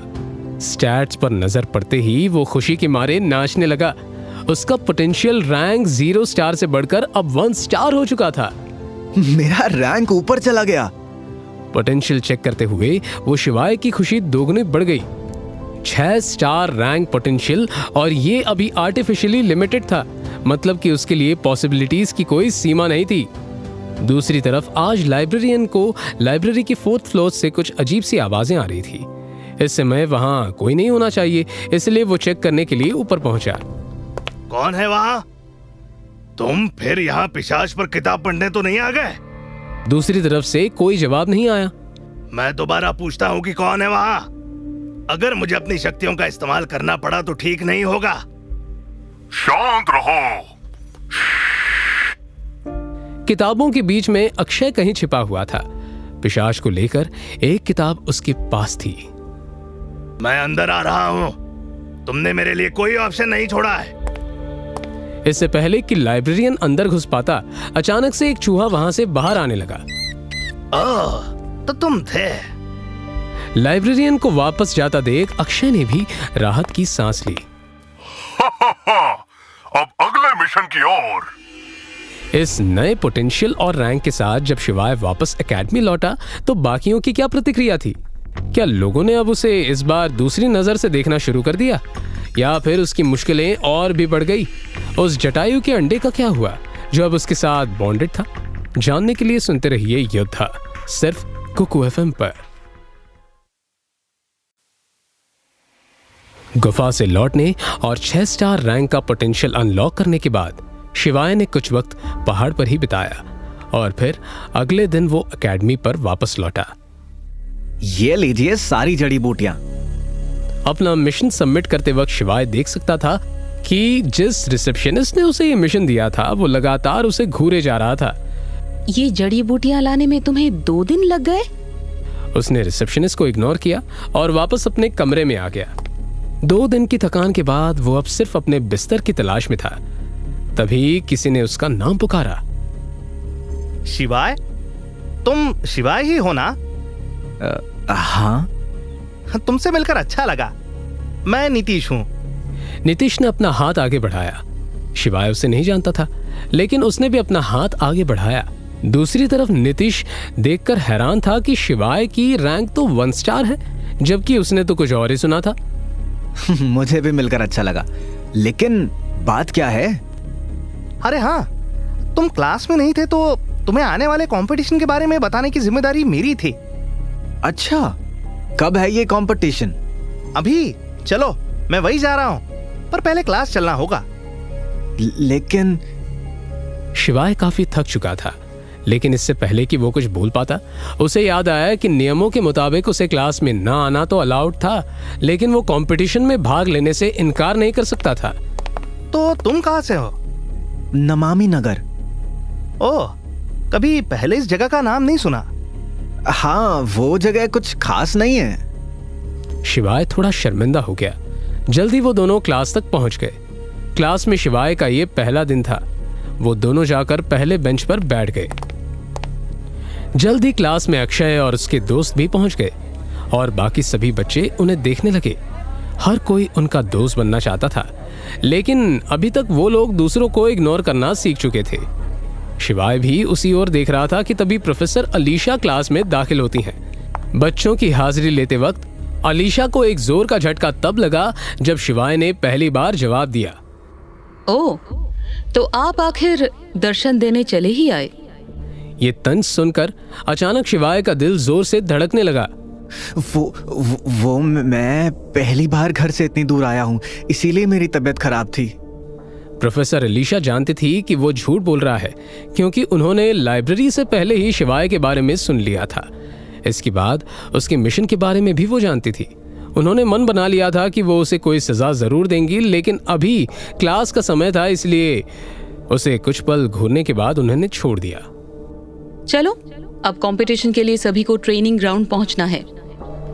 स्टैट्स पर नजर पड़ते ही वो खुशी के मारे नाचने लगा। उसका पोटेंशियल रैंक 0 स्टार से बढ़कर अब 1 स्टार हो चुका था। मेरा रैंक ऊपर चला गया। पोटेंशियल चेक करते हुए वो शिवाय की खुशी दोगुनी बढ़ गई। 6 स्टार रैंक पोटेंशियल, और ये अभी आर्टिफिशियली लिमिटेड था। मतलब कि उसके लिए पॉसिबिलिटीज की कोई सीमा नहीं थी। दूसरी तरफ आज लाइब्रेरियन को लाइब्रेरी की 4th फ्लोर से कुछ अजीब सी आवाजें आ रही थी। इस समय वहां कोई नहीं होना चाहिए, इसलिए वो चेक करने के लिए ऊपर पहुंचा। कौन है वहां? तुम फिर यहाँ पिशाच पर किताब पढ़ने तो नहीं आ गए? दूसरी तरफ से कोई जवाब नहीं आया। मैं दोबारा पूछता हूँ कि कौन है वहां? अगर मुझे अपनी शक्तियों का इस्तेमाल करना पड़ा तो ठीक नहीं होगा। शांत रहो। किताबों के बीच में अक्षय कहीं छिपा हुआ था। पिशाच को लेकर एक किताब उसके पास थी। मैं अंदर आ रहा हूं। तुमने मेरे लिए कोई ऑप्शन नहीं छोड़ा है। इससे पहले कि लाइब्रेरियन अंदर घुस पाता, अचानक से एक चूहा वहां से बाहर आने लगा। ओह, तो तुम थे। लाइब्रेरियन को वापस जाता देख अक्षय ने भी राहत की सांस ली। अब अगले मिशन की ओर। इस नए पोटेंशियल और रैंक के साथ जब शिवाय वापस एकेडमी लौटा तो बाकियों की क्या प्रतिक्रिया थी? क्या लोगों ने अब उसे इस बार दूसरी नजर से देखना शुरू कर दिया, या फिर उसकी मुश्किलें और भी बढ़ गई? उस जटायु के अंडे का क्या हुआ जो अब उसके साथ बॉन्डेड था? जानने के लिए सुनते रहिए योद्धा, सिर्फ कुकू FM पर। गुफा से लौटने और 6 स्टार रैंक का पोटेंशियल अनलॉक करने के बाद शिवाय ने कुछ वक्त पहाड़ पर ही बिताया और फिर अगले दिन वो एकेडमी पर वापस लौटा। ये लीजिए सारी जड़ी बूटियां। अपना मिशन सबमिट करते वक्त शिवाय देख सकता था कि जिस रिसेप्शनिस्ट ने उसे ये मिशन दिया था वो लगातार उसे घूरे जा रहा था। ये जड़ी बूटियां लाने में तुम्हें 2 दिन लग गए? उसने रिसेप्शनिस्ट को इग्नोर किया और वापस अपने कमरे में आ गया। 2 दिन की थकान के बाद वो अब सिर्फ अपने बिस्तर की तलाश में था। तभी किसी ने उसका नाम पुकारा। शिवाय, तुम शिवाय ही हो ना? हाँ। तुमसे मिलकर अच्छा लगा। मैं नीतीश हूँ। नीतीश ने अपना हाथ आगे बढ़ाया। शिवाय उसे नहीं जानता था, लेकिन उसने भी अपना हाथ आगे बढ़ाया। दूसरी तरफ नीतीश देखकर हैरान था कि शिवाय की रैंक तो 1 स्टार है, जबकि उसने तो कुछ और ही सुना था। मुझे भी मिलकर अच्छा लगा, लेकिन बात क्या है? अरे हाँ, तुम क्लास में नहीं थे तो तुम्हें आने वाले कंपटीशन के बारे में बताने की जिम्मेदारी मेरी थी। अच्छा, कब है ये कंपटीशन? अभी चलो, मैं वही जा रहा हूँ, पर पहले क्लास चलना होगा। लेकिन शिवाय काफी थक चुका था, लेकिन इससे पहले कि वो कुछ बोल पाता, उसे याद आया कि नियमों के मुताबिक उसे क्लास में ना आना तो अलाउड था, लेकिन वो कंपटीशन में भाग लेने से इनकार नहीं कर सकता था। तो तुम कहाँ से हो? नमामि नगर। ओह, कभी पहले इस जगह का नाम नहीं सुना। हाँ, वो जगह कुछ खास नहीं है। शिवाय थोड़ा शर्मिंदा हो गया। जल्दी वो दोनों क्लास तक पहुंच गए। क्लास में शिवाय का ये पहला दिन था। वो दोनों जाकर पहले बेंच पर बैठ गए। जल्दी क्लास में अक्षय और उसके दोस्त भी पहुंच गए और बाकी सभी बच्चे उन्हें देखने लगे। हर कोई उनका दोस्त बनना चाहता था, लेकिन अभी तक वो लोग दूसरों को इग्नोर करना सीख चुके थे। शिवाय भी उसी ओर देख रहा था कि तभी प्रोफेसर अलीशा क्लास में दाखिल होती हैं। बच्चों की हाजिरी लेते वक्त अलीशा को एक जोर का झटका तब लगा जब शिवाय ने पहली बार जवाब दिया। ओह, तो आप आखिर दर्शन देने चले ही आए। ये तंज सुनकर अचानक शिवाय का दिल जोर से धड़कने लगा। वो मैं पहली बार घर से इतनी दूर आया हूँ, इसीलिए मेरी तबीयत खराब थी। प्रोफेसर अलीशा जानती थी कि वो झूठ बोल रहा है, क्योंकि उन्होंने लाइब्रेरी से पहले ही शिवाय के बारे में सुन लिया था। इसके बाद उसके मिशन के बारे में भी वो जानती थी। उन्होंने मन बना लिया था कि वो उसे कोई सजा जरूर देंगी, लेकिन अभी क्लास का समय था, इसलिए उसे कुछ पल घूरने के बाद उन्होंने छोड़ दिया। चलो, अब कंपटीशन के लिए सभी को ट्रेनिंग ग्राउंड पहुंचना है।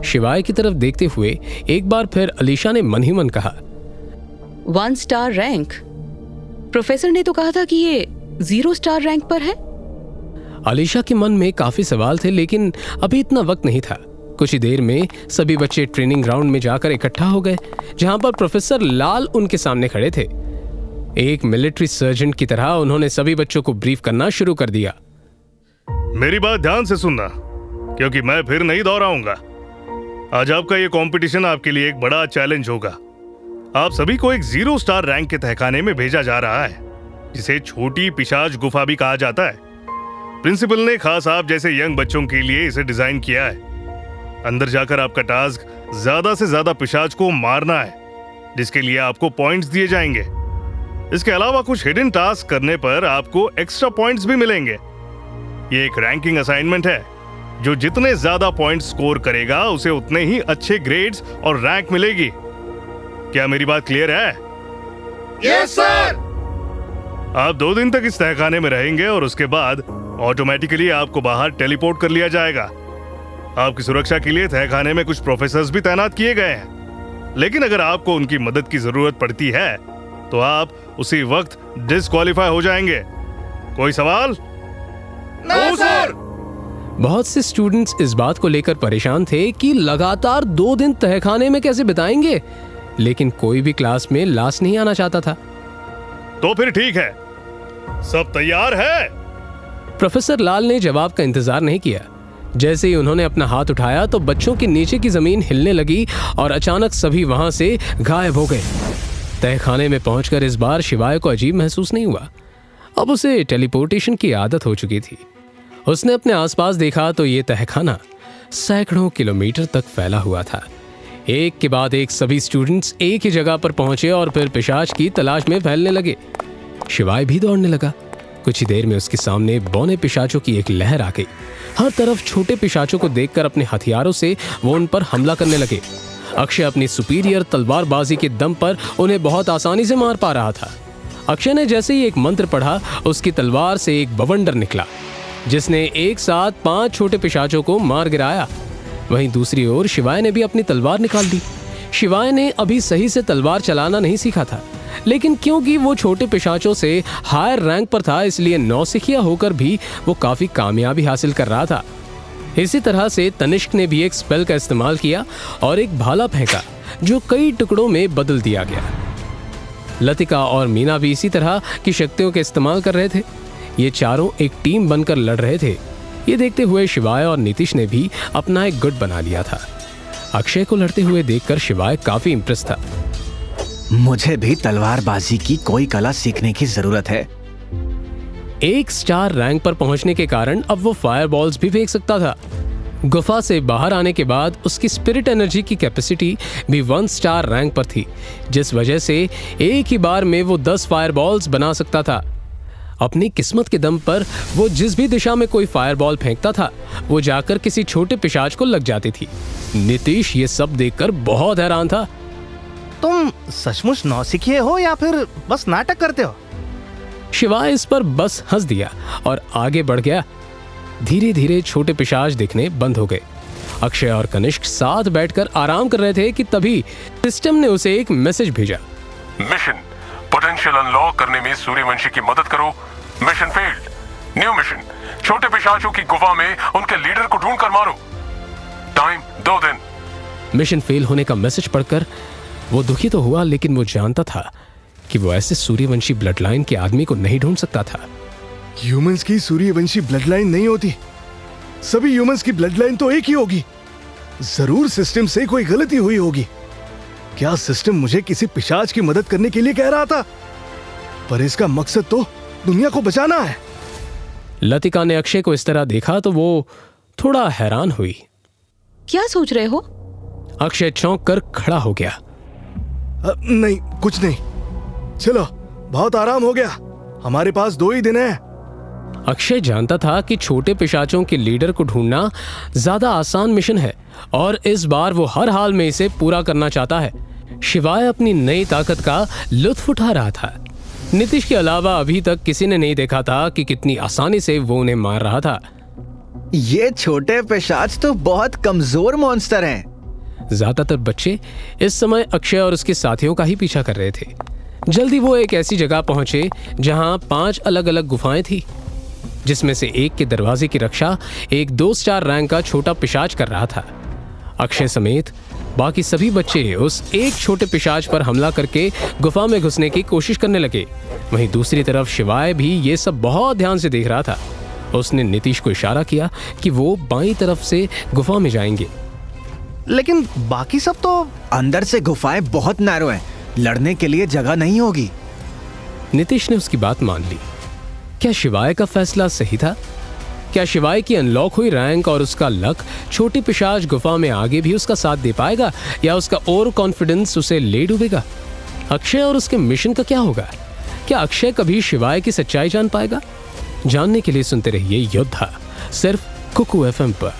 शिवाय की तरफ देखते हुए एक बार फिर अलीशा ने मन ही मन कहा, 1 स्टार रैंक। प्रोफेसर ने तो कहा था कि ये 0 स्टार रैंक पर है। अलीशा के मन में काफी सवाल थे, लेकिन अभी इतना वक्त नहीं था। कुछ ही देर में सभी बच्चे ट्रेनिंग ग्राउंड में जाकर इकट्ठा हो गए, जहां पर प्रोफेसर लाल उनके सामने खड़े थे। एक मिलिट्री सर्जन की तरह उन्होंने सभी बच्चों को ब्रीफ करना शुरू कर दिया। मेरी बात ध्यान से सुनना, क्योंकि मैं फिर नहीं दोहराऊंगा। आज आपका ये कंपटीशन आपके लिए एक बड़ा चैलेंज होगा। आप सभी को एक 0 स्टार रैंक के तहखाने में भेजा जा रहा है, जिसे छोटी पिशाच गुफा भी कहा जाता है। प्रिंसिपल ने खास आप जैसे यंग बच्चों के लिए इसे डिजाइन किया है। अंदर जाकर आपका टास्क ज्यादा से ज्यादा पिशाच को मारना है, जिसके लिए आपको पॉइंट्स दिए जाएंगे। इसके अलावा कुछ हिडन टास्क करने पर आपको एक्स्ट्रा पॉइंट्स भी मिलेंगे। ये एक रैंकिंग असाइनमेंट है। जो जितने ज्यादा पॉइंट्स स्कोर करेगा उसे उतने ही अच्छे ग्रेड्स और रैंक मिलेगी। क्या मेरी बात क्लियर है? Yes sir. आप 2 दिन तक इस तहखाने में रहेंगे और उसके बाद ऑटोमेटिकली आपको बाहर टेलीपोर्ट कर लिया जाएगा। आपकी सुरक्षा के लिए तहखाने में कुछ प्रोफेसर्स भी तैनात किए गए हैं, लेकिन अगर आपको उनकी मदद की जरूरत पड़ती है तो आप उसी वक्त डिस्क्वालीफाई हो जाएंगे। कोई सवाल? No sir. बहुत से स्टूडेंट्स इस बात को लेकर परेशान थे कि लगातार 2 दिन तहखाने में कैसे बिताएंगे, लेकिन कोई भी क्लास में लास्ट नहीं आना चाहता था। तो फिर ठीक है, सब तैयार है? प्रोफेसर लाल ने जवाब का इंतजार नहीं किया। जैसे ही उन्होंने अपना हाथ उठाया तो बच्चों के नीचे की जमीन हिलने लगी और अचानक सभी वहां से गायब हो गए। तहखाने में पहुंचकर इस बार शिवाय को अजीब महसूस नहीं हुआ। अब उसे टेलीपोर्टेशन की आदत हो चुकी थी। उसने अपने आसपास देखा तो ये तहखाना सैकड़ों किलोमीटर तक फैला हुआ था। एक के बाद एक सभी स्टूडेंट्स एक ही जगह पर पहुंचे और फिर पिशाच की तलाश में फैलने लगे। शिवाय भी दौड़ने लगा। कुछ ही देर में उसके सामने बौने पिशाचों की एक लहर आ गई। हर तरफ छोटे पिशाचों को देखकर अपने हथियारों से वो उन पर हमला करने लगे। अक्षय अपनी सुपीरियर तलवारबाजी के दम पर उन्हें बहुत आसानी से मार पा रहा था। अक्षय ने जैसे ही एक मंत्र पढ़ा, उसकी तलवार से एक बवंडर निकला, जिसने एक साथ 5 छोटे पिशाचों को मार गिराया। वहीं दूसरी ओर शिवाय ने भी अपनी तलवार निकाल दी। शिवाय ने अभी सही से तलवार चलाना नहीं सीखा था, लेकिन क्योंकि वो छोटे पिशाचों से हायर रैंक पर था, इसलिए नौसिखिया होकर भी वो काफी कामयाबी हासिल कर रहा था। इसी तरह से तनिष्क ने भी एक स्पेल का इस्तेमाल किया और एक भाला फेंका, जो कई टुकड़ों में बदल दिया गया। लतिका और मीना भी इसी तरह की शक्तियों के इस्तेमाल कर रहे थे। ये चारों एक टीम बनकर लड़ रहे थे। ये देखते हुए शिवाय और नीतीश ने भी अपना एक गुट बना लिया था। अक्षय को लड़ते हुए देखकर शिवाय काफी इम्प्रेस था। मुझे भी तलवारबाजी की कोई कला सीखने की जरूरत है। 1 स्टार रैंक पर पहुंचने के कारण अब वो फायरबॉल्स भी फेंक सकता था। गुफा से बाहर आने के बाद उसकी स्पिरिट एनर्जी की कैपेसिटी भी 1 स्टार रैंक पर थी, जिस वजह से एक ही बार में वो 10 फायरबॉल्स बना सकता था। अपनी किस्मत के दम पर वो जिस भी दिशा में कोई फायरबॉल फेंकता था, वो जाकर किसी छोटे पिशाच को लग जाती थी। नीतीश ये सब देखकर बहुत हैरान था। तुम सचमुच नौसिखिए हो या फिर बस नाटक करते हो? शिवाय इस पर बस हंस दिया और आगे बढ़ गया। धीरे धीरे छोटे पिशाच दिखने बंद हो गए। अक्षय और कनिष्क साथ बैठकर आराम कर रहे थे कि तभी सिस्टम ने उसे एक मैसेज भेजा। मिशन पोटेंशियल अनलॉक करने में सूर्यवंशी की मदद करो। Mission failed. न्यू मिशन, छोटे पिशाचों की गुफा में उनके लीडर को ढूंढकर मारो। टाइम 2 दिन। मिशन फेल होने का मैसेज पढ़कर वो दुखी तो हुआ, लेकिन वो जानता था कि वो ऐसे सूर्यवंशी ब्लड लाइन के आदमी को नहीं ढूंढ सकता था। ह्यूमंस की सूर्यवंशी ब्लड लाइन नहीं होती, सभी ह्यूमंस की ब्लड लाइन तो एक ही होगी। जरूर सिस्टम से कोई गलती हुई होगी। क्या सिस्टम मुझे किसी पिशाच की मदद करने के लिए कह रहा था? पर इसका मकसद तो दुनिया को बचाना है। लतिका ने अक्षय को इस तरह देखा तो वो थोड़ा हैरान हुई। क्या सोच रहे हो? अक्षय चौंक कर खड़ा हो गया। नहीं, कुछ नहीं। चलो, बहुत आराम हो गया, हमारे पास 2 ही दिन है। अक्षय जानता था कि छोटे पिशाचों के लीडर को ढूंढना ज्यादा आसान मिशन है और इस बार वो हर हाल में इसे पूरा करना चाहता है। शिवाय अपनी नई ताकत का लुत्फ उठा रहा था। नीतीश के अलावा अभी तक किसी ने नहीं देखा था कि कितनी आसानी से वो उन्हें मार रहा था। ये छोटे पिशाच तो बहुत कमजोर मॉन्स्टर हैं। ज्यादातर बच्चे इस समय अक्षय और उसके साथियों का ही पीछा कर रहे थे। जल्दी वो एक ऐसी जगह पहुंचे जहां 5 अलग अलग गुफाएं थी, जिसमें से एक के दरवाजे की रक्षा एक 2 स्टार रैंक का छोटा पिशाच कर रहा था। अक्षय समेत बाकी सभी बच्चे उस एक छोटे पिशाच पर हमला करके गुफा में घुसने की कोशिश करने लगे। वहीं दूसरी तरफ शिवाय भी ये सब बहुत ध्यान से देख रहा था। उसने नीतीश को इशारा किया कि वो बाईं तरफ से गुफा में जाएंगे। लेकिन बाकी सब तो अंदर से गुफाएं बहुत नैरो हैं, लड़ने के लिए जगह नहीं होगी। नीतीश ने उसकी बात मान ली। क्या शिवाय का फैसला सही था? क्या शिवाय की अनलॉक हुई रैंक और उसका लक छोटी पिशाच गुफा में आगे भी उसका साथ दे पाएगा, या उसका ओवर कॉन्फिडेंस उसे ले डूबेगा? अक्षय और उसके मिशन का क्या होगा? क्या अक्षय कभी शिवाय की सच्चाई जान पाएगा? जानने के लिए सुनते रहिए योद्धा, सिर्फ कुकू FM पर।